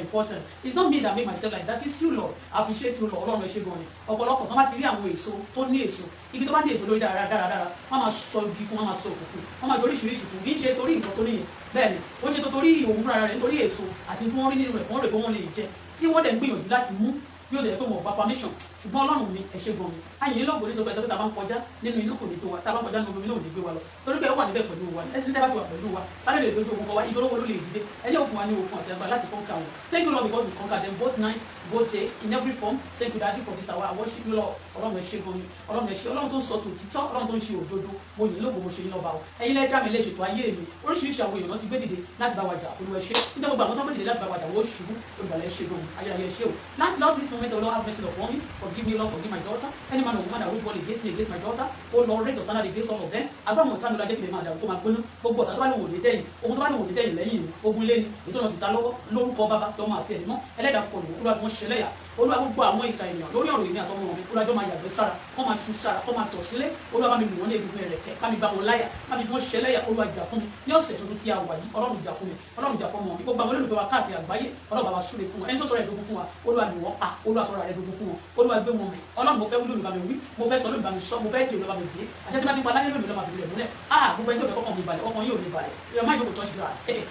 important. It's not me that make myself like that. It's you, Lord. I appreciate you, Lord. Ọlọ́run ẹ ṣé gan ni. Ọ̀pọ̀lọpọ̀ tó bá ti rí àwọn èso tó ní èso. Ibi tó bá ní èso lórí dáradára. Wọ́n máa sọ igi fún, wọ́n máa sọ òkú fún. Wọ́n máa sọ oríṣiríṣi fún. Kì í ṣe torí nǹkan tó níyẹn. Bẹ́ẹ̀ni, ó ṣe tó torí òun fúnra rẹ̀ nítorí èso àti tí wọ́n rí nínú rẹ̀ fún rẹ̀ pé wọ́n lè jẹ. Tí wọ́n dẹ̀ ń gbìyànjú láti mú yóò dẹ̀ pé wọn ò gba permission ṣùgbọ́n Ọlọ́run mi ẹ ṣé gan ni àyìn lọ́gbọ̀n nítorí ẹsẹ̀ pé tá a bá ń kọjá nínú inú kò ní tó wa tá a bá ń kọjá nínú omi náà ò ní gbé wa lọ torí pé ó wà níbẹ̀ pẹ̀lú wa ẹsẹ̀ tẹ́ bá ti wà pẹ̀lú wa bá lè dojú ogun kọ wa ìṣòro wo ló lè dìde ẹ jẹ́ òfin wa ní okun àti agbára láti conquer wọn. Thank you Lord because we conquer them both night both day in every form. Thank you Daddy for this hour. I worship you Lord. Ọlọ́run ẹ ṣé gan ni Ọlọ́run ẹ ṣé Ọlọ́run tó ń sọ tòtítọ́ Ọlọ́run tó ń ṣe òdodo mo yìn lógo mo ṣe yín lọ́ba o ẹ̀yin lẹ́ dá mi lé ṣètò ayé mi oríṣiríṣi àwọn èèyàn ti gbé dìde láti bá wa jà Olúwa ẹ ṣé nígbà gbogbo àwọn tó ń gbé dìde láti bá wa jà wọ́n ṣubú olùgbàlẹ̀ ṣe gan ayérayé ẹ ṣé o. Lord, this moment O Lord have mercy upon me. Forgive me Lord, forgive my daughter. Any man or woman that will fall against me, against my daughter, oh Lord, raise your standard against all of them. Agbá àwọn ọ̀tá mi lọ́jọ́ kìlẹ̀ máa dàrú kó máa gbóná gbogbo ọ̀tá tó bá lè wò ní dẹ́yìn ogun tó bá lè wò ní dẹ́yìn lẹ́yìn mi ogun ilé ni ètò ọ̀nà tìta lọ́wọ́ lórúkọ bàbá tí ọmọ àti ẹ̀mí mọ́ ẹlẹ́dàá kọlù Olúwa fi wọ́n ṣe lẹ́yà Olúwa gbogbo àwọn ìka ènìyàn lórí ọ̀rọ̀ èmi àtọmọ mi Olúwa jọ máa yàgbẹ́ sára kọ́ máa ṣu sára kọ́ máa tọ̀ sílẹ̀ Olúwa bá mi lù wọ́n ní egungun ẹ̀rẹ̀kẹ́ bá mi bá wọn láyà bá mi fi wọ́n ṣe lẹ́yà Olúwa jà fún mi ní ọ̀sẹ̀ tuntun tí a wà yìí Ọlọ́run jà fún mi Ọlọ́run jà fún ọmọ mi gbogbo àwọn olólùfẹ́ wa káàkiri àgbáyé Ọlọ́run bá wa súre fún wọn ẹni tó sọ̀rọ̀ ẹ̀dógún fún wa Olúwa lù wọ́n pa Olúwa sọ̀rọ̀ ẹ̀dógún fún wọn Olúwa gbé wọn mi Ọlọ́run mo fẹ́ wúlò lùbá mi wí mo fẹ́ sọ lùbá mi sọ mo fẹ́ dè lùbá mi dè àṣẹ tí wọ́n ti pa láyé lónìí lọ́ọ́ máa fi lẹ̀ múlẹ̀ gbogbo ẹni tí ò fẹ́ kọ́kàn mi balẹ̀ ọkàn yóò ní balẹ̀ ẹ̀ má jókòó tọ́jú ra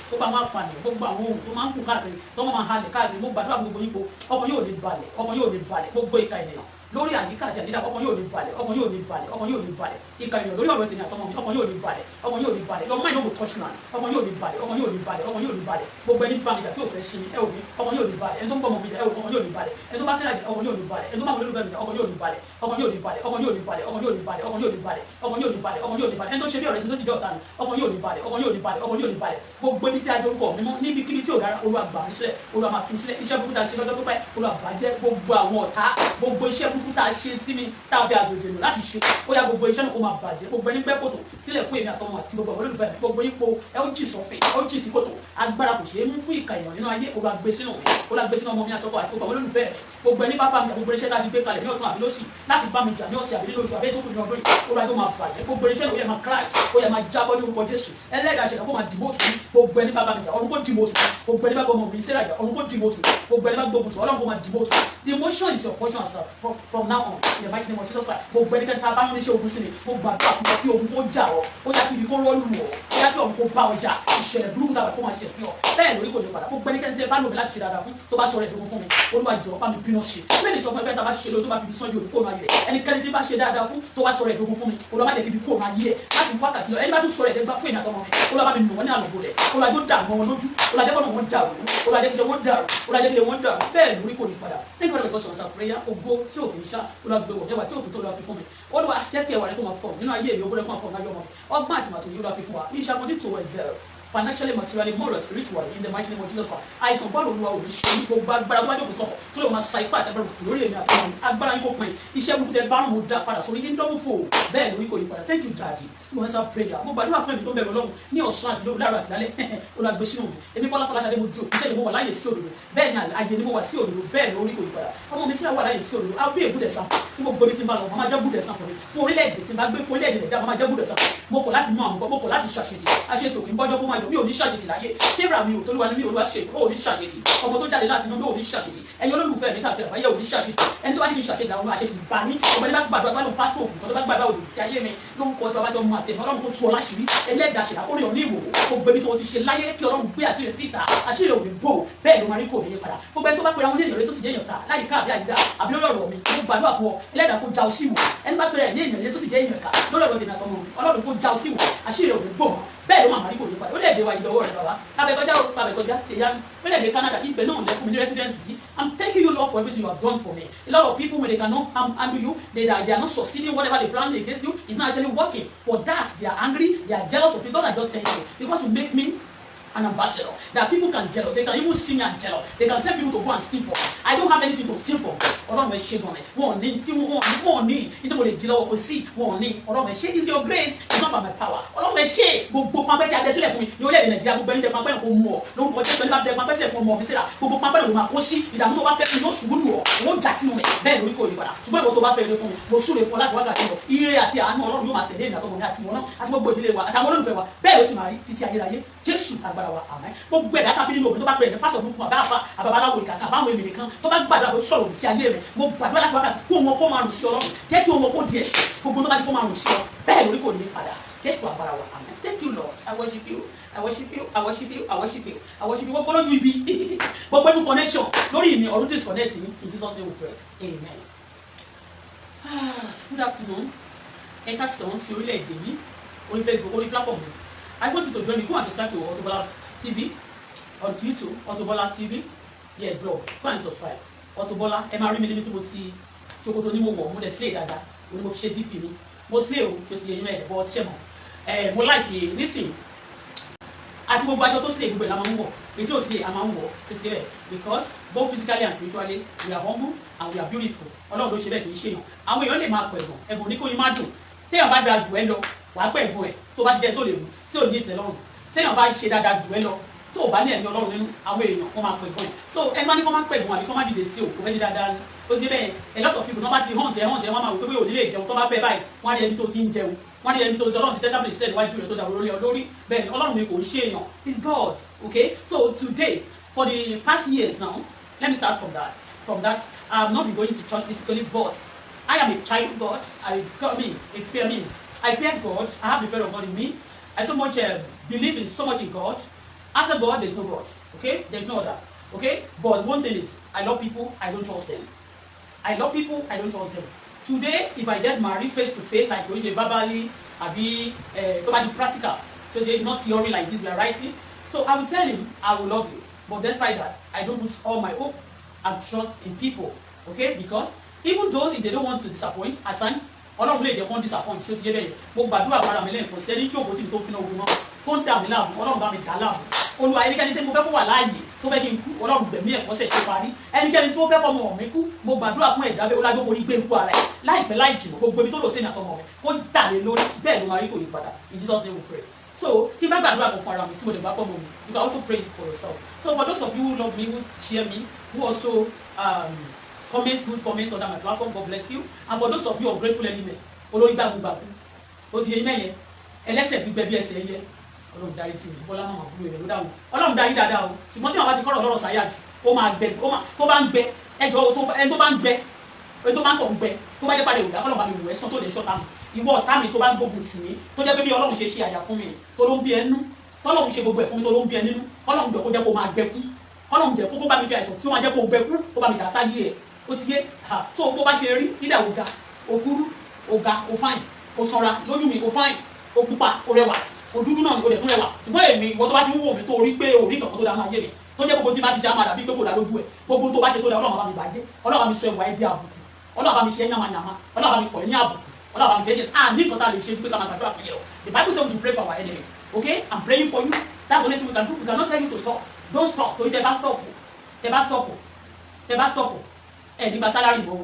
gbogbo àwọn apànìyàn gbogbo àwọn ohun tó máa ń kú káàkiri tó máa halẹ̀ káàkiri mo gbàdúrà gbogbo yín po ọkàn yóò ní balẹ̀ ọkàn yóò ní balẹ̀ gbogbo ìka ènìyàn lórí àyíká àti àyíká ọkàn yóò ní balẹ̀ ọkàn yóò ní balẹ̀ ọkàn yóò ní balẹ̀ ìka ènìyàn lórí ọ̀rọ̀ tèmi àtọmọ mi ọkàn yóò ní balẹ̀ ọkàn yóò ní balẹ̀ your mind no go touch man ọkàn yóò ní balẹ̀ ọkàn yóò ní balẹ̀ ọkàn yóò ní balẹ̀ gbogbo ẹni bá mi jà tí ò fẹ́ ṣe mi ẹ ò ní ọkàn yóò ní balẹ̀ ẹni tó ń bọ̀ mọ̀ mi jà ẹ ò ọkàn yóò ní balẹ̀ ẹni tó bá sẹ́ra ọkàn yóò ní balẹ̀ ẹni tó bá wọlé lùfẹ́ mi jà ọkàn yóò ní balẹ̀ ọkàn yóò ní balẹ̀ ọkàn yóò ní balẹ̀ ọkàn yóò ní balẹ̀ ọkàn yóò ní balẹ̀ ọkàn yóò ní balẹ̀ ọkàn yóò ní balẹ̀ ẹni tó ṣe bí ọ̀rẹ́ tí tó ti jẹ́ ọ̀tá mi ọkàn yóò ní balẹ̀ ọkàn yóò ní balẹ̀ ọkàn yóò ní balẹ̀ gbogbo ibi tí a jọ ń kọ̀ mímọ́ níbi kíbi tí ò dára Olúwa gbà mí sílẹ̀ Olúwa máa tú sílẹ̀ iṣẹ́ burúkú tá a ṣe lọ́jọ́ pípẹ́ Olúwa bàjẹ́ gbogbo àwọn ọ̀tá gbogbo iṣẹ́ burúkú tá a ṣe sí mi tàbí àgbègbè lò láti ṣe ó yá gbogbo iṣẹ́ náà kó máa bàjẹ́ gbogbo ẹni gbẹ́ kòtò sílẹ̀ fún èmi àtọmọ àti gbogbo àwọn olólùfẹ́ mi gbogbo ipò ẹ ó jì sọ̀fìn ẹ ó jì sí kòtò agbára kò ṣeé mú fún ìka èèyàn nínú ayé Olúwa gbé sínú mi Olúwa gbé sínú ọmọ mi àtọkọ àti gbogbo àwọn olólùfẹ́ mi gbogbo ẹni bá bá mi jà gbogbo iṣẹ́ tá a ti gbé kalẹ̀ ní ọ̀tún àbí lósì láti bá mi jà ní ọ̀sẹ̀ àbí nínú oṣù àbí tó kù ní ọdún yìí Olúwa tó máa bàjẹ́ gbogbo iṣẹ́ náà ó yẹ máa crash ó yẹ máa jábọ́ ní orúkọ Jésù ẹlẹ́dàá ṣẹ̀dá kó máa dìbò tù gbogbo ẹni bá bá mi jà ọ̀run kó dìbò tù gbogbo ẹni bá gbọ́ ọmọ mi sẹ́ra jà ọ̀run kó dìbò tù gbogbo ẹni bá gbógun tù Ọlọ́run kó máa dìbò tù the emotion is your portion from now on in the mighty name of Jesus Christ gbogbo ẹni kẹta bá ń ní ṣe ogun sí ni gbogbo àgbà fún ọ kí ogun kó jà ọ ó yá kí ibi kó rọ́ọ̀lù ọ ó yá kí ọ̀run kó bá ọjà ìṣẹ̀lẹ̀ burúkú tàbí kó máa ṣe sí ọ bẹ́ẹ̀ lórí kò ní padà gbogbo ẹni kẹ́ni tí ẹ bá lò mí láti ṣe dáadáa fún tó bá sọ rẹ̀ dógún fún mi Olúwa jọ̀ọ́ bá mi bínú ṣe bẹ́ẹ̀ ni sọ fún ẹgbẹ́ tá a bá ṣe lóyún tó bá fi sọ́jú òní kó máa yẹ ẹnikẹ́ni tí bá ṣe dáadáa fún tó bá sọ rẹ̀ dógún fún mi Olúwa má jẹ́ kí ibi kó máa yẹ láti wákàtí lọ ẹni bá tún sọ rẹ̀ dẹ́gbá fún ìnà tọmọ mi Olúwa bá mi nù wọ́n ní àlọ́bọ̀ rẹ̀ Olúwa jọ dàrú wọn lójú Olúwa jẹ́ kọ́nà wọn dàrú Olúwa jẹ́ kí iṣẹ́ wọn dàrú Olúwa jẹ́ kí ilé wọn dàrú bẹ́ẹ̀ lórí kò ní padà nígbà tó bẹ̀rẹ̀ sọ̀rọ̀ prayer ògo tí òkè ń ṣá Olúwa gbé wọ̀ jẹ́wà tí òkè tó lọ́ọ́ fi fún mi Olúwa jẹ́ kí ẹwà rẹ̀ kó máa fọ̀ nínú ayé mi ògo rẹ̀ kó máa fọ̀ náà yọ ọmọ ọgbọ́n àti màtò yìí Olúwa fi fún wa we shall continue to excel financially, materially, morally, spiritually, in the mighty name of Jesus Christ. Àìsàn bọ́ọ̀lù Olúwa ò ní ṣe ní gbogbo agbára tó bá jókòó sọ̀kọ̀ tó lè máa sa ipá àti agbára lórí èmi àti ọmọ agbára yín kò pin iṣẹ́ burúkú tẹ bá mo dá padà sórí yín dọ́bù fò bẹ́ẹ̀ lórí kò yí padà thank you daddy you answer prayer mo gbàdúrà fún ẹ̀mí tó bẹ̀rù Ọlọ́run ní ọ̀sán àti lóru láàárọ̀ àti lálẹ́ Olúwa gbé sínú mi èmi Bọ́lá Fọláṣadé mo jó ìṣẹ́ ìmọ̀ wà láyè sí òdodo bẹ́ẹ̀ ni àyè ni mo wà sí òdodo bẹ́ẹ̀ lórí kò yí padà ọmọ mi síra wà láyè sí òdodo I'll be a good example ní gbogbo ibi tí n bá lọ mo máa jẹ́ good example fún orílẹ̀-èdè tí n bá gbé fún orílẹ̀-èdè Nàìjíríà mo máa jẹ́ good example mo kọ̀ láti mú àwọn mo kọ̀ láti ṣàṣetì àṣetì òkè ń bọ́jọ́ kó máa yọ mi ò ní ṣàṣetì láyé Sarah mi ò tó lúwa ní mi ò lúwa ṣe ò ní ṣàṣetì ọmọ tó jáde láti inú mi ò ní ṣàṣetì ẹ̀yin olólùfẹ́ mi káàkiri àbáyé ò ní ṣàṣetì ẹni tó bá ní kí n ṣàṣetì àwọn àṣetì bá ní ọmọ ní bá gbàdúrà bá lóun pásítọ̀ òkú kan tó bá gbàdúrà òdì sí ayé mi lórúkọ tí ọba jọ mú àti ẹ̀mí Ọlọ́run tó tú ọ láṣìírí ẹlẹ́dàá ṣẹ̀dá ó rí ọ ní ìwò gbogbo ẹni tó ti ṣe láyé kí Ọlọ́run gbé àṣírí síta àṣírí òní bò bẹ́ẹ̀ ló máa rí kò ní padà gbogbo ẹni tó bá pera wọn ní ènìyàn tó sì jẹ́ èèyàn ta láyìíká àbí àyíká àbí lórí ọ̀rọ̀ mi mo gbàdúrà fún ọ ẹlẹ́dàá kó já ọ sí ìwò ẹni bá pera ẹ̀ ní ènìyàn tó sì jẹ́ èèyàn ká lórí ọ̀rọ̀ tèmi àtọmọ mi Ọlọ́run kó já ọ sí ìwò àṣírí òní bò bẹ́ẹ̀ ló máa rí kò ní padà ó lè dé wa ìdọ̀wọ́ rẹ̀ bàbá abẹ́kọjá tèyá ó lè dé Canada ibẹ̀ náà lẹ́ fún mi ní residency I'm thanking you Lord for everything you have done for me a lot of people when they cannot handle you they are not succeeding whatever they plan against you is not actually working for that they are angry they are jealous of you God I just thank you because you make me an ambassador that people can jealous they can even see me and jealous they can send people to go and steal from I don't have anything to steal from Ọlọ́run ẹ ṣé gan ni wọn ní tí wọn ní ní mo lè jí lọ́wọ́ kò sí wọn ní Ọlọ́run ẹ ṣé is your grace it's not by my power Ọlọ́run ẹ ṣé gbogbo pampẹ́ tí a dẹ sílẹ̀ fún mi ní orílẹ̀-èdè Nàìjíríà gbogbo ẹni tẹ pampẹ́ náà kò mú ọ lórúkọ Jésù ẹni bá dẹ pampẹ́ sílẹ̀ fún ọmọ mi síra gbogbo pampẹ́ náà ló máa kó sí ìdààmú tó bá fẹ́ fún mi yóò ṣubú lù ọ wọn já sínú rẹ bẹ́ẹ̀ lórí kò ní padà ṣùgbọ́n ìwọ tó bá fẹ́ ire fún mi mo súre fún ọ láti wákàtí lọ ire àti àánú Ọlọ́run yóò máa tẹ̀lé ìdàtọ̀ mọ̀ ní àti wọn náà àti gbogbo ìdílé wa àtàwọn olólùfẹ́ wa bẹ́ẹ̀ ló sì máa rí títí ayérayé Jésù agbára wa àmín. Gbogbo ẹ̀dá tàbí nínú òbí tó bá pè ní pásọ̀ burúkú àbáfà àbábaláwo ìkàkà àbáwọn èmìnì kan tó bá gbàdúrà ló sọ̀rọ̀ sí ayé rẹ̀. Mo gbàdúrà láti wákàtí kó wọn kó máa rùn sí Ọlọ́run. Jẹ́ kí wọn kó di ẹ̀ṣẹ̀. Gbogbo tó bá ti kó máa rùn sí ọ. Bẹ́ẹ̀ lórí kò ní padà. Jésù agbára wa àmín. Thank you Lord. I worship you. I worship you. I worship you. I worship you. I worship you. Gbogbo lójú ibi. Gbogbo ibi connection lórí mi ọ̀run disconnect in Jesus name we pray. Amen. Good afternoon. Ẹ káàsán sí orílẹ̀-èdè yìí. On Facebook, on the platform. I want you to join me. Go and subscribe to Auto Bola TV on YouTube. Auto Bola TV, yeah, blog. Go and subscribe. Auto Bola. Ẹ máa rí mi níbi tí mo ti ṣòkòtò ní mo wọ̀, mo dẹ̀ slay dáadáa. Mo ní mo fi ṣe DP mi. Mo slay o, ṣe ti yẹn mẹ́ẹ̀ but ṣe mọ̀. Mo like nísìn. Àti gbogbo aṣọ tó slay gbogbo ẹ̀ la máa ń wọ̀. Èyí tí ò slay a máa ń wọ̀ ṣe ti rẹ̀ because both physically and spiritually we are humble and we are beautiful. Ọlọ́run ló ṣe bẹ́ẹ̀ kì í ṣe yàn. Àwọn èèyàn lè máa pẹ̀gàn. Ẹ̀bùn ní kò ní má dùn. Téèyàn bá da jù ẹ́ lọ wàá pẹ̀ ẹ̀gbọ́n ẹ̀ tó bá jẹ́ tó lè mú tí ò ní ìtẹ́lọ́rùn téèyàn bá ṣe dáadáa jù ẹ́ lọ tí ò bá ní ẹ̀mí Ọlọ́run nínú àwọn èèyàn wọ́n máa pẹ̀ ẹ̀gbọ́n ẹ̀ so ẹ má ní kó má pẹ̀ ẹ̀gbọ́n àbí kó má dìde sí òkú fẹ́ di dáadáa ni ó ti bẹ́ẹ̀ a lot of people tó bá ti hàn tẹ́ wọ́n máa wò pé ò ní lè jẹun tó bá bẹ́ẹ̀ báyìí wọ́n á rí ẹni tó ti ń jẹun wọ́n á rí ẹni tó ti Ọlọ́run ti tẹ́tà bìlì sílẹ̀ níwájú rẹ̀ tó dàrú lórí bẹ́ẹ̀ ni Ọlọ́run ni kò ṣe èèyàn is God okay so today for the past years now let me start from that I have not been going to church physically but I am a child of God I fear God. I have the fear of God in me. I so much believe in so much in God. After God, there's no God. Okay? There's no other. Okay? But one thing is, I love people, I don't trust them. I love people, I don't trust them. Today, if I get married face to face, like we say verbally, I be practical. So it's not theory like this we are writing. So I will tell him, I will love you. But despite that, I don't put all my hope and trust in people. Okay? Because even though if they don't want to disappoint at times, Ọlọ́run lè jẹ́ kó ń disappoint ṣó ti yé bẹ́ẹ̀ mo gbàdúrà fara mi lẹ́yìn kò sẹ́ni jókòó tí mi tó fi náà ogun náà tó ń dà mí láàmú Ọlọ́run bá mi dà láàmú Olúwa ẹnikẹ́ni tí mo fẹ́ kó wà láàyè tó fẹ́ kí n kú Ọlọ́run gbẹ̀mí ẹ̀ kọ́sẹ̀ tó parí ẹnikẹ́ni tó fẹ́ kọ́ ọmọ mi kú mo gbàdúrà fún ẹ̀dá bẹ́ẹ̀ Ọlájọ́ forí gbé ikú ara ẹ̀ láìpẹ́ láì jìnnà gbogbo ibi tó lò sí ní àtọmọ rẹ̀ kó dà lé lórí bẹ́ẹ̀ ló máa rí kò yí padà in Jesus name we pray so tí bá gbàdúrà kan fún ara mi tí mo lè bá fọ́ọ̀mù mi you can also pray for yourself so for those of you who love me who cheer me who also good comments under my platform God bless you and for those of you ungrateful element olórí gbàgbùgbàgbù ó ti yẹ iná yẹn ẹlẹ́sẹ̀ gbígbẹ bí ẹsẹ̀ yẹ Ọlọ́run darí jù mí Bọ́lá máa kúrò rẹ̀ ló dáhùn Ọlọ́run darí dáadáa o ṣùgbọ́n tí wọn bá ti kọ́rọ̀ lọ́rọ̀ sáyà jù ó máa gbẹ tó bá ń gbẹ ẹjọ́ ẹni tó bá ń gbẹ ẹni tó bá ń tọ̀ ń gbẹ tó bá jẹ́ padà ìwúdà Ọlọ́run bá mi wù ẹ́ sàn tó lè ṣọ́ta mi ìwọ ọ̀tá mi tó bá ń gbógun tì mí tó jẹ́ pé bí Ọlọ́run ṣe ṣe àyà fún mi tó ló ń bí ẹnu tọ́lọ́run ṣe gbogbo ẹ̀ fún mi tó ló ń bí ẹ nínú Ọlọ́run jẹ́ kó jẹ́ kó máa gbẹ kú Ọlọ́run jẹ́ kó bá mi fi àìsàn tí ó máa jẹ́ kó gbẹ kú kó bá mi dà sáyé ẹ̀ ó ti yé so bó bá ṣe rí ìdá òga òkúrú òga òfáìn o sọra lójú mi o fáìn o pupa o rẹwà o dúdú náà o dẹ̀ tún rẹwà ṣùgbọ́n èmi ìwọ tó bá ti ń wò mí tó rí pé orí kankan tó dáa máa yé mi tó jẹ́ gbogbo tí bá ti ṣe àmàdà bí pé kò dá lójú ẹ̀ gbogbo tó bá ṣe tó dáa Ọlọ́run bá mi bàjẹ́ Ọlọ́run bá mi sọ ẹwà ẹ̀ di àbùkù Ọlọ́run bá mi ṣe yàmàyàmà Ọlọ́run bá mi pọ̀ ẹ̀ ní àbùkù Ọlọ́run bá mi fẹ́ ṣe ní nǹkan tá a lè ṣe pé ká máa gbàdúrà fún yẹn o the Bible says we should pray for our enemy okay I'm praying for you that's the only thing we can do we cannot tell you to stop don't stop torí tẹ bá stop ẹ nígbà sálárì mọ́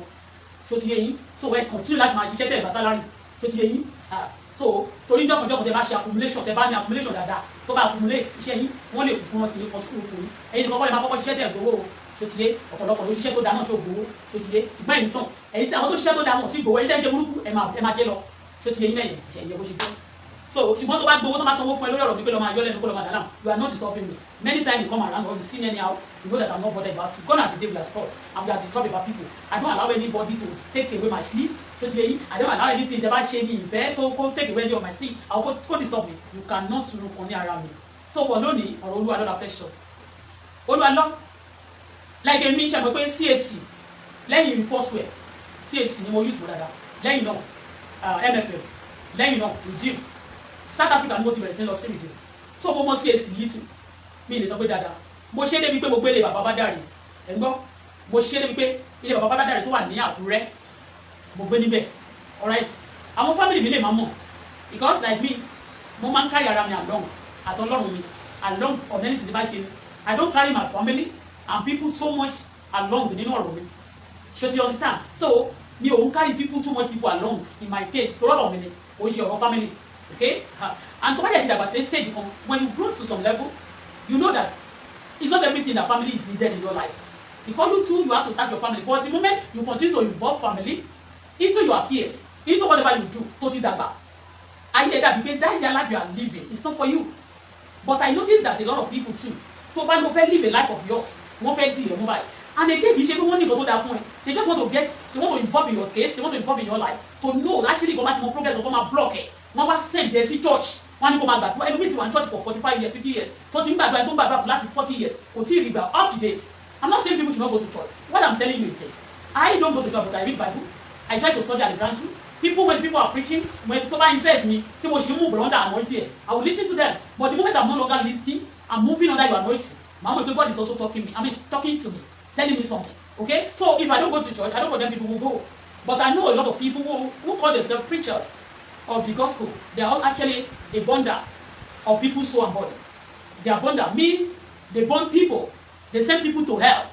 so ti yé yín so ẹ continue láti máa ṣiṣẹ́ tẹ̀ nígbà sálárì so ti yé yín so torí jọkànjọkàn tẹ bá ṣe accumulation tẹ bá ní accumulation dáadáa tó bá accumulate iṣẹ́ yín wọ́n lè kúkú wọn ti ní kọ́sùkúrú fún yín ẹ̀yin nìkan kọ́ lè máa kọ́kọ́ ṣiṣẹ́ tẹ̀ gbowó so ti yé ọ̀pọ̀lọpọ̀ ló ṣiṣẹ́ tó dáa náà tó gbowó so ti yé ṣùgbọ́n ẹ̀yin tán ẹ̀yin tí àwọn tó ṣiṣẹ́ tó dáa mọ̀ tí gbowó ẹ̀yin tẹ́ ṣe burúkú ẹ̀ máa jẹ́ lọ so ti yé yín mẹ́yìn ẹ̀yẹ bó ṣe jẹ́ so ṣùgbọ́n tó bá gbowó tó bá sanwó fún ẹ lórí ọ̀rọ̀ pípé lọ máa yọ lẹ́nu kó lọ máa dà láàmú you are not disturbing me many times you come around or you see me anyhow you know that I'm not bothered about you gonna be there we are spoiled and we are disturbed about people I don't allow anybody to take away my sleep so ti yẹn I don't allow anything tẹ bá ṣe ní ìfẹ́ tó take away any of my sleep I will go disturb me you cannot look on ní ara mi so wọ́n lónìí ọ̀rọ̀ Olú Alo la fẹ́ sọ Olú Alo like èmi ṣe àgbẹ̀ pé CAC lẹ́yìn Foursquare CAC ni mo use for dáadáa lẹ́yìn náà MFM lẹ́yìn náà Redeem South Africa ni mo ti bẹ̀rẹ̀ sí lọ sí Redeem so mo mọ CAC yìí tù mi lè sọ pé dáadáa mo ṣe débi pé mo gbé ilé bàbá Bádàrí ẹ̀ ń gbọ́ mo ṣe débi pé ilé bàbá Bádàrí tó wà ní Àkúrẹ́ mo gbé níbẹ̀ alright àwọn family mi lè máa mọ̀ because like me mo máa ń carry ara mi along àtọlọ́run mi along on anything tí bá ṣe I don't carry my family and people so much along nínú ọ̀rọ̀ mi ṣé you understand so mi ò ń carry people too much people along in my case tó rọ̀rọ̀ mi ni o ṣe ọ̀rọ̀ family okay and tó bá yẹ ti dàgbà tẹ stage kan when you grow to some level you know that it's not everything that family is needed in your life because you too you have to start your family but the moment you continue to involve family into your affairs into whatever you do tó ti dàgbà ayé ẹ̀dá bíi pé that your life you are living is not for you But I noticed that a lot of people too, tó bá lọ fẹ́ live a life of yours, wọ́n fẹ́ di ìrẹ̀mú báyìí. And again, kì í ṣe pé wọ́n ní nǹkan tó dáa fún ẹ. They just want to involve in your case, they want to involve in your life, to know actually kò bá ti mọ progress ọkọ máa block ẹ̀. Wọ́n wá send ẹ sí church. Wọ́n ní kó máa gbàdúrà. Ẹlòmíì ti wà ní church for 45 years, 50 years. Tó ti ń gbàdúrà, tó ń gbàdúrà fún láti 40 years. Kò tí ì rí gbà up to date. I'm not saying people should not go to church. What I'm telling you is this. I don't go to church, but I read Bible. I try to study at the ground too. When people are preaching, when tó bá interest me, tí mo ṣe move under anointing, I will listen to them. But the moment I'm no longer listening, I'm moving under your anointing. My mom, God is also talking to me, telling me something. Okay? So if I don't go to church, I don't condemn people who go. But I know a lot of people who call themselves preachers of the gospel. They are all actually a bonder of people's soul and body. Their bonder means they bond people. They send people to hell.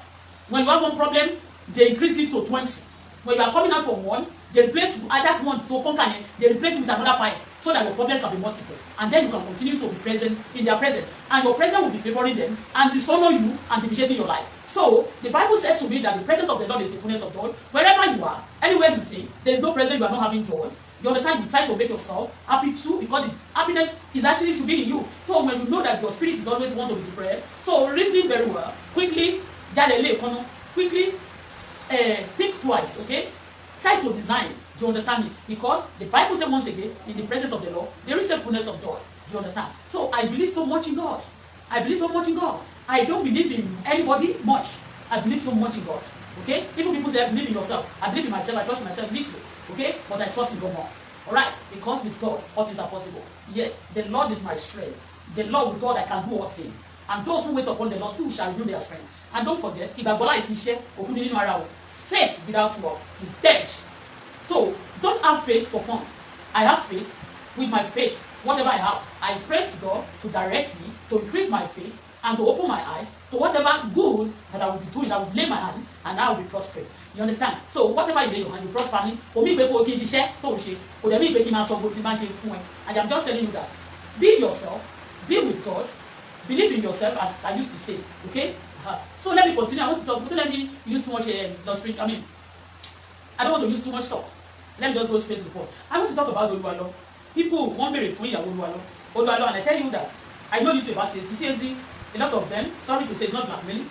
When you have one problem, they increase it to 20. When you are coming out from one, they replace that one to conquer it, they replace it with another 5, so that your problem can be multiple. And then you can continue to be present in their presence. And your presence will be favoring them and dishonor you and depreciating your life. So the Bible said to me that the presence of the Lord is the fullness of joy. Wherever you are, anywhere you stay, there is no presence, you are not having joy. You understand? You try to make yourself happy too, because the happiness is actually should be in you. So when you know that your spirit is always want to be depressed, so reason very well, quickly think twice, okay? Try to design. Do you understand me? Because the Bible says once again, in the presence of the Lord, there is a fullness of joy. Do you understand? So I believe so much in God. I believe so much in God. I don't believe in anybody much. I believe so much in God. Okay? Even people say I believe in yourself. I believe in myself. I trust in myself. Me too. Okay? But I trust in God more. Alright? Because with God, all things are possible. Yes, the Lord is my strength. The Lord with God, I can do all things. And those who wait upon the Lord too shall renew their strength. And don't forget, if Bola is iṣẹ́, faith without work is dead. So don't have faith for fun. I have faith. With my faith, whatever I have, I pray to God to direct me, to increase my faith, and to open my eyes to whatever good that I will be doing. I will lay my hand and I will be prospering. You understand? So whatever you lay your hand, you prosper me. For me, people can share, don't share. For them, people can also go to manage fun. And I'm just telling you that. Be yourself. Be with God. Believe in yourself, as I used to say. Okay? So let me continue. I want to talk. Don't let me use too much illustration. I don't want to use too much talk. Let me just go straight to the point. I want to talk about Olu Alo. People want me for Olu Alo. Olu Alo, and I tell you that I know little about CAC. A lot of them, sorry to say, it's not blackmailing.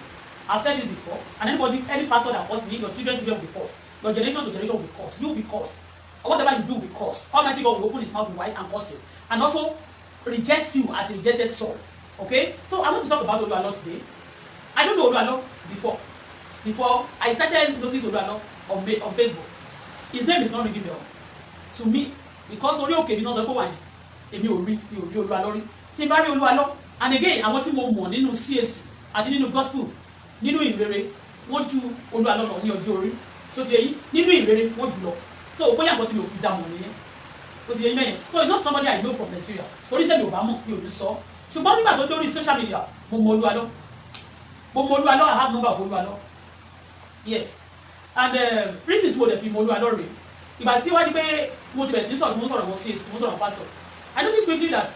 I've said this before. And any pastor that calls me, your children will be cursed. Your generation to generation will be cursed. You will be cursed. Whatever you do will be cursed. Almighty God will open his mouth wide and curse you. And also rejects you as a rejected soul. Okay? So I want to talk about Olu Alo today. I don't know Olu Alo before I started noticing Olu Alo on Facebook. His name is not ringing bell to me, because orí òkè mi náà sọ pé wà ní èmi ò rí Olu Alo rí. Tí n bá rí Olu Alo, and again àwọn tí mo mọ̀ nínú CAC àti nínú gospel nínú ìrere wọ́n ju Olu Alo lọ ní ọjọ́ orí. So ti èyí nínú ìrere wọ́n jù lọ. So bóyá nǹkan tí mi ò fi dá mọ̀ nìyẹn. So ti èyí mẹ́yẹn. So it's not somebody I know from Nigeria. Orí tẹ̀lé ò bá mọ̀ mi ò ní sọ. Ṣùgbọ́n nígbà tó dórí social media mo mọ̀ Olu Alo. Olu Alo, I have number of Olu Alo. Yes. And reasons mo dẹ̀ fi mọ̀ Olu Alo rè. Ìgbà tí wá di pé mo ti bẹ̀rẹ̀ sí sọ̀rọ̀ mo sọ̀rọ̀ wọ CAC, mo sọ̀rọ̀ pastor. I noticed quickly that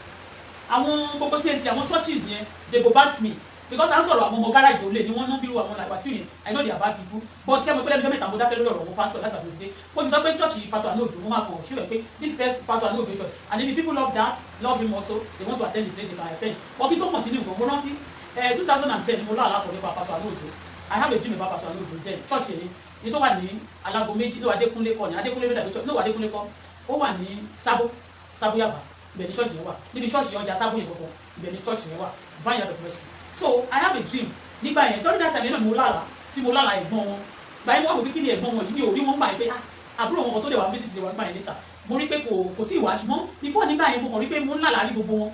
àwọn gbogbo CAC, àwọn churches yẹn, they go back to me. Because à ń sọ̀rọ̀ àwọn ọmọ garage olè ni wọ́n ná bírú àwọn làgbà tí yẹn. I know they are bad people. But ṣé mo pé lẹ́nu mẹ́ta mo dákẹ́ lórí ọ̀rọ̀ wọn pastor láti àti òṣìṣẹ́. Mo ti sọ pé church pastor Anojo mo máa kàn ṣúwẹ̀ pé this first pastor Anojo church. And if the people love that, love him also, they want to attend the place, they can attend. But kí tó continue gan, mo rántí 2010 mo lá àlá pọ̀ nípa pastor Anojo. I have a dream about pastor Anojo then. Church yẹn ni tó wà ní Alago méjì ló Adékúnlé kọ́ ni Adékúnlé ló dàbí church ló wà Adékúnlé kọ́ ó wà ní Sábó Yaba ibẹ̀ ní church yẹn wà níbi church yẹn ọjà Sábó yẹn gbogbo ibẹ̀ ní church yẹn wà Vineyard of Mercy. So I have a dream nígbà yẹn during that time náà mo lálàá tí mo lálàá ẹ̀gbọ́n wọn gbà yẹn wọ́n wò pé kí ni ẹ̀gbọ́n wọn yìí ní orí wọn gbà yẹn pé àbúrò wọn tó lè wá visit lè wá gbà yẹn later mo rí pé kò tí ì wá ṣùgbọ́n before nígbà yẹn mo kàn rí pé mo ń lálàá rí gbogbo wọn.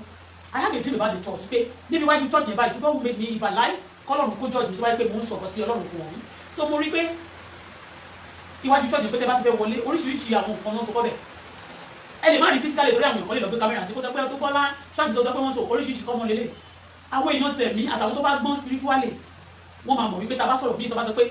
I have a dream about the church pé níbi wájú church yẹn báyìí God made me if I lie kọ́lọ́run kó judge mi tó bá yẹ pé mo ń sọ̀rọ̀ tí Ọlọ́run fún wọn. So mo rí pé iwájú church pé tẹ́ bá ti fẹ́ wọlé oríṣiríṣi àwọn nǹkan náà sọ kọ́ bẹ̀. Ẹ lè má rí physically lórí àwọn ìkọ́lé lọ gbé kámẹ́rà sí kó sọ pé tó Bọ́lá church tó sọ pé wọ́n sọ oríṣiríṣi kọ́ mọ́ lélẹ̀. Àwọn èèyàn tẹ̀mí àtàwọn tó bá gbọ́n spiritually wọ́n máa mọ̀ wípé tá a bá sọ̀rọ̀ bí tó bá sọ pé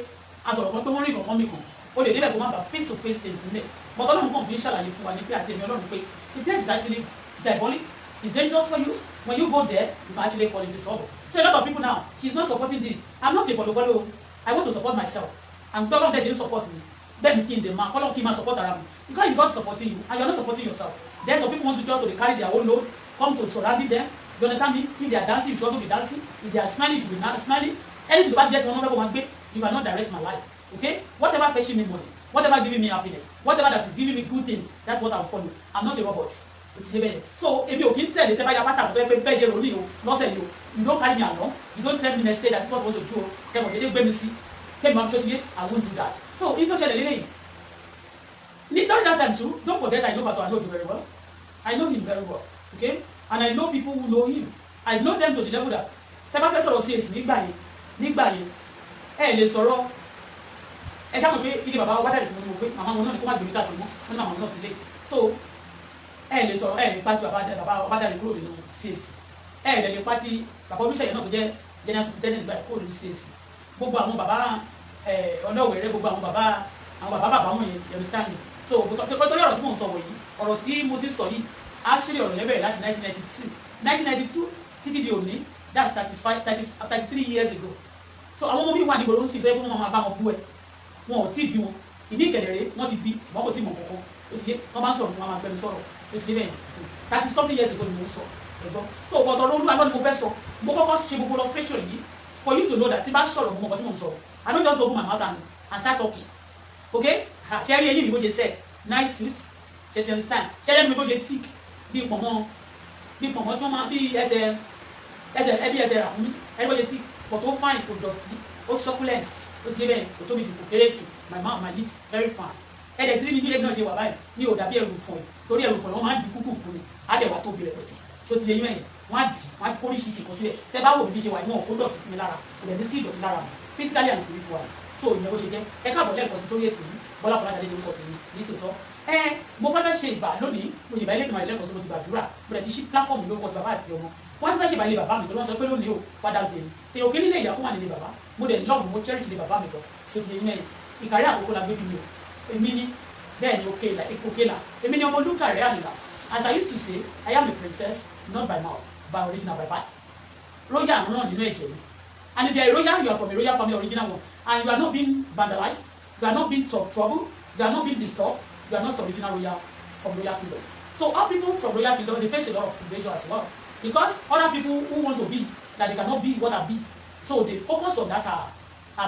a sọ̀rọ̀ kan pé wọ́n rí nǹkan mi kan o lè débẹ̀ kó má bàa face to face things nílẹ̀. But Ọlọ́run kàn fi ń ṣàlàyé fún wa ní pé àti ẹ̀mí Ọlọ́run pé the place is actually diabolic, it's dangerous for you. When you go there, you can actually fall into trouble. So a lot of people now, she's not supporting this. I'm not a follow. I want to support myself. And Ọlọ́run dẹ̀ ṣe ń support me. Then kí n dè máa kọ́lọ́ kí n máa support ara mi. Because you God supporting you and you're not supporting yourself. Then some people want to just to carry their own load, come to surrounding them, You understand me? If they are dancing, you should also be dancing. If they are smiling, you should be smiling. Anything about get one way, you cannot direct my life. Okay? Whatever fetching me money, whatever giving me happiness, whatever that is giving me good things, that's what I'll follow. I'm not a robot. So if you can tell the you don't carry me along, you don't tell me next day that's what I want to do. I won't do that. So it's not during that time too, don't forget I know Pastor Alo very well. I know him very well. Okay? And I know people who know him. I know them to the level that Teba first of says nígbà yẹn lè sọ̀rọ̀ ẹ ṣá mọ̀ pé ilé bàbá wa dáre tí mo gbé màmá wọn náà ní kó má gbé mi káàkiri mọ́ wọn náà màmá náà ti late. So lè sọ̀rọ̀ lè pàtí bàbá dáre kúrò nínú CAC lè pàtí bàbá Olúṣèyẹ náà tó jẹ́ general superintendent nígbà kúrò nínú CAC gbogbo àwọn bàbá ọlọ́wẹ̀rẹ́ gbogbo àwọn bàbá wọn yẹn you understand me. So torí ọ̀rọ̀ tí mò ń sọ wọ̀nyí ọ̀rọ̀ tí mo ti sọ yìí actually ọ̀rọ̀ yẹn bẹ̀rẹ̀ láti 1992 títí di òní that's 33 years ago. So àwọn ọmọ mi wà ní gbòòrò ń sì bẹ́ẹ̀ fún wọn máa bá wọn bú ẹ wọn ò tí ì bí wọn ìní ìkẹlẹ̀rẹ̀ wọn ti bí ṣùgbọ́n kò tí ì mọ̀ kankan tó ti yé wọn bá ń sọ̀rọ̀ tí wọn máa gbẹnu sọ̀rọ̀ tó ti yé bẹ́ẹ̀ 30 something years ago ni mo sọ ẹ̀gbọ́n. So ọ̀tọ̀ Olu Alo ni mo fẹ́ sọ mo kọ́kọ́ ṣe gbogbo illustration yìí for you to know that tí bá sọ̀rọ̀ mo mọ̀ tí mo sọ I don't just open my mouth and start talking. Okay? Ṣé rí eyín mi bó ṣe set nice teeth ṣe ti understand ṣé rí mi bó ṣe thick bí pọ̀nmọ́ tí wọ́n máa bí ẹsẹ̀ rà fún mi ẹni bó ṣe thick but ó fine kò dọ̀tí ó succulent ó ti bẹ́ẹ̀ kò tóbi jù kò kéré jù my mouth my lips very fine ẹ̀dẹ̀ sí ní bí ẹbí náà ṣe wà báyìí ní ò dàbí ẹrù fún ẹ torí ẹrù fún ẹ wọ́n máa ń di kúkú kú ni á dẹ̀ wá tóbi rẹ̀ pẹ̀tẹ̀ tó ti lè yín mẹ́yìn wọ́n á ti kó oríṣiríṣi kan sílẹ̀ tẹ́ bá wò bí ṣe wà ní wọn kó dọ̀tí sí mi lára kò dẹ̀ ní sí ìdọ̀tí lára mi physically and spiritually so ìyẹn bó ṣe jẹ́ ẹ káàbọ̀ lẹ́ẹ̀kan sí sórí ètò yìí Bọ́lá Fọláṣadé lórúkọ tèmi ní tòótọ́ mo fẹ́ ṣe ìbà lónìí mo ṣe ìbà ilé ìgbìmọ̀ lẹ́ẹ̀kan sí mo ti gbàdúrà mo dẹ̀ ti ṣí platform lórúkọ ti bàbá àti ọmọ wọ́n ti fẹ́ ṣe ìbà ilé bàbá mi tó lọ́ sọ pé lónìí o Father's Day èyí òkè nílé ìyá kó wà nílé bàbá mo dẹ̀ love mo cherish ilé bàbá mi gan ṣe ti yẹn ìkàrí àkókò la gbé bí mi o èmi ní bẹ́ẹ̀ ni òkèlà èmi ni ọmọ Olúkàrẹ́ Àlìlà as I used to say I am a princess not by mouth by original by birth royal náà nínú ẹ̀jẹ̀ mi and if you are a royal you are from a royal family original one and you are not being vandalized you are not being trouble you are not being disturbed you are not original royal from royal kingdom. So all people from royal kingdom they face a lot of tribulation as well because other people who want to be that they cannot be what I be so they focus on that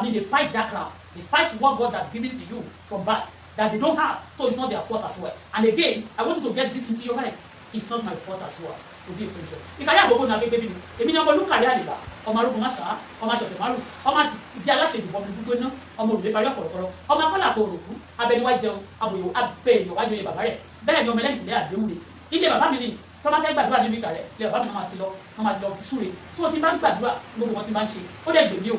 they fight that crowd they fight what God has given to you from birth that they don't have so it's not their fault as well and again I want you to get this into your head it's not my fault as well to be a princess. Ìkàrí àgbòkò náà gbégbé mi èmi ni ọmọ Olúkàrẹ́ Àlìlà ọmọ arúgbó máṣá ọmọ aṣọ̀tẹ̀ márùn ọmọ àti ìdí aláṣẹ ìdìbọn mi gbígbóná ọmọ òrùlé parí ọ̀pọ̀lọpọ̀ ọmọ akọ́là àpò òròkú abẹniwá jẹun abòyò abẹ́yẹ̀wò wájú ilé bàbá rẹ̀ bẹ́ẹ̀ ni ọmọ ẹlẹ́yìn ìpínlẹ̀ àdéhùn rẹ̀ ilé bàbá mi ni tí wọ́n bá fẹ́ gbàdúrà nínú Ìkàrẹ́ ilé bàbá mi máa ti lọ súre tí wọ́n ti bá ń gbàdúrà gbogbo wọn ti bá ń ṣe ó dẹ̀ gbèmí o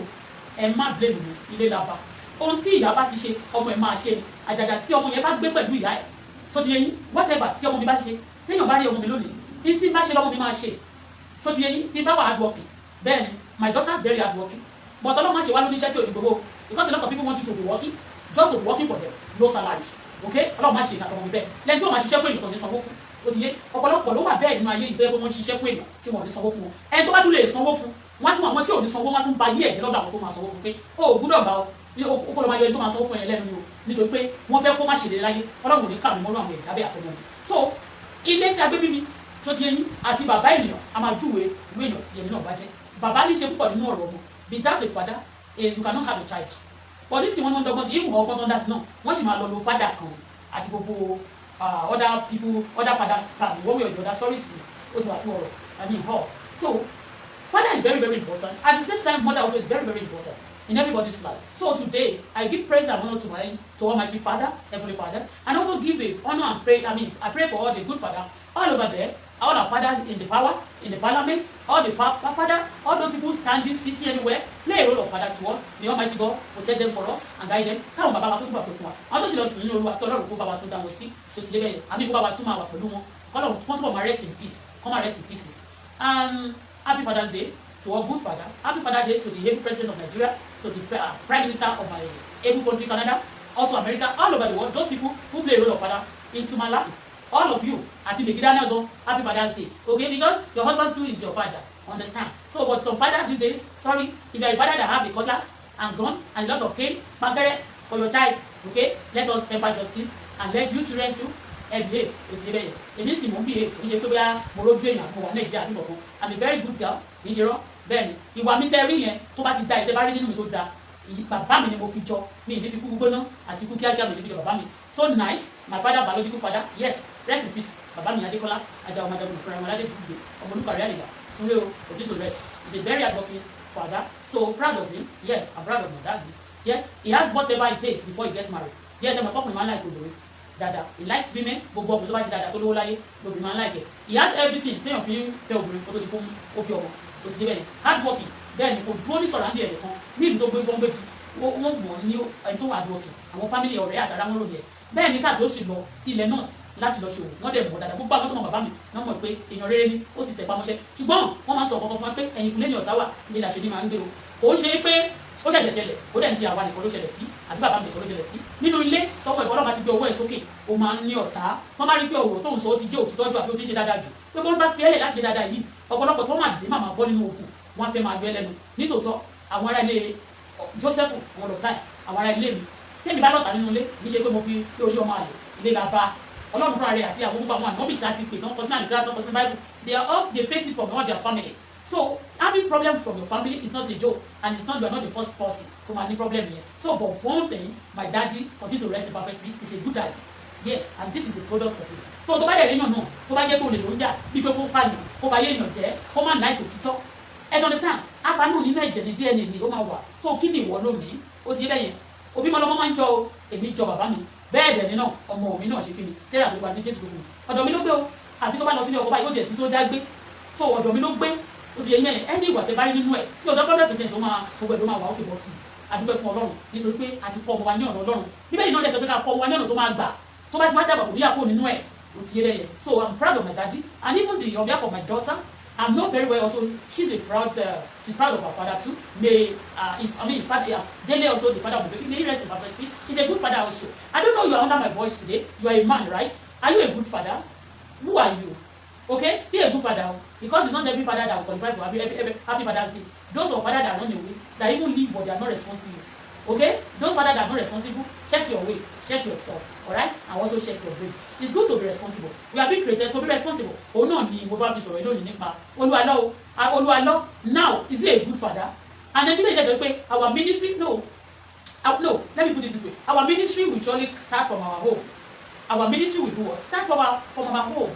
ẹ má blame mi ilé laba ohun tí ìyá bá ti ṣe ọmọ ẹ máa ṣe àjàjà tí ọmọ yẹn bá gbé pẹ̀lú ìyá ẹ̀ so ti yẹ yín whatever tí ọmọ mi bá ṣe téèyàn bá rí ọmọ mi lónìí ní tí bá ṣe lọ́mọ mi máa ṣe so ti yẹ yín tí bá wà hard working bẹ́ẹ̀ ni my daughter very hard working but ọlọ́run máa ṣe wá lóní iṣẹ́ tí ò ní gbowó because a lot of people want you to be working just to be working for them no salary okay ọlọ́run máa ṣe ìkàtọ̀ ọmọ mi bẹ́ẹ̀ lẹ́yìn tí wọ́n máa ṣiṣẹ́ fún ènìyàn tó ní sanwó fún o ti yé ọ̀pọ̀lọpọ̀ ló wà bẹ́ẹ̀ nínú ayé ìfẹ́ pé wọ́n ṣiṣẹ́ fún ènìyàn tí wọ́n ní sanwó fún wọn ẹni tó bá tún lè sanwó fún wọ́n tún àwọn tí ò ní sanwó wọ́n tún ba yé ẹ̀jẹ̀ lọ́dọ̀ àwọn tó máa sanwó fún pé o ò gbúdọ̀ bá o kó lọ máa yọ ẹni tó máa sanwó fún ẹ lẹ́nu ni o nítorí pé wọ́n fẹ́ kó má ṣe lè láyé ọlọ́run ò ní kàwé mọ́nú àwọn ẹ̀dá bẹ́ẹ̀ àtọmọ mi so ilé tí a gbé bí mi tó ti yẹ yín àti bàbá ènìyàn a máa júwe ìwé ènìyàn tí ẹni náà bá jẹ́ bàbá ní ṣe púpọ̀ nínú ọ̀rọ̀ ọmọ without a father you cannot have a child but this is one dọ́gbọ́n sí ìwọ̀n ọgbọ́n tó ń dá sí náà wọ́n sì máa lọ lo father kan àti gbogbo other people other fathers can one way or the other sorry to o ti wà fún ọ̀rọ̀ I mean her so father is very very important at the same time mother also is very very important in everybody's life. So today I give praise and honor to Almighty Father, Heavenly Father, and also give a honor and pray. I pray for all the good father all over there, all our fathers in the power, in the parliament, all the father, all those people standing, sitting anywhere, play a role of father to us. May Almighty God protect them for us and guide them. Káwọn bàbá wa kó túbọ̀ pè fún wa. Àwọn tó sì lọ sìn ní Olúwa tó Ọlọ́run kó bá wa tún dá wọn sí. Ṣé ti lé bẹ́ẹ̀? Àbí kó bá wa tún máa wà pẹ̀lú wọn. Kọ́lọ̀ kó túbọ̀ máa rest in peace. Come and rest in pieces. Happy Father's Day to our good father. Happy Father's Day to the able president of Nigeria, to the prime minister of my able country, Canada, also America, all over the world. Those people who play a role of father into my life. All of you, happy Father's Day. Okay, because your husband too is your father. Understand? So, but some father these days, sorry, if you are a father that have a cutlass and gun and a lot of cane, for your child, okay, let us temper justice and let you children too behave o ti bẹ́ẹ̀ èmi sì mò ń behave kì í ṣe pé bóyá mo lójú èèyàn mo wà Nàìjíríà nígbà kan I'm a very good girl kì í ṣe rọ́ bẹ́ẹ̀ ni ìwà mi tẹ́ rí yẹn tó bá ti da ìtẹ́ bá rí nínú mi tó da bàbá mi ni mo fi jọ mi ní fi kú gbóná àti kú kíákíá mi ní fi jọ bàbá mi so nice my father biological father yes rest in peace bàbá mi Adékọ́lá ajá ọmọ ajagun fúnra wọn ládé Gudugbe ọmọ olùkàrí àlèdà súnlé o òtítọ́ rest he's a very hardworking father so proud of him yes I'm proud of my daddy yes he has whatever it takes before he gets married yes ẹ mọ̀ pọ́kùnrin máa ń láìpẹ́ obìnrin dada he likes women gbogbo ọkùnrin tó bá ṣe dada tó lówó láyé lóbìnrin máa ń láìpẹ́ he has everything téèyàn fi ń fẹ́ obìnrin kó tó di kó bí ọmọ kò sí bẹ́ẹ̀ hardworking bẹ́ẹ̀ ni kò dúró ní sọ̀rọ̀ àǹdí ẹ̀ nìkan ní ìlú tó gbé gbọ́ngbé wọ́n mọ̀ ní ẹni tó hardworking àwọn family ọ̀rẹ́ àtàrà wọn lòdì ẹ̀ bẹ́ẹ̀ ni káàdó sì lọ sí ilẹ̀ north láti lọ ṣòwò wọ́n dẹ̀ mọ̀ dáadáa gbogbo àwọn tó mọ̀ bàbá mi náà mọ̀ pé èèyàn rere ni ó sì tẹ̀ pamọ́ṣẹ́ ṣùgbọ́n wọ́n máa ń sọ ọ̀kọ̀ọ̀kan fún wa pé ẹ̀yìn kùlé ní ọ̀tá wà ilé ìlàṣẹ ní máa ń gbé o kò ṣe é pé ó ṣẹ̀ṣẹ̀ ṣẹlẹ̀ ó dẹ̀ ń ṣe àwa nìkan ló ṣẹlẹ̀ sí àbí bàbá mi nìkan ló ṣẹlẹ̀ sí nínú ilé tọkọ ìbọn ọlọ́ba ti gbé owó ẹ̀ sókè ó máa ń ní ọ̀tá wọ́n bá rí pé ọ̀rọ̀ tó ń sọ ó ti jẹ́ òtítọ́ jù àbí ó ti ń ṣe dáadáa jù pé bọ́n bá fi ẹ̀lẹ̀ láti ṣe dáadáa yìí ọ̀pọ̀lọpọ̀ tó máa dé màmá bọ́ nínú òkú wọ́n fẹ́ máa gbé ẹlẹ́nu nítòótọ́ àwọn ará ilé Joseph àwọn lọ́tà àwọn ará ilé mi sẹ́mi bá lọ́tà nínú ilé kì í ṣe pé mo fi pé ojú ọmọ àlè ilé la bá Ọlọ́run fúnra rẹ̀ àti àwọn gbogbo àwọn ànábì tí a ti pè tán personal grant tán personal Bible they are off they face it from all their families so having problem from your family is not a joke and it's not you are not the first person to have the problem here so but for one thing my daddy continue to rest in perfect peace he's a good daddy yes and this is the product of it so tó bá dẹ̀ ríyàn náà tó bá jẹ́ pé olè ló ń jà bí pé kó pààyàn kó bá yé èèyàn jẹ́ kó má láì kò títọ́ ẹ tó understand apá náà nínú ẹ̀jẹ̀ ní DNA ni ó máa wà so kí ni ìwọ lónìí ó ti lẹ́yìn òbí mọ́lọ́mọ́ máa ń jọ o èmi jọ bàbá mi bẹ́ẹ̀ dẹ̀ ní náà ọmọ mi náà ṣe kí ni Sarah tó gba ní Jésù tó fún mi ọ̀dọ̀ mi ló gbé o àfi tó bá lọ sílé ọkọ báyìí ó tiẹ̀ tí tó dá gbé so ọ̀dọ̀ mi ló gbé ó ti yẹ yẹn ẹni ìwà tẹ bá rí nínú ẹ̀ bí ọ̀sán 100% tó máa gbogbo ẹ̀ ló máa wà ókè bọ́ sí àdúgbò fún Ọlọ́run nítorí pé àti kọ́ ọmọ wa ní ọ̀nà Ọlọ́run bíbélì náà dẹ̀ sọ pé ká kọ́ ọmọ wa ní ọ̀nà tó máa gbà tó bá ti wá dàgbà kò ní àpò nínú ẹ̀ ó ti yẹ yẹn so I'm proud of my daddy and even on behalf of my daughter I'm not very well also she's proud of her father too may Dele also the father of the baby may he rest in perfect peace he's a good father also I don't know you are under my voice today you are a man right are you a good father who are you okay be a good father because it's not every father that will qualify for happy Father's Day those of father that run away that even leave but they are not responsible okay those father that are not responsible check your weight check yourself alright and also check your brain it's good to be responsible we are being created to be responsible òun náà ni mo bá fi sọ̀rọ̀ lónìí nípa Olu Alo now is he a good father and then people just say our ministry no let me put it this way our ministry will surely start from our home our ministry will do what start from our home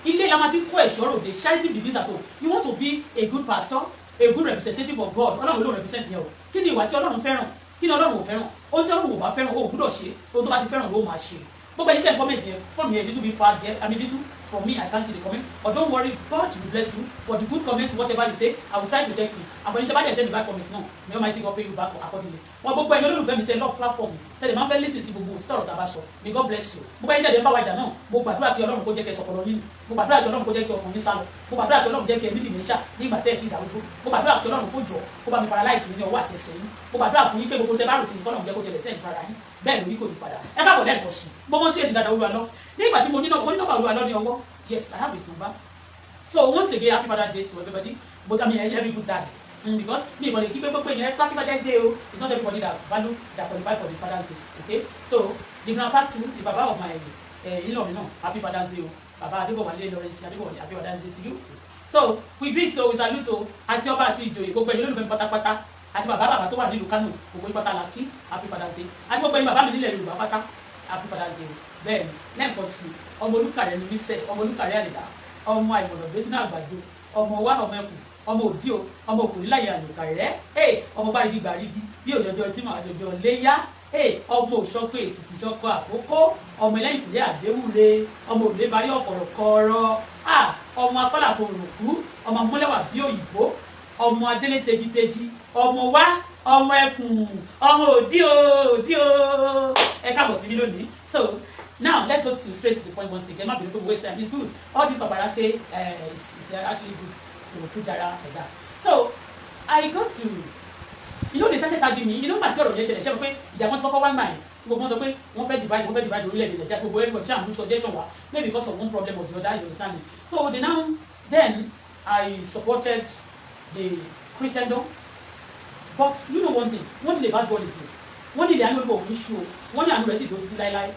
ilé la máa ti kó ẹ̀ṣọ́ ròde charity begins at home you want to be a good pastor a good representative of God Ọlọ́run ló represent yẹn o kí ni ìwà tí Ọlọ́run fẹ́ràn kí ni Ọlọ́run ò fẹ́ràn ohun tí Ọlọ́run ò bá fẹ́ràn o gbọ́dọ̀ ṣe ohun tó bá ti fẹ́ràn ló máa ṣe gbogbo ẹni tí ẹ comment yẹn from me a little bit far there I mean little from me I can't see the comment but don't worry God will bless you for the good comments whatever you say I will try to check you àfọ̀nìtẹ́ bá dẹ̀ send the bad comments náà may Almighty God pay you back accordingly wọn gbogbo ẹni olólùfẹ́ mi tẹ lọ́ọ̀ platform sẹ́dẹ̀ máa ń fẹ́ listen sí gbogbo sọ̀rọ̀ tá a bá sọ may God bless you gbogbo ẹni tẹ̀lé ń bá wájà náà mo gbàdúrà kí Ọlọ́run kó jẹ́ kẹ́ sọ̀kọ̀lọ́ nínú mo gbàdúrà kí Ọlọ́run kó jẹ́ kí ọkùnrin sálọ mo gbàdúrà kí Ọlọ́run jẹ́ kí ẹ̀mí dìmẹ́ṣà nígbà tẹ́ ẹ̀ ti dàrúgbó mo gbàdúrà kí Ọlọ́run kó jọ kó bá mi paralyze mi ní ọwọ́ àti ẹsẹ̀ yín mo gbàdúrà fún yín pé gbogbo tẹ bá rò sí nǹkan náà jẹ́ kó ṣẹlẹ̀ sẹ́yìn fara yín bẹ́ẹ̀ lórí kò ní padà ẹ káàbọ̀ lẹ́ẹ̀kan sí gbogbo sí èsì dáadáa Olu Alo nígbà tí mo ní nọ́mbà Olu Alo ní ọwọ́ yes I have his number so once again happy Father's Day to everybody but I mean every good dad because me ìbọn lè kí pé gbogbo èèyàn happy Father's Day o it's not everybody that value that qualify for the Father's Day okay so the grandpa too the baba of my in-law mi náà happy Father's Day o baba Adébọ̀wálé Lawrence Adébọ̀wálé happy Father's Day to you so we greet so we salute o àti ọba àti ìjòyè gbogbo ẹ̀yin olólùfẹ́ mi pátápátá àti bàbá tó wà nílùú Kánò gbogbo ìpátá la kí happy Father's Day àti gbogbo ẹ̀yin bàbá mi nílẹ̀ Yorùbá pátá happy Father's Day bẹ́ẹ̀ ni lẹ́ẹ̀kan sí ọmọ olùkàrẹ́ ní mísẹ́ ọmọ olùkàrẹ́ àlèdá ọmọ àìmọ̀nà gbèsè náà àgbàdo ọmọ wa ọmọ ẹkùn ọmọ òdì o ọmọ òkùnrin láyé àlùkàrẹ́ ọmọ bá rí gbàrígi bí òjòjò tí màá ṣòjò léyà ọmọ òṣọkọ Èkìtì ṣọkọ Àkókó ọmọ ẹlẹ́yìn kùlé àdéhùre ọmọ òrùlé bá rí ọ̀kọ̀rọ̀kọ̀rọ̀ ọmọ akọ́là kò rò kú ọmọ amúlẹ́wà bí òyìnbó ọmọ adélé tejiteji ọmọ wa ọmọ ẹkùn ọmọ òdì o ẹ káàbọ̀ sí mi lónìí so now let's go straight to the point once again. Not be waste time. It's good. All this paparazzi is actually good to put Jara like that. So I got to, they started tagging me. You know, my sorrow yesterday. She said, "They want to talk one mind." People want to say, "One fair divide, really." Just go everybody share and suggestion. Maybe because of one problem or the other. You understand me? So then I supported the Christendom. But you know one thing. One thing about God is this. One day they are not going to show. One day I'm ready to go to lie.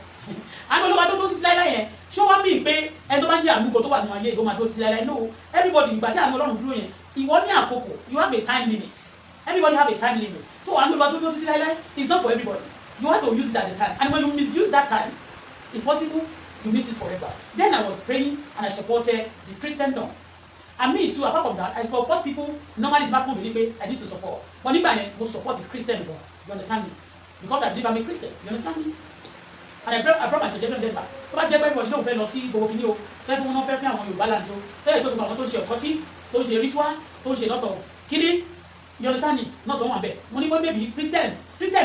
àná olówó tó dúró títí láíláí yẹn ṣé wá mí pé ẹni tó bá ń jẹ́ àmúgbò tó wà nínú ayé ìgbó máa dúró títí láíláí no everybody ìgbà tí àánú Ọlọ́run dúró yẹn ìwọ ní àkókò you have a time limit everybody have a time limit so àánú olówó tó dúró títí láíláí is not for everybody you have to use it at the time and when you misuse that time it's possible you miss it forever. Then I was praying and I supported the Christendom. And me too, apart from that, I support people. Normally it's back home, I need to support. But if I will support the Christendom, you understand me? Because I believe I'm a Christian, you understand me? And I brought my suggestion there back. But everybody don't fail or see, go opinion. People don't fail on your balance. They talk about don't share cutting, don't share ritual, don't share lot of killing. You understand me? Not on one bed. Money maybe Christian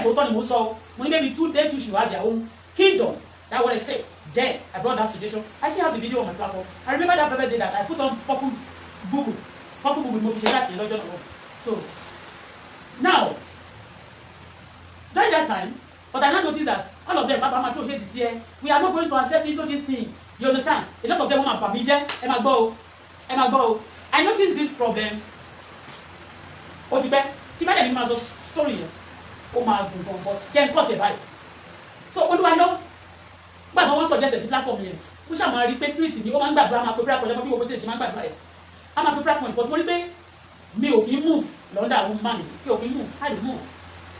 go turn him so. Money maybe two days should have their own kingdom. That's what I say. Then I brought that suggestion. I still have the video on my platform. I remember that very day that I put on purple Google movie. So now during that time, but I now noticed that all of them, Papa Mato this year, we are not going to accept into this thing. You understand? A lot of them want Pamije, Emma go. I noticed this problem. Otibe, Tiba the story. Oh my God, but can't cut it by. So Olu Alo. But no one suggests a platform yẹn mo ṣe àmọ́ rí pé spirit ni ó máa ń gbàdúrà máa prepare point bí wo bó ṣe máa ń gbàdúrà yẹn a máa prepare point but mo rí pé mi ò kì í move lọ́ndà àwọn man mi ò kì í move I dey move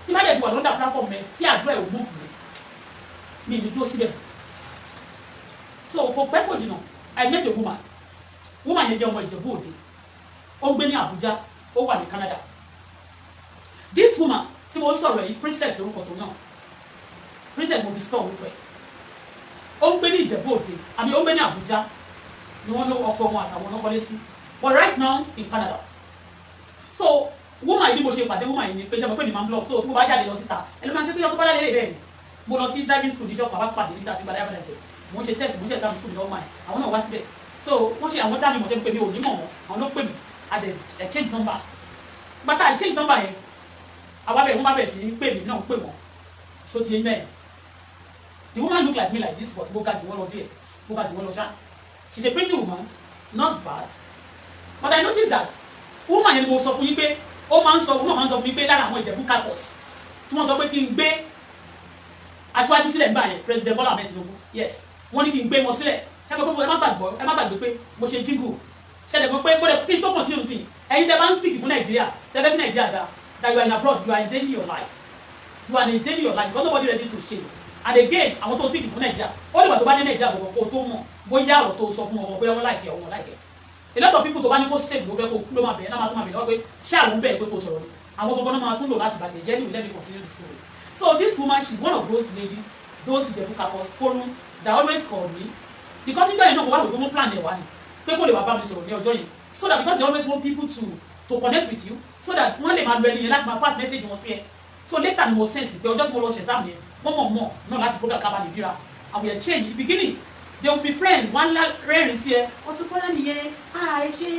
tí má dẹ̀ ti wà lọ́ndà platform yẹn tí àdúrà ẹ̀ ò move mi ní dúró síbẹ̀ so kò pẹ́ kò jìnnà I met a woman yẹn jẹ́ ọmọ Ìjẹ̀bú Òde ó ń gbé ní Abuja ó wà ní Canada this woman tí mo sọ̀rọ̀ yìí princess lórúkọ tó náà princess mo fi store orúkọ ẹ̀ ó ń gbé ní Ìjẹ̀bú Òde àbí ó ń gbé ní Àbújá ni wọ́n ló ọkọ wọn àtàwọn ọkọlé sí but right now in Canada so woman yìí bí mo ṣe pàdé woman yìí ni pé ṣe mo pé ní man blog so tí mo bá jáde lọ síta ẹni máa ń ṣe pé ọkọ bá lálẹ́ bẹ́ẹ̀ ni mo lọ sí driving school níjọ́ pàápàá pàdé níta sí gbadá evidence mo ń ṣe test mo ń ṣe exam school lọ́wọ́ máa àwọn náà wá síbẹ̀ so wọ́n ṣe àwọn dá mi mọ̀ ṣe pé mi ò ní mọ̀ wọn àwọn ló pè mí at the change number bàtà change number yẹn àwa bẹ̀ wọ́n má bẹ̀ sí pè mí náà pè wọ́n so ti yé mẹ́ẹ̀. The woman look like me like this, but go get the one of here. Go get the one of her. She's a pretty woman, not bad. But I noticed that woman yẹn mo sọ fún yín pé ó máa ń sọ fún mi pé lára àwọn Ìjẹ̀bú campus tí wọ́n sọ pé kí n gbé aṣáájú sílẹ̀ nígbà yẹn President Bola yes wọ́n ní kí n gbé wọn sílẹ̀ ṣé pé ẹ má gbàgbé pé mo ṣe jingle ṣẹlẹ̀ pé bóde kí n tó continue sí ẹ̀yin tẹ́ bá ń speak fún Nàìjíríà tẹ́ fẹ́ fún Nàìjíríà that you are in abroad you are endangering your life because nobody ready to change. And again àwọn tó speak fún Nàìjíríà ó lè wà tó bá dé Nàìjíríà gbogbo kó tó mọ̀ bóyá ọ̀rọ̀ tó sọ fún ọmọ bóyá wọ́n láìkẹ́ ọ̀wọ́n láìkẹ́ a lot of people tó bá ní kó save ló fẹ́ kó ló máa bẹ̀rẹ̀ náà máa tún máa bẹ̀rẹ̀ lọ́wọ́ pé ṣé àwọn bẹ̀rẹ̀ pé kó sọ̀rọ̀ ni àwọn gbogbo náà máa tún lò láti bàtẹ̀ jẹ́ ní let me continue the story. So this woman she's one of those ladies those Ìjẹ̀bú campus forum that always call me because níjọ́ yẹn náà mo wá gbogbo plan ẹ̀ wá ni pé kó lè wá bá mi sọ̀rọ̀ ní ọjọ́ yẹn so that because they always want people to connect with you so that wọ́n lè máa lo ẹni yẹn láti máa pass message wọn sí ẹ so later ni mo sense pé ọjọ́ tí mo lọ ṣe exam yẹn mọ̀ náà láti program kábàlì bíra and we are change in the beginning they will be friends one rẹ́rìn sí ẹ ọtún kọ́lá nìyẹn ẹ ṣe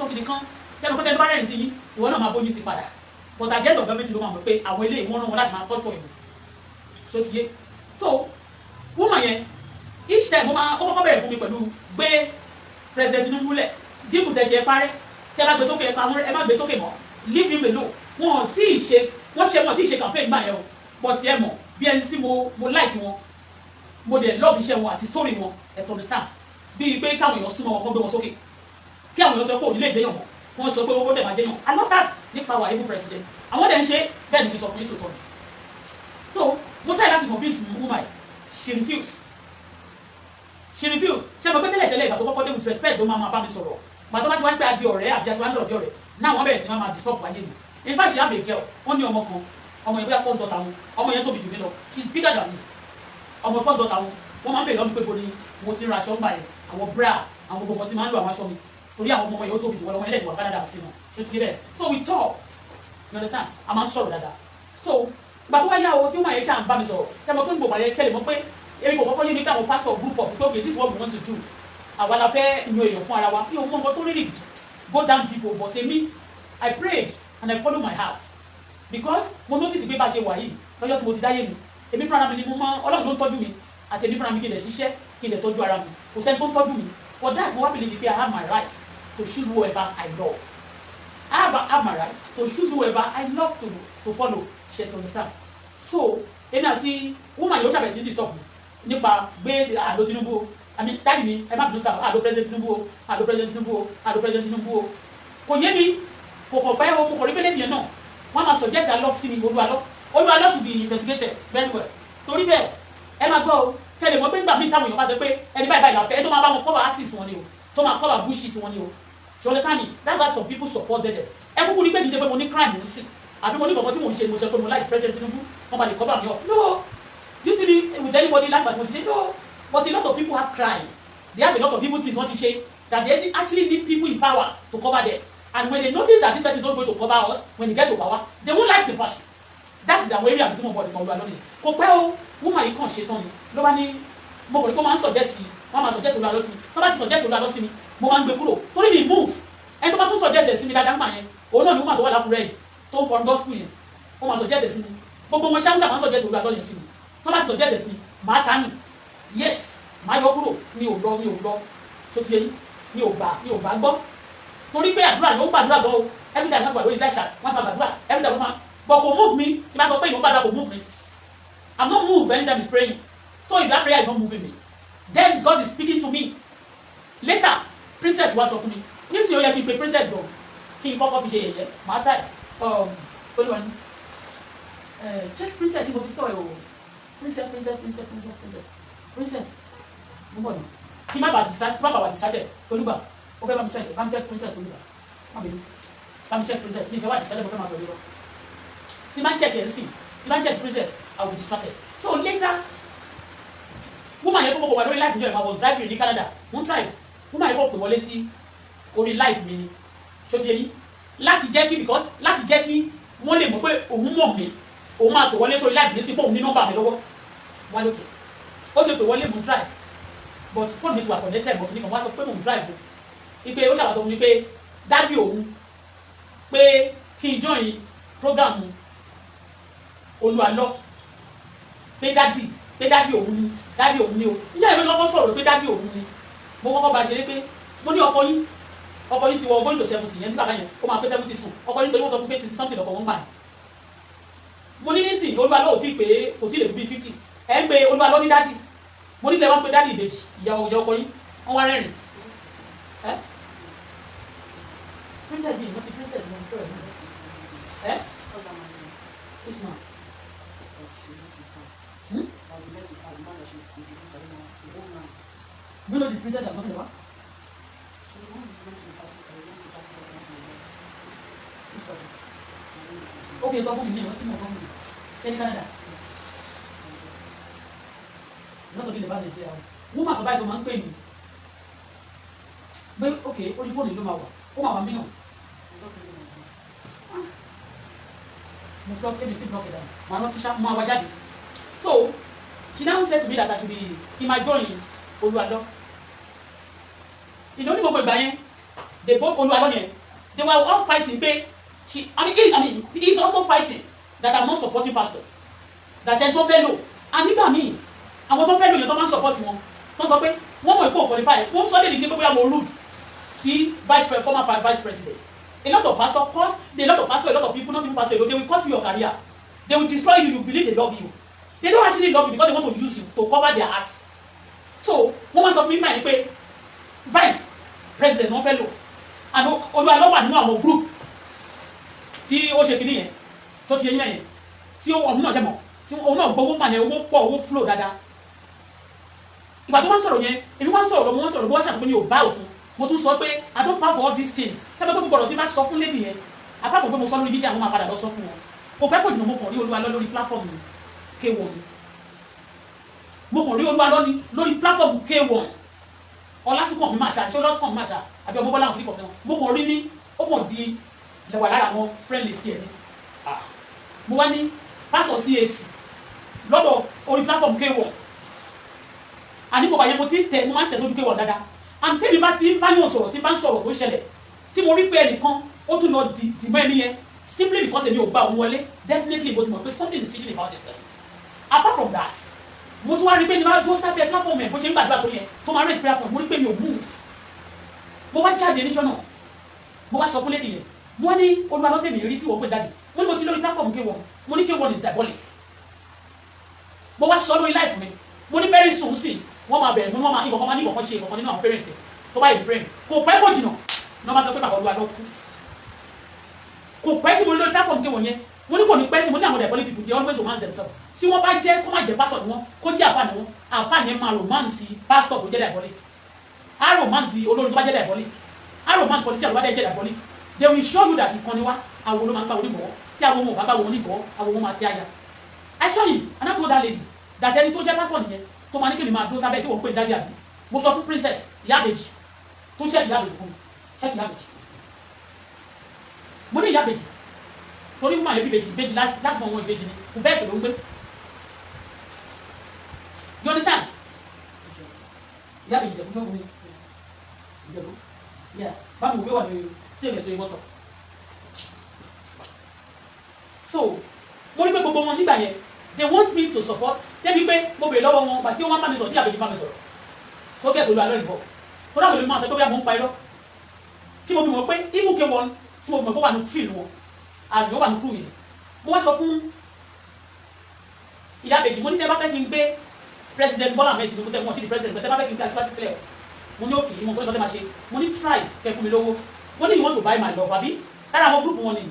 kìnnìkan tẹ́lẹ̀ pé tẹ́lẹ̀ bá rẹ́rìn sí yín ìwọ náà máa bóyún sí padà but at the end of everything ló máa mọ̀ pé àwọn ilé ìwọ́n náà wọn láti máa tọ́jú ẹ̀mí so ti yé so woman yẹn each time ó kọ́kọ́ bẹ̀rẹ̀ fún mi pẹ̀lú gbé president Tinubu lẹ̀ jíìmù tẹ̀ ṣe parẹ́ tí ẹ bá gbé sókè ẹ má gbé sókè mọ́ leave him alone wọn tí ì ṣe campaign gbà yẹn o but ẹ mọ̀ bí ẹni tí mo like wọn mo dẹ̀ love iṣẹ́ wọn àti story wọn ẹ understand bíi pé káwọn èèyàn súnmọ́ wọn kó gbé wọn sókè kí àwọn èèyàn sọ pé òní lè jẹyàn mọ́ wọ́n sọ pé owó dẹ̀ máa jẹyàn I love that nípa our evil president àwọn dẹ̀ ń ṣe bẹ́ẹ̀ ni mi sọ fún yín tó tọ́ ni so mo try láti convince woman she refuse ṣe mo pé tẹ́lẹ̀ ìgbà tó kọ́kọ́ dé with respect ló máa bá mi sọ̀rọ̀ gbà tó bá ti wá ń pé adi ọ̀rẹ́ àbí àti wá ń sọ̀rọ̀ bí ọ̀rẹ́ náà wọ́n bẹ̀rẹ̀ sí máa disturb wáyé mi in fact she have a girl wọ́n ní ọmọ kan ọmọ yẹn bóyá first daughter wọn ọmọ yẹn tóbi jù mí lọ she is bigger than me ọmọ first daughter wọn wọ́n máa ń bèèrè lọ́dún pé bo ni mo ti ń ra aṣọ ń gbà yẹn àwọn bra àwọn gbogbo tí máa ń lo àwọn aṣọ mi torí àwọn ọmọ yẹn ó tóbi jù wọ́n lọ́wọ́ ẹlẹ́tì wà Canada sí wọn ṣe ti bẹ́ẹ̀ so we talk you understand a máa ń sọ̀rọ̀ dáadáa so ìgbà tó wá yá o tí wọ́n yẹn ṣáà ń bá mi sọ̀rọ̀ ṣe mo pé gbogbo àyẹ kẹ́lẹ̀ mọ́ pé èmi kò kọ́kọ́ yé mi pé àwọn pastor group of okay this is what we want to do àwa la fẹ́ yan èèyàn fún ara wa bí òun mọ̀ nǹkan tó really go down deep o but èmi I prayed and I followed my heart because mo notice pé bá a ṣe wà yìí lọ́jọ́ tí mo ti dáyé mi èmi fúnra mi ni mo máa Ọlọ́run ló ń tọ́jú mi àti èmi fúnra mi kí n lè ṣiṣẹ́ kí n lè tọ́jú ara mi kò sẹ́ni tó ń tọ́jú mi for that mo wá believe pé I have my right to choose whoever I love I have my right to choose whoever I love to follow ṣe to understand so èmi àti woman yóò ṣàbẹ̀sí disturb mi nípa gbé àdó Tinubu o àmì dáàdì mi ẹ má bínú sáà àdó president Tinubu o àdó president Tinubu o àdó president Tinubu o kò yé mi kò kọ̀ pẹ́ o kò rí pélé yẹn náà wọ́n máa suggest alọ́ sí mi Olu Alo should be investigated very well torí bẹ́ẹ̀ ẹ máa gbọ́ o kẹ́lẹ̀ mọ́ pé nígbà míì táwọn èèyàn bá sọ pé ẹni báyìí báyìí láfẹ́ ẹ tó máa bá wọn cover assist wọn ni o tó máa cover bullshit wọn ni o you understand me that's why some people support them ẹ kúkú ní pé kì í ṣe pé mo ní crime mo sì àbí mo ní kọ̀ọ̀kan tí mo ń ṣe mo sọ pé mo like president Tinubu wọ́n máa lè cover me up no do you see me with anybody like that mo ti ṣe no but a lot of people have crime they have a lot of people things wọ́n ti ṣe that they actually need people in power to cover them and when they notice that this person is not going to cover us when they get to power they won't like the person that is their way of being body Olu Alo ni kò pẹ́ o woman yìí kàn ṣe tán ni ló bá ní mo kò ní kó máa ń suggest wọ́n máa suggest Olu Alo sí mi tó bá ti suggest Olu Alo sí mi mo máa ń gbé kúrò torí mi move ẹni tó bá tún suggest ẹ̀ sí mi dáadáa nígbà yẹn òun náà ni woman tó wà lákùrẹ́ yìí tó ń kọrin gospel yẹn wọ́n máa suggest ẹ̀ sí mi gbogbo wọn ṣáà máa ń suggest Olu Alo yẹn sí mi tó bá ti suggest ẹ̀ sí mi màá ta ni yes màá yọ kúrò mi ò lọ so ti yẹn mi ò bá gbọ́ torí pé àdúrà ló ń gbàdúrà gbọ́ o every time wọ́n ti wà lórí láìsà wọ́n ti wà gbàdúrà every time wọ́n máa but kò move me kí n bá sọ pé ìmọ̀ gbàdúrà kò move me I'm not moved anytime he's praying so if that prayer is not moving me then God is speaking to me later princess wá sọ fún mi nísìnyí ó yẹ kí n pe princess gan kí n kọ́kọ́ fi ṣe yẹ̀yẹ́ màá tà tolúwa ní check princess ní mo fi store ẹ̀ o princess mo bọ̀ ní kí má bàa distracted tolúwa ó fẹ́ bá mi check princess tolúwa má bẹ̀rù bá mi check princess mi fẹ́ wá distracted mo fẹ́ máa sọ lérò tí má check yẹn sí tí má check princess I will be distracted so later woman yẹn kó mo kò wá lórí life mi I was driving ní Canada mo ń drive woman yẹn kó pè wọlé sí orí life mi ni ṣó ti yẹ yín láti jẹ́ kí wọ́n lè mọ̀ pé òun mọ̀ mí òun máa pè wọlé sórí life mi sí pé òun ní nọ́mbà mi lọ́wọ́ wá lókè ó ṣe pè wọlé mo drive but phone mi ti wà connected but nìkan wá sọ pé mo drive o ipe ó ṣàlàsọ fún mi pé dájú òun pé kí n join program Olu Alo pé dájú òun ni o níjà ìwé lọ́kọ́ sọ̀rọ̀ pé dájú òun ni mo kọ́kọ́ bá ṣe é pé mo ní ọkọ yín ti wọ going to 70 yẹn tí bàbá yẹn ó máa pé 70 sùn ọkọ yín torí wọ́n sọ fún pé 60 something lọ́kọ̀ wọ́n gbà ní. mo ní nísìn Olu Alo ò tí pé kò tí lè bí 50 ẹ̀ ń pe Olu Alo ní dádì mo nílẹ̀ wọ́n pe dádì ìbejì ìyá ọkọ yín wọ́n wá rẹ́rìn ẹ́ princess bíi mo ti princess mo fẹ́ ẹ́ which man? You know the princess I'm talking about? Okay, so I'm going to say Canada. Not talking about the jail. Woman can buy the man pay me. But okay, only phone is no matter. Oh, my mami no. No block everything block it down. My not teacher, my wajadi. So she now said to me that I should be in my journey. Olu Alo. You know, they both Olu Alo yẹn. They were all fighting. He's also fighting that I'm not supporting pastors. That I don't follow. And nígbà míì, àwọn tó fẹ́ lò yẹn tó máa ń support wọn. Tó sọ pé wọ́n mọ̀ ìpò qualify. Wọ́n sọ lè ní pé bóyá mo rude sí former vice president. A lot of pastors, a lot of people, not even pastors, they will cost you your career. They will destroy you. You believe they love you. They don't actually love you because they want to use you to cover their ass. So wọ́n máa sọ fún mi báyìí pé vice president wọ́n fẹ́ lò and Olu Alo wà nínú àwọn group tí ó ṣe kìíní yẹn tó ti yẹ yín yẹn tí òun náà ṣe mọ̀ tí òun náà gbowó mà ní owó pọ̀ owó flow dáadáa ìgbà tó wá sọ̀rọ̀ yẹn èmi wá sọ̀rọ̀ mo wá sọ̀rọ̀ bó wá ṣàṣọ pé mi ò bá òfin mo tún sọ pé I don't pay for all these things ṣábẹ́ pé gbogbo ọ̀rọ̀ tí bá sọ fún lady yẹn apart from pé mo sọ lórí fídíò àwọn máa padà lọ sọ fún wọn kò pẹ́ kò jùlọ mo kàn rí Olu Alo lórí platform mi K1 mo kàn rí Olu Alo ní lórí platform K1 ọlásùnkàn mi máa ṣá ṣé ọlásùnkàn mi máa ṣá àbí ọmọ bọ́lá àwọn oníkọ̀ọ́ náà mo kàn rí ní ó kàn di lẹ́wà lára àwọn friend list yẹn ni mo wá ní pásọ̀ CAC lọ́dọ̀ orí platform K1 àní mo bá yẹ mo ti tẹ mo máa ń tẹ̀ sójú K1 dáadáa and tẹ́mi bá ti ń bá yàn sọ̀rọ̀ tí bá ń sọ̀rọ̀ tó ṣẹlẹ̀ tí mo rí pé ẹnìkan ó tún lọ dìmọ́ ẹni yẹn simply because èmi ò bá òun wọlé definitely mo ti mọ̀ pé something is fishy about this person apart from that mo tún wá rí pé ní wàá dúró sábẹ́ platform ẹ̀ bó ṣe ń gbàdúrà tó yẹ tó máa raise prayer point mo rí pé mi ò move mo wá jáde níjọ́ náà mo wá sọ fún lady yẹn mo ní Olu Alo tèmi rí tí wọ́n pè dáàdì mo ní mo ti lórí platform K1 mo ní K1 is diabolic mo wá sọ lórí life mi mo ní very soon sí wọ́n máa bẹ̀rẹ̀ mo ní wọ́n máa ní ìkọ̀kan máa ní ìkọ̀kan ṣe ìkọ̀kan nínú àwọn parents tó bá yẹ brain kò pẹ́ kò jìnà ní wọ́n bá sọ pé bàbá Olú Alo kú kò pẹ́ tí mo lórí platform ké wọ̀nyẹn mo ní kò ní pẹ́ sí mo ní àwọn diabolic people they always romance themselves tí wọ́n bá jẹ́ kó má jẹ́ pastor ni wọ́n kó jẹ́ àfáà ni wọ́n àfáà yẹn máa romance pastor kò jẹ́ diabolic á romance olórin tó bá jẹ́ diabolic á romance politician tó bá jẹ́ diabolic they will show you that ìkànnì wa àwọn olóma ń bá onígbọ̀wọ́ tí àwọn ọmọ ò bá bá wọn onígbọ̀wọ́ àwọn ọmọ máa tẹ́ àyà I saw him and I told that lady that ẹni tó jẹ́ pastor nìyẹn tó máa ní kí mi máa dó sábẹ́ tí wọ́n pè ní dájú àbí mo sọ fún princess ìyá àbèjì tó ń ṣẹ́ẹ̀kì ìyá àbèjì fún mi ṣẹ́ẹ̀kì ìyá àbèjì mo ní ìyá àbèjì torí mo máa yẹ bí ìbejì láti mọ wọn ìbejì ni kò bẹ́ẹ̀ pẹ̀lú ń gbé you understand ìyá àbèjì ìjẹ̀bú fún mi ìjẹ̀bú yẹ báwo wíwà ní sí ẹ̀mẹ̀ tó yẹ wọ́n sọ so mo ní pé gbogbo wọn nígbà yẹn they want me to support débi pé mo bèrè lọ́wọ́ wọn pàtí wọ́n bá mi sọ̀rọ̀ tí àbèjì bá mi sọ̀rọ̀ tó kẹ́ Olú Alo ìbọ̀ tó dábòlè máa sọ pé bí a mọ̀ ń pa irọ́ tí mo fi mọ̀ pé even K1 tí mo fi mọ̀ pé wà ní fíìlì wọn àti wọ́n wà ní kúrú yìí mo wá sọ fún ìyá àbèjì mo ní tẹ́ bá fẹ́ kí n gbé president Bola Ahmed Tinubu sẹ́gun ọtí di president tẹ́ bá fẹ́ kí n gbé Aṣíwájú sílẹ̀ mo ní òkè mo gbọ́dọ̀ tẹ́ máa ṣe mo ní try kẹ́ fún mi lówó mo ní you want to buy my love àbí lára àwọn group wọn ni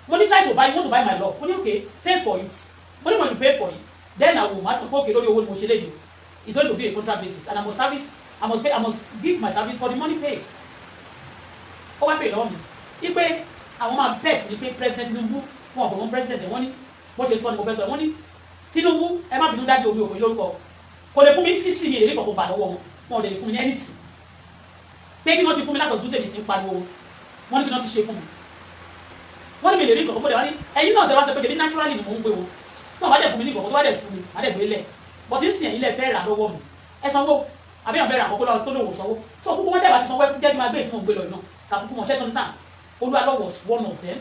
mo ní try to buy you want to buy my love mo ní okay pay for it mo ní when you pay for it then I will match okay lórí owó ni mo ṣe léyìí it's going to be a contract basis and I must give my service for the money paid ó wá pè lọ́wọ́ mi ipe àwọn máa bet ní pé president Tinubu wọn ọ̀pọ̀ wọn president wọ́n ní bó ṣe sọ ni mo fẹ́ sọ wọ́n ní Tinubu ẹ má bínú dájú omi òwe lórúkọ kò lè fún mi sísì ní èrè kọ̀ọ̀kan bà lọ́wọ́ wọn ò lè fún mi ní anything pé kí wọ́n ti fún mi látọ̀dún tèmi ti ń pariwo wọ́n ní kí wọ́n ti ṣe fún mi wọ́n ní mi lè rí kọ̀ọ̀kan bó lè wá ní ẹ̀yin náà tẹ́wọ́ sọ pé ṣe bí naturally ni mò ń gbé wọn tí wọ́n bá dẹ̀ fún mi ní kọ̀ọ̀kan tó bá dẹ̀ fún mi má dẹ̀ gbé lẹ̀ bọ́tí ń sìn ẹ̀yin lẹ̀ fẹ́ rà lọ́wọ́ mi ẹ sanwó àbí àwọn fẹ́ rà àkọ́kọ́ tó lòwò sanwó so kúkú wọ́n tẹ̀ bá ti sanwó jẹ́ kí máa gbé tí mò ń gbé lọ náà kàkúkú mọ̀ ṣẹ́tọ́ ní sàn Olu Alo was one of them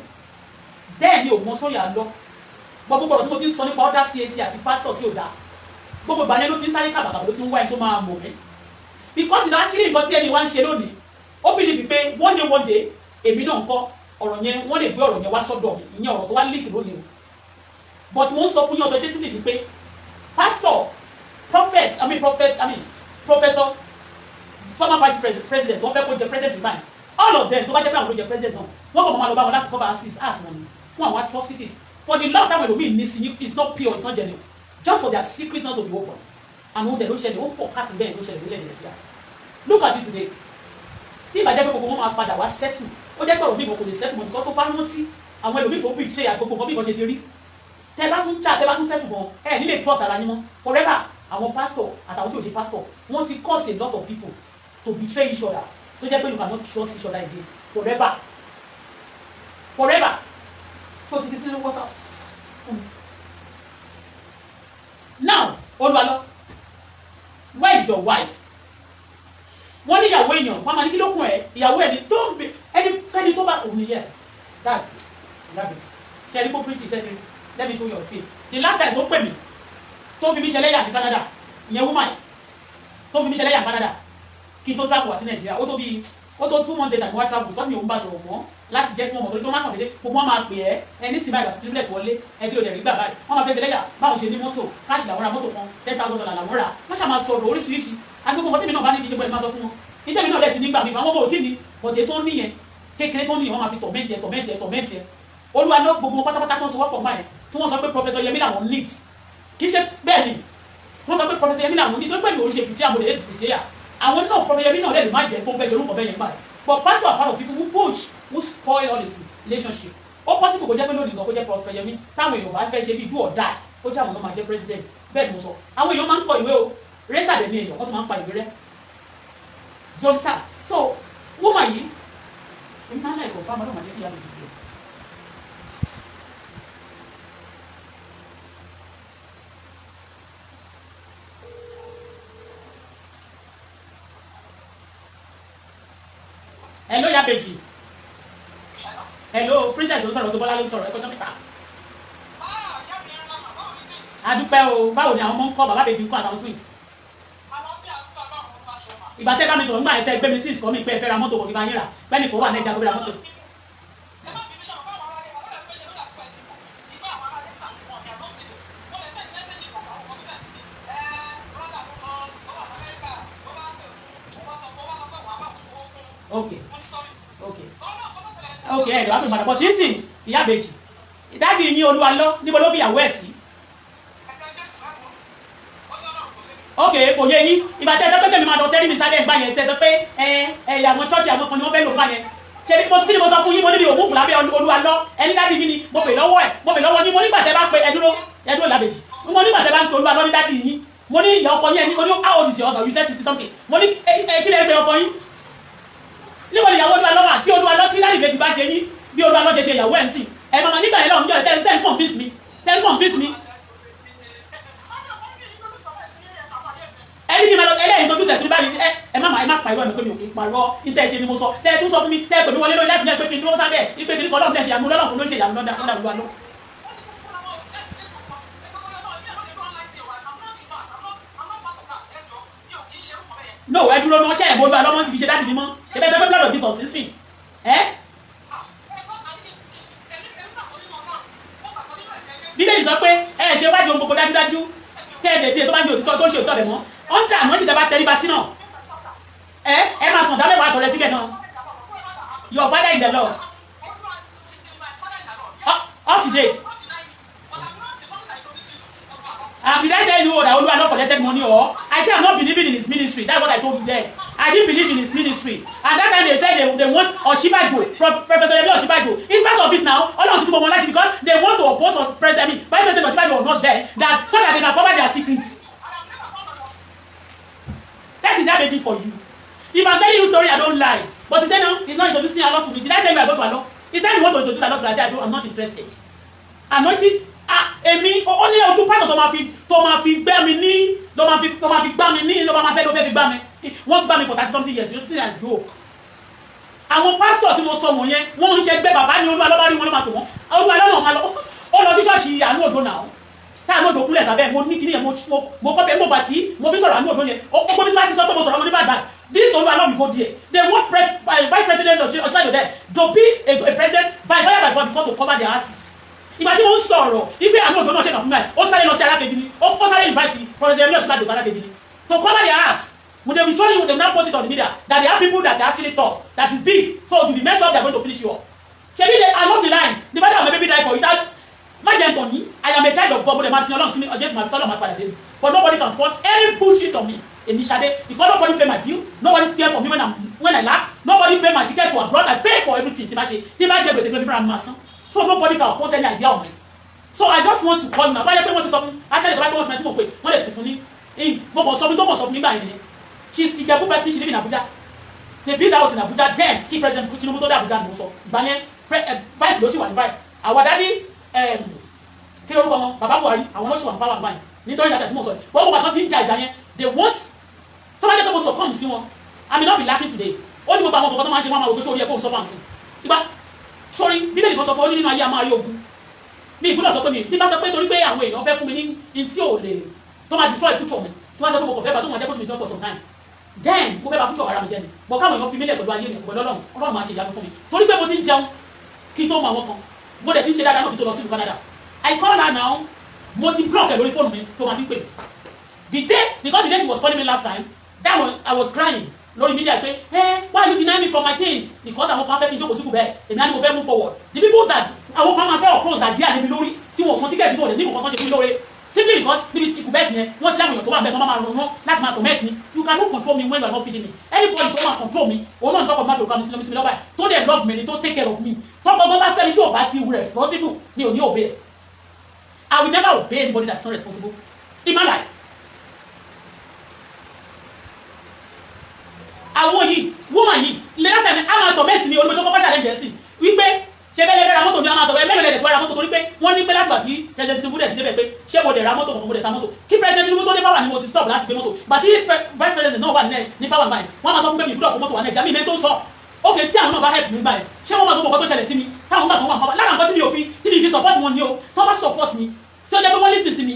bẹ́ẹ̀ ni òun sórí àlọ́ gbogbo ọ̀rọ̀ tí mo ti ń sọ nípa ọ̀dà CAC àti pásítọ̀ sí òdà gbogbo ìgbà yẹn ló ti ń sáré kàbàkàbà ló ti ń wá ẹni tó máa mọ̀ mí because ìdá actually nǹkan tí ẹni wá ń ṣe lónìí ó believe pé one day èmi náà ń kọ́ ọ̀rọ̀ yẹn wọ́n lè gbé ọ̀rọ̀ yẹn wá sọ́dọ̀ mi ìyẹn ọ̀rọ̀ tó wá leak lónìí o but mo ń sọ fún yín ọ̀dọ̀ jẹ́tí nìyí pé pastor professor former vice president wọ́n fẹ́ kó jẹ president ìbáyìí all of them tó bá jẹ́ pé àwọn ló jẹ president náà wọ́n kò máa lọ bá wọn láti cover ass wọn ni fún àwọn atrocities for the love that ẹlòmíì ní sí is not pure it's not genuine just for their secret not to be open and wọ́n dẹ̀ ló ṣẹlẹ̀ ó pọ̀ káàkiri bẹ́ẹ̀ ló ṣẹlẹ̀ lórílẹ̀ Nàìjíríà look at it today tí ìbàjẹ́ pé gbogbo wọn máa padà wá settle ó jẹ́ pé ọ̀rọ̀ bí ìbọn kò lè settle mọ́ nǹkan tó bá rántí àwọn ẹlòmíì tó betray àgbogbo nǹkan bí ìbọn ṣe ti rí tẹ́ bá tún jà tẹ́ bá tún settle mọ́ ẹ nílé trust ara yín mọ́ forever àwọn pastor àtàwọn tí ò ṣe pastor wọ́n ti cause a lot of people to betray each other tó jẹ́ pé you cannot trust each other again forever so títí sínú wọ́sà now Olu Alo where is your wife wọ́n ní ìyàwó èèyàn wọ́n máa ní kí ló kún ẹ̀ ìyàwó ẹni tó ẹni tó bá òun yẹ that's ìyàbẹ̀ ṣe ẹni kó pretty tẹ́tí let me show your face the last time tó pè mí tó fi mí ṣẹlẹ́yà ní Canada ìyẹn woman tó fi mí ṣẹlẹ́yà ní Canada kí n tó travel wá sí Nàìjíríà ó tó 2 months later mo wá travel because mi ò ń bá sọ̀rọ̀ mọ́ láti jẹ́ kí wọ́n mọ̀ torí tó má kàn dédé gbogbo wọn máa pè ẹ́ ẹni sì báyìí àti triplet wọlé ẹbí ló dẹ̀ rí gbà báyìí wọ́n máa fẹ́ ṣe lẹ́yà báwọn ṣe ní mọ́tò káàṣì làwọn ra mọ́tò kan $10,000 làwọn rà wọ́n ṣàmà sọ̀rọ̀ oríṣiríṣi agbègbè wọn tèmi náà bá ní ìdíje bọ́ ẹ̀ máa sọ fún wọn ìtẹ́mi náà dẹ̀ ti nígbà mi àwọn ọmọ òtí ni bọ̀tẹ̀ tó níyẹn kékeré tó níyẹn wọ́n máa fi tọ̀mẹ́ntì ẹ̀ Olu Alo gbogbo pátápátá tó ń sọ wọ́pọ̀ báyìí tí wọ́n sọ pé Professor Yemi làwọn need kì í ṣe bẹ́ẹ̀ ni wọ́n sọ pé Professor Yemi làwọn need tó pẹ̀lú oríṣi èpìtì àmọ́ lè èpìtì yà àwọn náà Professor Yemi náà lè má jẹ́ kó fẹ́ ṣe orúkọ bẹ́ẹ̀ yẹn báyìí but pastor are part of people who push who spoil all this relationship ó possible kó jẹ́ pé lónìí gan kó jẹ́ Professor Yemi táwọn èèyàn bá fẹ́ ṣe bí do or die ó jẹ́ àwọn náà máa jẹ́ president bẹ́ẹ̀ ni mo sọ àwọn èèyàn máa ń kọ ìwé o rẹ́sà dẹ̀ ní èèyàn wọ́n tún máa ń pa ìwé rẹ́ john star so woman yìí èmi máa ń láì kọ̀ fáwọn ọmọdé kí ìyá mi ti gbé. hello Yabeji hello princess ló ń sọ̀rọ̀ tó Bọ́lá ló ń sọ̀rọ̀ ẹ̀kọ́ tó mẹ́ta. adúpẹ́ o báwo ni àwọn ọmọ ń kọ́ bàbá bèjì ń kọ́ àtàwọn twins. ìgbà tẹ́ bá mi sọ̀rọ̀ nígbà yẹn tẹ́ gbé mi sí ìsọ̀ mi pé ẹ fẹ́ ra mọ́tò kò ní bá yín rà bẹ́ẹ̀ ni kò wà ní ẹja tó ra mọ́tò. okay okay okay ẹ̀ lọ́wọ́ pé màdà bọ̀ tí ń sìn ìyá àbèjì dáàdi yín Olu Alo níbo ló fi ìyàwó ẹ̀ sí. okay kò yé yín ìgbà tẹ́ ẹ sọ pé kẹ́mi máa lọ tẹ́rí mi sábẹ́ ìgbà yẹn tẹ́ ẹ sọ pé àwọn chọ́ọ̀chì àwọn kan ni wọ́n fẹ́ lò gbà yẹn ṣe kí ni mo sọ fún yín mo níbi òmùfù lábẹ́ Olu Alo ẹni dáàdi yín ni mo pè lọ́wọ́ ní mo nígbà tẹ́ bá pe ẹdúró làbèjì mo nígbà tẹ́ bá ń pe Olu Alo ní dáàdi yín mo ní ìyá ọkọ yín ẹni oní how old is your husband you said 60 something mo ní kí lè pe ọkọ yín níbo ni ìyàwó Olu Alo wà tí Olu Alo tí láti ìbejì bá ṣe yín bí Olu Alo ṣe ìyàwó ẹ̀ ń sìn ẹ̀ màmá nígbà yẹn lọ́hùn jọ ten convince me ẹni ní ma lọ ẹlẹ́yìn tó dúsẹ̀ sí báyìí ẹ má pa irọ́ ẹ̀mí pé mi ò kí n parọ́ ìtẹ́ ìṣe ni mo sọ tẹ́ ẹ tún sọ fún mi tẹ́ ẹ pè mí wọlé lórí láti ní ẹgbẹ́ kí n dúró sábẹ́ ìpè kí n kọ́ lọ́ọ̀kì ẹ̀ ṣe àmú lọ́lọ́kùn ló ṣe ìyàmú lọ́dà Olu Alo. no ẹ dúró náà ṣe ẹ̀bùn Olu Alo mọ́ ti fi ṣe dáàdì mímọ́ ṣe bẹ́ẹ̀ sọ pé blood of Jesus sísìn ẹ́ bíbélì sọ pé ẹ ṣe wádìí ohun gbogbo dájúdájú kẹ́ẹ̀dẹ̀ tí ẹ tó bá ń di òtítọ́ tó ṣe òtítọ́ rẹ̀ mọ́ ọ̀ndà àmọ́ ti dábàá tẹríba sí náà ẹ máa sàn dábẹ́ wàá tọrẹ síbẹ̀ náà your father in the Lord up to date. Did I tell you that Olu Alo collected money or I say I'm not believing in his ministry. That's what I told you there. I didn't believe in his ministry. And that time they said they want Oshibajo, Professor Yemi Oshibajo. In spite of it now, all of people want because they want to oppose on President. I mean, Vice President Oshibajo was not there. That so that they can cover their secrets. That is how they did for you. If I'm telling you a story, I don't lie. But today now, he's not introducing a lot to me. Did I tell you I go to Alo? He tell you want to introduce a lot to me. I say I'm not interested. Anointing. Èmi ó ní ojú pásọ̀ tó máa fi gbá mi ní ló máa fi gbá mi ní ló máa fẹ́ ló fẹ́ fi gbá mi wọ́n gbá mi for 30 something years you think I joke. Àwọn pásítọ̀ tí mo sọ wọ̀nyẹn wọ́n ń ṣe gbé bàbá ní Olu Alo bá rí wọn ló máa pè wọ́n Olu Alo náà máa lọ ó lọ sí ṣọ́ọ̀ṣì Àánú Òjó náà tá Àánú Òjó kúnlẹ̀ sábẹ́ mo ní kíní yẹn mo kọ́ bẹ́ẹ̀ mo bà tí mo fi sọ̀rọ̀ Àánú Òjó yẹn ó gbóni tí wọ́n ti sọ pé mo sọ̀rọ̀ mo ní bàbá this Olu Alo mi go there they want vice president of Oshibajo there to be a president by fire by force because to cover their asses. Ìgbà tí mo ń sọ̀rọ̀ ibi Àánú Òjó náà ṣe kàn fún mi ó sáré lọ sí alákejì ni ó sáré invite Professor Yemi Oshibajo sí alákejì ni to cover their ass. When they will show you, they will now post it on the media that they have people that are actually tough, that is big. So if you mess up, they are going to finish you up. Shebi, I love the line. The father of my baby died for it. My gentleman, I am a child of God, but they must along to me against my father. But nobody can force any bullshit on me. Initially, because nobody pay my bill, nobody care for me when I laugh, nobody pay my ticket to abroad. I pay for everything. So nobody can post any idea on me. So I just want to call you now. Why you want to stop me? Actually, the Bible wants me to go. What is it? She's the Jabu person. She live in Abuja. They built a house in Abuja. Then, keep President Tinubu to Abuja. Also, Banye vice Loshi was vice. Our daddy, Kero Komo, Baba Buhari, I want to empower Banye. Nítorí that Timo sọ. But we are not in charge. They want somebody to also come see one. I may not be lacking today. Only people who come to manage one will show you go so fancy. Iba, sorry, Bíbélì kò sọ fún nínú ayé ama yogun. Mi ìgbọ́dọ̀ sọ pé mi tí bá sọ pé torí pé àwọn èèyàn fẹ́ fún mi ní tí ò lè tó máa destroy future mi. Tí wọ́n sọ pé mo kò fẹ́ bá tó máa jẹ́ kó mi dán for some time. Then mo fẹ́ bá future ara mi jẹ́ ni. But káwọn èèyàn fi mílẹ̀ pẹ̀lú ayé mi pẹ̀lú Ọlọ́run máa ṣe ìyanu fún mi. Torí pé mo ti ń jẹun kí n tó mọ àwọn kan. Mo dẹ̀ ti ń ṣe dáadáa náà kí n tó lọ sí ìlú Canada. I call her now. Mo ti block ẹ̀ lórí fóònù mi tó máa fi pè mí. Because the day she was calling me last time, that one I was crying. Lórí media pé why you deny me from my thing? Because àwọn kan fẹ́ kí n jókòó síkù bẹ́ẹ̀ èmi á ní mo fẹ́ move forward. The people that àwọn kan máa fẹ́ oppose àdíà níbi lórí tí wọ́n san tíkẹ́ẹ̀tì náà ní kò kọ́kọ́ ṣe fún lóore simply because níbi ikú bẹ́ẹ̀ yẹn wọ́n ti láwọn èèyàn tó wà bẹ́ẹ̀ tó máa ronú láti máa torment me. You cannot control me when you are not feeding me. Anybody tó máa control me òun náà ní tọkọ máa fi òkú àmì sílẹ̀ lọ́wọ́ ẹ̀ tó dẹ̀ love me ni tó take care of me. Tọkọ gbọ́n bá fẹ́ mi tí ò bá ti responsible ni ò ní obey. I will never obey anybody that's not responsible in my life. Àwọn yìí woman yìí lẹ́yìn sẹ́ni a máa torment mi olùmọ̀ṣọ́ kọ́kọ́ ṣàlẹ́jẹ̀ sí wípé ṣe bẹ́ẹ̀ lẹ́rẹ́ ra mọ́tò mi a máa sọ̀rọ̀ ẹgbẹ́ lẹ́rẹ́ tí wọ́n ra mọ́tò torí pé wọ́n ní pé láti wà tí President Tinubu dẹ̀ ti débẹ̀ pé ṣé mo dẹ̀ ra mọ́tò kan mo dẹ̀ ta mọ́tò kí President Tinubu tó dé power ni mo ti stop láti gbé mọ́tò bàtí Vice President náà wà ní power báyìí wọ́n máa sọ fún pé mi gbúdọ̀ kó mọ́tò wà náà ìgbà mi ìmẹ́ tó sọ ókè tí àwọn náà bá help mi báyìí ṣé wọ́n máa tó mọ̀kọ́ tó ṣẹlẹ̀ sí mi táwọn gbà tó wà pàpà lára nǹkan tí mi ò fi support wọn ni o tó bá support mi tí ó jẹ́ pé wọ́n listen sí mi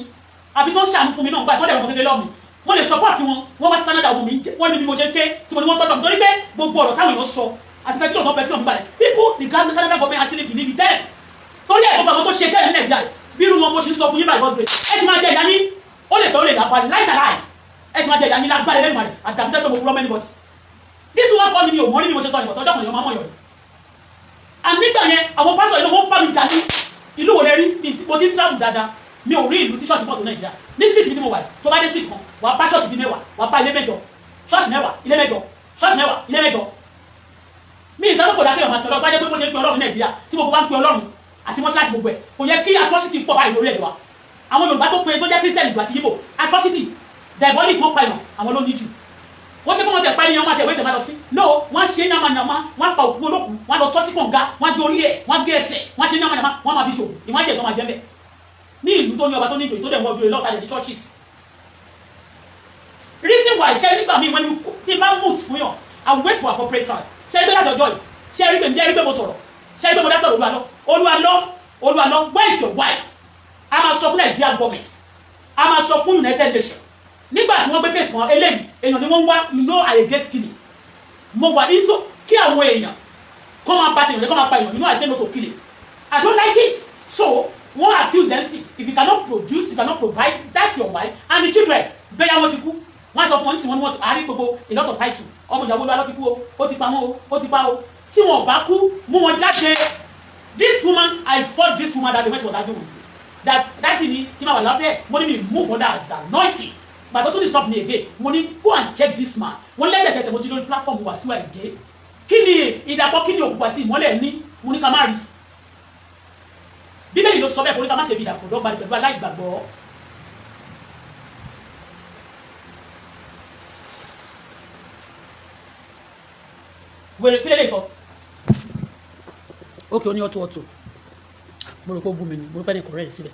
àbí tó ń ṣàánú fún mi náà gbà tó dẹ̀ wọ́n kékeré lọ́ọ̀ mi wọ́n lè support wọn wọ́n wá sí Canada wọ́n mi wọ́n ní bí mo ṣe ń ké tí mo ní wọ́n tọ́jú mi torí pé gbogbo ọ̀rọ̀ táwọn èèyàn sọ àti pẹ̀tí ọ̀tọ̀ pẹ̀tí ọ̀tọ̀ balẹ̀ people the Canada government actually believe it then torí ẹ̀ gbogbo àwọn tó ṣe iṣẹ́ ní Nàìjíríà bí irú wọn mo ṣe ń sọ fún yín by God's grace ẹ ṣì máa jẹ ìyá yín ó lè pẹ́ ó lè dàpọ̀ láìta láì ẹ ṣì máa jẹ ìyá yín lágbára ẹlẹ́nu rẹ̀ àdàbí tẹ́ pé mo rọ́ mẹ́ni bọ́dì this one call mi ò mọ̀ rí bí mo ṣe sọ ìbọ̀ tọ́jọ́ kan ni wọ́n máa mọ̀ yọ̀ and nígbà yẹn àwọn pásọ̀ yìí wọ́n bá mi jà ní ìlú wo lè rí mo ti travel dáadáa mi ò rí ìlú tí ṣọ́ọ̀ṣì pọ̀ tó Nàìjíríà ní street mi tí mo wà tó bá dé street kan wà á bá ṣọ́ọ̀ṣì bíi mẹ́wàá wà á bá ilé mẹ́jọ ṣọ́ọ̀ṣì mẹ́wàá ilé mẹ́jọ ṣọ́ọ̀ṣì mẹ́wàá ilé mẹ́jọ mi ìsàlọ́ kò dákẹ́ ọ̀ma sọ̀rọ̀ bá jẹ́ pé bó ṣe ń pe Ọlọ́run Nàìjíríà tí gbogbo bá ń pe Ọlọ́run àti mọ́ṣáláṣí gbogbo ẹ̀ kò yẹ kí atrocity pọ̀ báyìí lórí ẹ̀dọ̀ wa àwọn Yorùbá tó pe tó jẹ́ Christian ìlú àti Igbo atrocity diabolic wọ́n pa ìmọ̀ àwọn ló ní jù wọ́n ṣe kó wọ́n tẹ̀ pa ènìyàn máa tẹ̀ wé tẹ̀ máa lọ sí no wọ́n ṣe yamayama wọ́n pa òkú olókùn wọ́n lọ sọ́sí kànga wọ́n gé orí ẹ̀ wọ́n gé ẹsẹ̀ wọ́n ṣe yamayama wọ́n máa fi ṣòwò ìwọ́n á jẹ́ tó máa jẹ́ bẹ́ẹ̀ ní ìlú tó ní ọba tó ní ìjòyè tó dẹ̀ wọ́n dúró lọ́ọ̀tà ní churches reason why ṣe nígbà míì when you ti máa move fún yàn I wait for appropriate time ṣe é gbé láti ọjọ́ yìí ṣe é rí pé mo sọ̀rọ̀ ṣe é rí pé mo dá sọ̀rọ̀ Olu Alo where is your wife a máa sọ fún Nigeria government a máa sọ fún United Nations nígbà tí wọ́n gbé kéèsì wọn eléyìí èèyàn ni wọ́n wá you know I against killing mo wà into kí àwọn èèyàn kọ́ máa bá tèèyàn kọ́ máa pa èèyàn you know I say no to killing I don't like it so wọ́n accuse them sí if you cannot produce you cannot provide that's your wife and the children bẹ́ẹ̀ wọ́n ti kú wọ́n á sọ fún wọn sí wọn ni wọ́n ti àárín gbogbo a lot of title ọmọ ìyàwó lọ́wọ́ ti kú o ó ti pa mọ́ o ó ti pa o tí wọn bá kú mú wọn jáde this woman I fought this woman that the way she was arguing with me that thing kí máa wà lábẹ́ mo ní mi move for that as anointing but don't stop me again mo ní go and check this man wọ́n lẹ́sẹ̀kẹsẹ̀ mo ti lórí platform wà síwá ìdè kí ni ìdàpọ̀ kí ni òkú àti ìmọ́lẹ̀ ní mo ní ká má rí bíbélì ló sọ bẹ́ẹ̀ fún ká má ṣe fi ìdàpọ̀ dọ́gba pẹ̀lú aláìgbàgbọ́ wèrè kí lélẹ̀ kọ́ ókè ó ní ọ̀tọ̀ mo rò pé ó bú mi ni mo rò pé ní kọ̀rẹ́ síbẹ̀.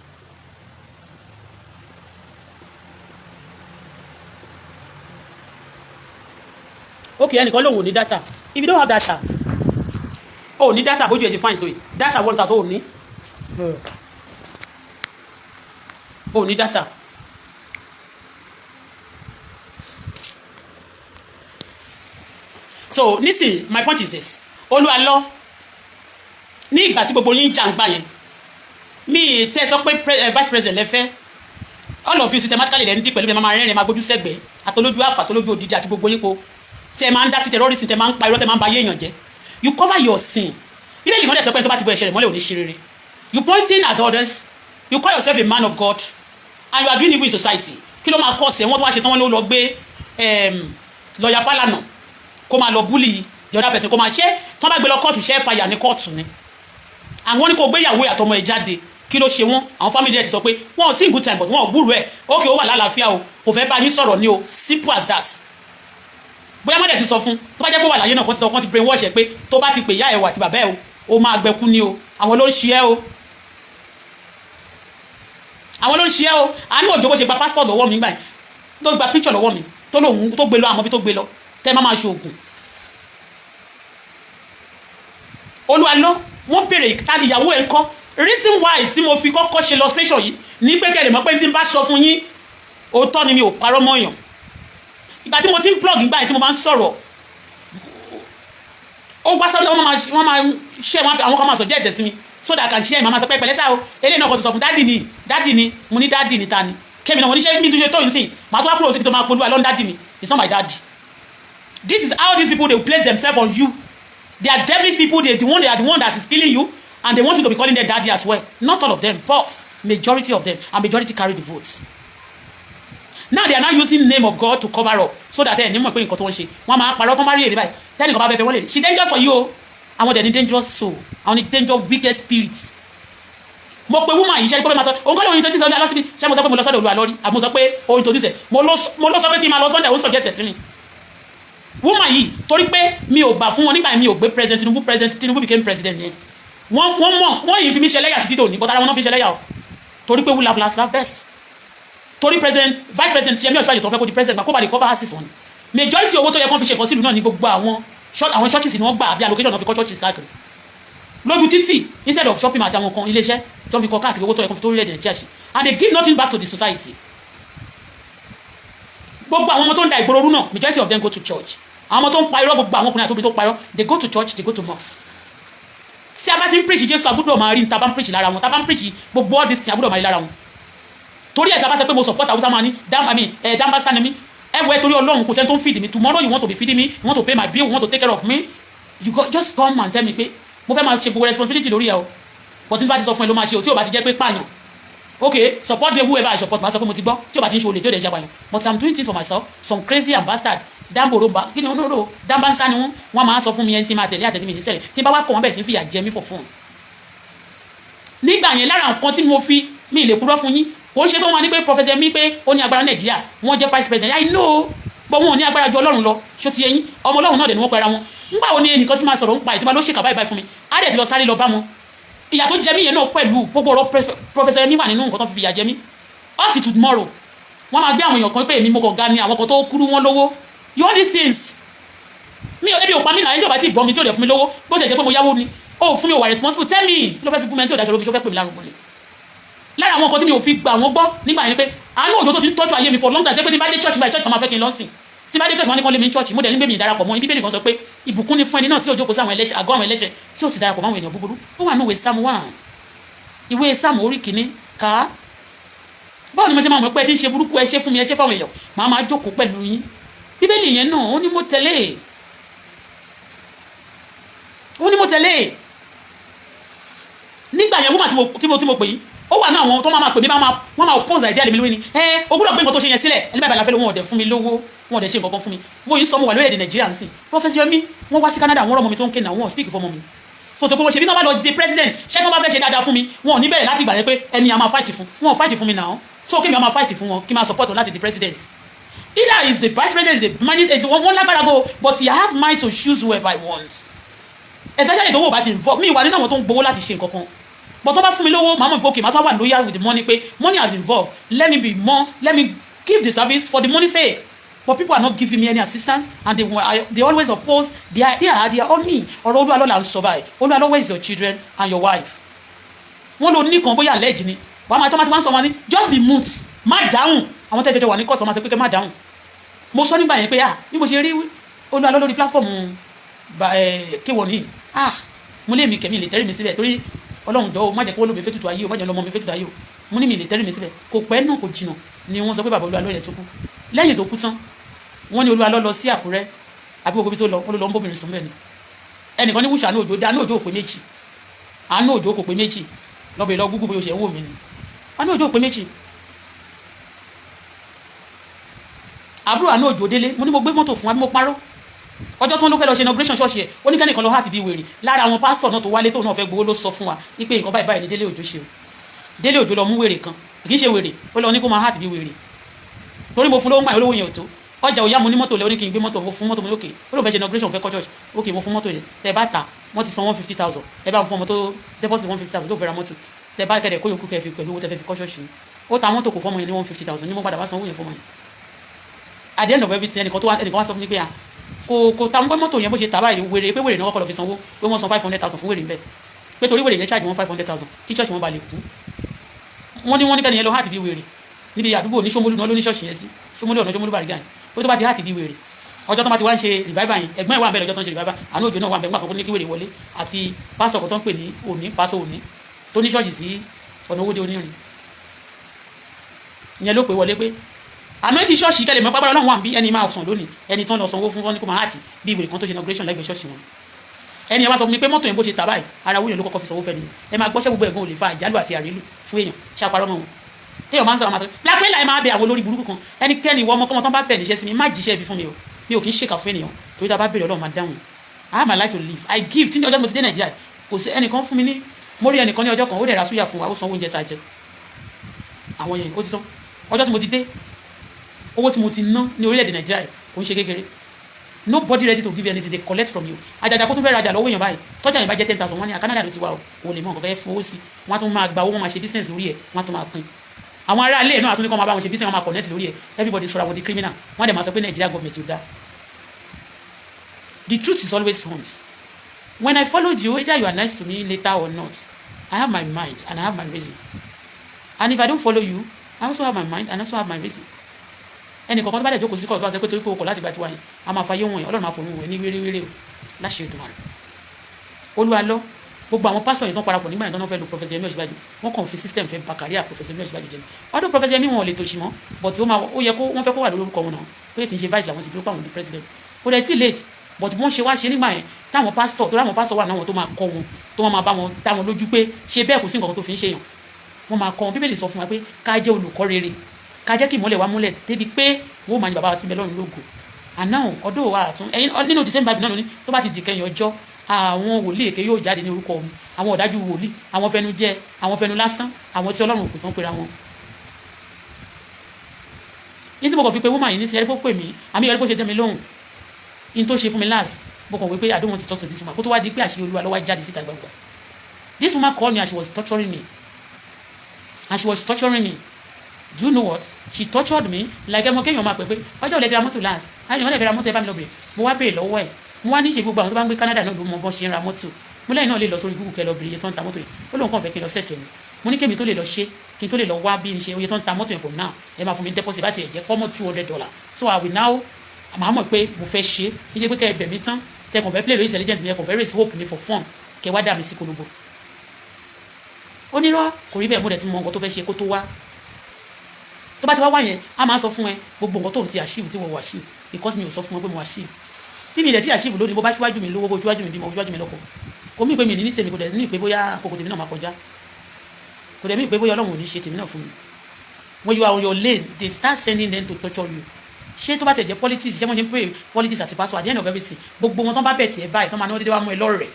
Okay, ẹnìkan lòun ò ní data if you don't have data ó ní data bójú ẹ ṣe fine tó yìí data one thousand ó ní ó ní data so listen my point is this Olu Alo ní ìgbà tí gbogbo yín jà ń gbà yẹn mi tí ẹ sọ pé vice president lẹ́fẹ́ all of you systematically lẹ́nu dí pẹ̀lú mi máa rẹ́rìn máa gbójú sẹ́gbẹ̀ẹ́ àtolójú àfà àtolójú òdìjà àti gbogbo yín po tẹ máa ń dá sí terrorism tẹ máa ń pa irọ́ tẹ máa ń ba ayé èèyàn jẹ́ you cover your sin bíbélì kan dẹ̀ sọ pé tó bá ti bọ ẹ̀ṣẹ̀ rẹ̀ mọ́lẹ̀ ò ní ṣe rere you pointing at others you call yourself a man of God and you are doing evil in society kí ló máa kọ́ ọ̀sẹ̀ wọ́n tó wá ṣe tán wọ́n ló lọ gbé lọ́ọ̀yà Fálànà kó máa lọ búlì the other person kó máa ṣe tó bá gbé lọ kóòtù ṣe é fàyà ní kóòtù ni àwọn ní kò gbé ìyàwó àtọmọ ẹ̀ jáde kí ló ṣe wọ́n àwọn family ẹ̀ ti sọ pé wọ́n ò sí good time but wọ́n ò gbúrò ẹ̀ ókè ó wà lálàáfíà o kò fẹ́ bá yín sọ̀rọ̀ ni o simple as that bóyá mọ́dẹ̀ ti sọ fún tó bá jẹ́ pé wà láyé náà kọ́ ti sọ kọ́ ti brain wash ẹ̀ pé tó bá ti pè yá ẹ̀ wà àti bàbá ẹ̀ o máa gbẹkú ni o àwọn ló ń ṣe ẹ́ o àwọn ló ń ṣe ẹ́ o àánú òjò bó ṣe gba passport lọ́wọ́ mi gbà tó gba picture lọ́wọ́ mi tó lóhun tó gbé lọ àmọ́ bí tó gbé lọ tẹ́ máa ṣe oògùn Olu Alo wọ́n bèrè tàbí ìyàwó ẹ̀ kọ́ reason why tí mo fi kọ́kọ́ ṣe illustration yìí ní pé kẹ́lẹ̀ mọ́ pé tí n bá sọ fún yín òótọ́ ni mi ò parọ́ mọ́ èèyàn ìgbà tí mo ti ń blog nígbà tí mo máa ń sọ̀rọ̀ ó wá sọ́dọ̀ wọ́n máa share àwọn kan máa sọ jẹ́ ẹ̀sẹ̀ sí mi so that I can share màmá sọ pé pẹ̀lẹ́ sáà o eléyìí náà kò ti sọ fún dáàdì ni mo ní dáàdì ni ta ni kémi náà mo ní ṣe mi tún ṣe tó yìí sí màá tó wá kúrò sí tó máa polú alọ́ dáàdì mi it's not my daddy this is how these people dey place themselves on you they are devilish people they are the one that is killing you and they want you to be calling them daddy as well not all of them but majority of them and majority carry the votes now they are now using name of God to cover up so that ẹni mọ̀ pé nǹkan tó ń ṣe wọ́n máa parọ́ tó máa rí èrè báyìí tẹ́nìkan bá fẹ́ fẹ́ wọ́n lè she dangerous for you o àwọn dẹ̀ ní dangerous soul àwọn ní dangerous wicked spirits mo pe woman yìí ṣe pé máa sọ òun kọ́ lóun introduce ọdún alọ́síbí ṣé mo sọ pé mo lọ sọ́dọ̀ Olu Alo rí àbí mo sọ pé ó introduce ẹ̀ mo lọ sọ pé kí n máa lọ Sunday ó sọ jẹ́sẹ̀ sí mi woman yìí torí pé mi ò gbà fún wọn nígbà mi ò gbé president Tinubu became president yẹn wọ́n mọ̀ wọ́n yìí fi mí ṣẹlẹ́yà títí tòní but ara wọn náà fi ṣẹlẹ́yà o torí pé we love last best torí vice president Yemi Osinbajo tó fẹ́ kó di president kó bá lè cover houses wọn majority owó tó yẹ kó fi ṣe kan sílùú náà ní gbogbo àwọn churches ni wọ́n gbà bí allocation náà fi kọ́ churches káàkiri lójú títì instead of shopping àti àwọn kan iléeṣẹ́ tó fi kọ́ káàkiri owó tó yẹ kó fi tó rí ẹ̀dẹ̀ church and they give nothing back to the society gbogbo àwọn ọmọ tó ń da ìgboro rú náà majority of them go to church àwọn ọmọ tó ń pa irọ́ gbogbo àwọn ọkùnrin àti obìnrin tó pa irọ́ they go to church they go to mosque tí a bá ti ń preach Jésù àbúrò máa rí ní tá bá ń preach lára wọn tá bá ń preach gbogbo all this thing àbúrò máa rí lára wọn torí ẹ̀ tá bá sọ pé mo support Hausa máa ní dambasa ni mí ẹ wọ ẹ torí Ọlọ́run kò sẹ́ni tó ń feed me tomorrow you want to be feeding me you want to pay my bill you want to take care of me you go just come and tell me pé mo fẹ́ máa ṣe gbogbo responsibility lórí ẹ o but tí bá ti sọ fún ẹ ló máa ṣe o tí o bá ti jẹ́ pé pààyàn okay support the whoever I support máa sọ pé mo ti gbọ́ tí o bá ti ń ṣe olè tí o dẹ̀ ṣe àpàyàn but I'm doing things for myself some crazy and bastard dáńbòrò kí ni olóró dáńbánsá ni wọ́n máa sọ fún mi ẹni tí máa tẹ̀lé àtẹ̀tí mi nísẹ̀lẹ̀ tí bá wá kọ̀ wọ́n bẹ̀rẹ̀ sí fìyà jẹ mí for fun nígbà yẹn lára nǹkan tí mo fi mi lè purọ́ fún yín kò ń ṣe pé wọ́n ní pé professor mi pé ó ní agbára Nàìjíríà wọ́n jẹ́ vice president I know but wọn ò ní agbára ju Ọlọ́run lọ ṣó ti yẹyin ọmọ Ọlọ́run náà dẹ̀ ni wọ́n pẹ́ra wọn nígbà wo ni ẹnìkan tí máa sọ̀rọ̀ ń pa ìtìmá ló ṣèkà báyìí fún mi á dẹ̀ ti lọ sáré lọ bá wọn ìyà tó jẹ mí yẹn náà pẹ̀lú gbogbo ọ̀rọ̀ professor mi wà nínú nǹkan tó fi fìyà jẹ mí up to tomorrow wọ́n máa gbé àwọn èèyàn kan pé èmi mo kàn ga ni àwọn kan tó kúrú wọn lówó you all these things mi ò ebi ò pa mí náà ẹni tí ò bá ti bọ́ mi tí ò dẹ̀ fún mi lówó bó ṣe jẹ́ pé mo yáwó ni ó fún mi ò wà responsible tell me ló fẹ́ fi bú mi ẹni tí ò dáṣọ lóbi ṣó fẹ́ pè mí lárùn gbọ́lẹ̀ lára àwọn nǹkan tí mi ò fi gbà wọ́n gbọ́ nígbà yẹn pé àánú òjò tó ti ń tọ́jú ayé mi for long time tẹ́ pé tí bá dé church báyìí church kan máa fẹ́ kí n lọ sìn tí bá dé church wọn ní kán lé mi ní church mo dẹ̀ ní bèbí ìdarapọ̀ mọ́ ní bíbélì kan sọ pé ìbùkún ni fún ẹni náà tí ó jókòó sí àwọn ẹlẹ́ṣẹ̀ àgọ́ àwọn ẹlẹ́ṣẹ̀ tí ó sì darapọ̀ mọ́ àwọn ènìyàn búburú ó wà ní ìwé Sáàmù 1 ìwé Sáàmù orí kìíní ká báwo ni mo ṣe máa mọ̀ pé ẹ ti ń ṣe burúkú ẹ ṣe fún mi ẹ ṣe fáwọn èèyàn màá máa jókòó pẹ̀lú yín bíbélì yẹn náà ó ní mo tẹ̀lé nígbà yẹn wúmà tí mo pè yín ó wà náà àwọn tó máa pè mí wọ́n máa pọ́ǹsì àìdí àlèmí lórí ni o gbọ́dọ̀ gbé nǹkan tó ṣe yẹn sílẹ̀ ẹni báyìí la fẹ́ lówó wọn ọ̀dẹ̀ fún mi lówó wọn ọ̀dẹ̀ ṣe nǹkan kan fún mi mo yìí sọ mo wà lórí èdè Nàìjíríà ń sìn Professor mi wọ́n wá sí Canada wọ́n rọ́mọ mi tó ń ké náà wọ́n speak fọmọ mi so tó gbogbo ṣe bí wọ́n bá lọ di president ṣé wọ́n bá fẹ́ ṣe dáadáa fún mi wọn ò ní bẹ̀rẹ̀ láti gbà yẹn pé ẹni a máa fight fún wọn ò fight fún mi náà so kí mi a máa fight fún wọn kí n máa support wọn láti di president either is the vice president is the minister wọ́n lágbára go but I have mind to choose whoever I want especially tó wọ́n bá ti involve mi wà nínú àwọn tó ń gbowó láti ṣe nǹkan kan but tó bá fún mi lówó màá mọ̀ pé okay màá tó wà loyal with the money pé money has involved let me give the service for the money's sake but people are not giving me any assistance and they always oppose they are on me ọ̀rọ̀ Olu Alo là ń sọ báyìí Olu Alo where is your children and your wife wọ́n lò ní kan bóyá alleged ni wàá máa tó máa ti máa ń sọ wọn ní just be mute má dáhùn àwọn tẹ́jọ́ wà ní court wọ́n máa sọ pé kẹ́ má dáhùn mo sọ nígbà yẹn pé bí mo ṣe rí Olu Alo lórí platform kéwòn ní mo lé mi kẹ́mi lè tẹ́rí mi síbẹ̀ torí Ọlọ́run jọ̀ọ́ má jẹ́ kó lómi fẹ́tùtù ayé o má jẹ́ lọ́mọ mi fẹ́tùtù ayé o mo ní mi lè tẹ́rí mi síbẹ̀ kò pẹ́ náà kò jìnà ni wọ́n sọ pé bàbá Olu Alo yẹn tó kú lẹ́yìn tó kú tán wọ́n ní Olu Alo lọ sí Àkúrẹ́ àbí gbogbo ibi tó lọ wọ́n ló lọ ń bóbìnrin sùn bẹ́ẹ̀ ni ẹnìkan ní wúṣọ àánú òjò àánú òjò kò pé méjì lọ́bẹ̀ lọ gúgú bóyá o ṣe ń wò mí ni àánú òjò pé méjì àbúrò àánú òjò délé mo ní mo gbé mọ́tò fún wa bí mo parọ́ ọjọ́ tó ń lọ fẹ́ lọ ṣe inauguration ṣọ́ọ̀ṣì ẹ̀ ó ní kẹ́nìkan lọ hàtì bí wèrè lára àwọn pásítọ̀ náà tó wálé tó náà fẹ́ gbowó ló sọ fún wa wípé nǹkan báyìí báyìí ní Délé Òjó ṣe o Délé Òjó lọ mú wèrè kan kì í ṣe wèrè ó lọ ní kó máa hàtì bí wèrè torí mo fún lówó ń gbà olówó yẹn ò tó ọjà òyà mo ní mọ́tò lẹ́ ó ní kí n gbé mọ́tò mo fún mọ́tò mi lókè ó lọ fẹ́ ṣe inauguration fẹ́ kọ́ church ókè mo fún mọ́tò yẹn tẹ bá ta wọ́n ti san 150,000 ẹ bá fún ọmọ tó deposit 150,000 ló fẹ́ ra mọ́tò tẹ bá kẹ́dẹ̀ kó yòókù kẹ́ fi pẹ̀lú owó tẹ fẹ́ fi kọ́ church ó ta mọ́tò kò fọ́mọ yẹn ní 150,000 ní mo padà wá san owó yẹn fọ́mọ yẹn at the end of everything ẹnìkan wá sọ fún mi pé kò ta mọ́tò yẹn bó ṣe tà báyìí wèrè pé wèrè náà wọ́n kọ́ lọ fi sanwó pé wọ́n san 500,000 fún wèrè ń bẹ̀ pé torí wèrè yẹn charge wọn 500,000 kí church wọn bá lè kú wọ́n ní kẹ́ni yẹn lọ hàtì bí wèrè níbi àdúgbò ní Ṣómólú náà ló ní ṣọ́ọ̀ṣì yẹn sí Ṣómólú ọ̀nà Ṣómólú Bàrígà yẹn ó tó bá ti hàtì bí wèrè ọjọ́ tó bá ti wá ń ṣe revival yẹn ẹ̀gbọ́n ẹ̀ wà ń bẹ̀ lọ́jọ́ tó ń ṣe revival àánú òjò náà wà ń bẹ̀ nígbà kan ní kí wèrè wọlé àti pásọ̀ kan tó ń pè ní òní pásọ̀ òní tó ní ṣọ́ọ̀ṣì sí ọ̀nà owóde onírin ìyẹn ló pè wọlé pé àná ti ṣọ́ọ̀ṣì kẹ́lẹ̀ mọ́ pápára Ọlọ́run wà ń bí ẹni máa sàn lónìí ẹni tán lọ sanwó fún wọn ní kó máa hàtì bí ìwé kan tó ṣe inauguration lẹ́gbẹ̀ẹ́ ṣọ́ọ̀ṣì wọn ẹni ẹ wá sọ fún mi pé mọ́tò yẹn bó ṣe tà báyìí ara wúyẹn ló kọ́kọ́ fi sanwó fẹ́ nìyẹn ẹ máa gbọ́ṣẹ́ gbogbo ẹ̀gbọ́n ò lè fa àjálù àti àrílù fún èèyàn ṣàparọ́ mọ́ wọn téèyàn máa ń sọ̀rọ̀ máa sọ lápẹ́ láì máa bẹ àwọn olórí burúkú kan ẹnikẹ́ni ìwọ ọmọkọ́mọ tán bá bẹ̀ níṣẹ́ sí mi má jíṣẹ́ ibi fún mi o mi ò kì í ṣèkà fún ènìyàn torí tá a bá bèrè Ọlọ́run máa dáhùn I have my life to live I give tí ní ọjọ́ mo ti dé Nàìjíríà kò sí ẹnìkan fún mi ní mo rí ẹnìkan ní ọjọ́ kan ó dẹ̀ ra súyà fún wa ó sanwó oúnjẹ tá a jẹ àwọn yẹn ó ti tán ọjọ́ tí mo ti dé owó tí mo ti ná ní orílẹ̀-èdè Nàìjíríà kò ń ṣe kékeré nobody ready to give you anything they collect from you àjàjà kó tún fẹ́ rajà lọ́wọ́ èèyàn báyìí tọ́jà yẹn bá jẹ́ 10,000 wọ́n ní Canada ló ti wá o lè mọ nǹkan fẹ́ fowó sí wọ́n á tún máa gba owó wọn máa ṣe business lórí ẹ̀ wọ́n á tún máa pín àwọn ará ilé náà àtúndí kan máa bá wọn ṣe business wọn máa connect lórí ẹ̀ everybody sọ̀rọ̀ àwọn di criminal wọ́n dẹ̀ máa sọ pé Nigeria government ò dá the truth is always front when I followed you either you are nice to me later or not I have my mind and I have my reason and if I don't follow you I also have my mind and I also have my reason ẹnì kọ̀ọ̀kan tó bá dẹ̀ jókòó sí kọ̀ tó bá sọ pé torí pé o kọ̀ láti gba tiwa yẹn a máa fàyè wọ̀nyí Ọlọ́run máa fòun wọ̀ ní wéréwéré o láṣẹ Èdùmàrè Olu Alo gbogbo àwọn pásítọ̀ yìí tán parapọ̀ nígbà yẹn tán fẹ́ lo Professor Yemi Ọ̀ṣínbàjò wọ́n kàn fi system fẹ́ ba career Professor Yemi Ọ̀ṣínbàjò jẹ́ ọdún Professor Yemi wọn ò lè tòṣì mọ́ but ó yẹ kó wọ́n fẹ́ kó wà lórúkọ wọn náà pé kì í ṣe vice làwọn ti dúró pàwọn di president kò dẹ̀ tí late but wọ́n ṣe wá ṣe nígbà yẹn táwọn pásítọ̀ tó láwọn pásítọ̀ wà náà tó máa kọ́ wọn tó máa bá wọn dá wọn lójú pé ṣe bẹ́ẹ̀ kò sí nǹkan tó fi ń ṣèyàn wọ́n máa kọ́ wọn Bíbélì sọ fún wa pé ká jẹ́ olùkọ́ rere ká jẹ́ kí ìmọ́lẹ̀ wa múlẹ̀ débi pé wọ́n máa ní bàbá wa ti bẹ lọ́run lógo àná ọdún wa àtún ẹ̀yin nínú December náà lóní tó bá ti di kẹyìn ọjọ́ àwọn wòlíì èké yóò jáde ní orúkọ mi àwọn ọ̀dájú wòlíì àwọn fẹnu jẹ àwọn fẹnu lásán àwọn tí Ọlọ́run kò tán pera wọn. ní tí mo kàn fi pé woman yìí ní sí ẹrí pé ó pè mí àmì ẹrí pé ó ṣe dẹ́ mi lóhùn in tó ṣe fún mi last mo kàn wí pé I don't want to talk to this woman kó tó wá di pé àṣírí Olúwa ló wá jáde síta gbangba. This woman called me and she was torturing me do you know what she tortured me like ẹmọ kéèyàn máa pè pé ọjọ́ òlẹ̀ ti ra mọ́tò last àyìn wọn lè fi ra mọ́tò ẹ bá mi lọ bèrè mo wá bèrè lọ́wọ́ ẹ̀ mo wá ní ṣe gbogbo àwọn tó bá ń gbé Canada náà ló mọ bọ́n ṣe ń ra mọ́tò mo lẹ́yìn náà lè lọ sórí Google kẹ́ lọ bèrè iye tó ń ta mọ́tò yìí ó lóun kàn fẹ́ kí n lọ sẹ́ẹ̀tì mi mo ní kémi tó lè lọ ṣe kí n tó lè lọ wá bí n ṣe iye tó ń ta mọ́tò yẹn from now ẹ máa fún mi deposit bá ti ẹ̀ jẹ́ pọ́mọ́ $200 so I will now màá mọ̀ pé mo fẹ́ ṣe é ní ṣe pé kẹ́ ẹ bẹ̀ mí tán tẹ kàn fẹ́ play lórí intelligent mi ẹ kàn fẹ́ raise hope mi for fun kẹ́ wá dà mí sí kolombo ó ní rọ́ kò rí bẹ́ẹ̀ mo dẹ̀ ti mọ nǹkan tó fẹ́ ṣe kó tó wá tó bá ti wá wá yẹn a máa sọ fún ẹ gbogbo nǹkan tó ń ti achieve tí wọ́n wà achieve because mi ò sọ fún ẹ pé mo achieve bí mi ilẹ̀ tí achieve lónìí bó bá ṣíwájú mi lówó bó ṣíwájú mi bímọ ṣíwájú mi lọ́kọ kò mí pé mi ní tèmi kò dẹ̀ ní ìpè bóyá àkókò tèmi náà máa kọjá kò dẹ̀ mí ìpè bóyá Ọlọ́run ò ní ṣe tèmi náà fún mi when you are on your lane they start sending them to torture you ṣé tó bá tẹ̀ jẹ́ politics ṣé wọ́n ṣe ń pè politics àti pastor at the end of everything gbogbo wọn tó bá bẹ̀ tiẹ̀ báyìí tó máa ní wọ́n dédé wá mú ẹ lọ́rẹ̀ẹ́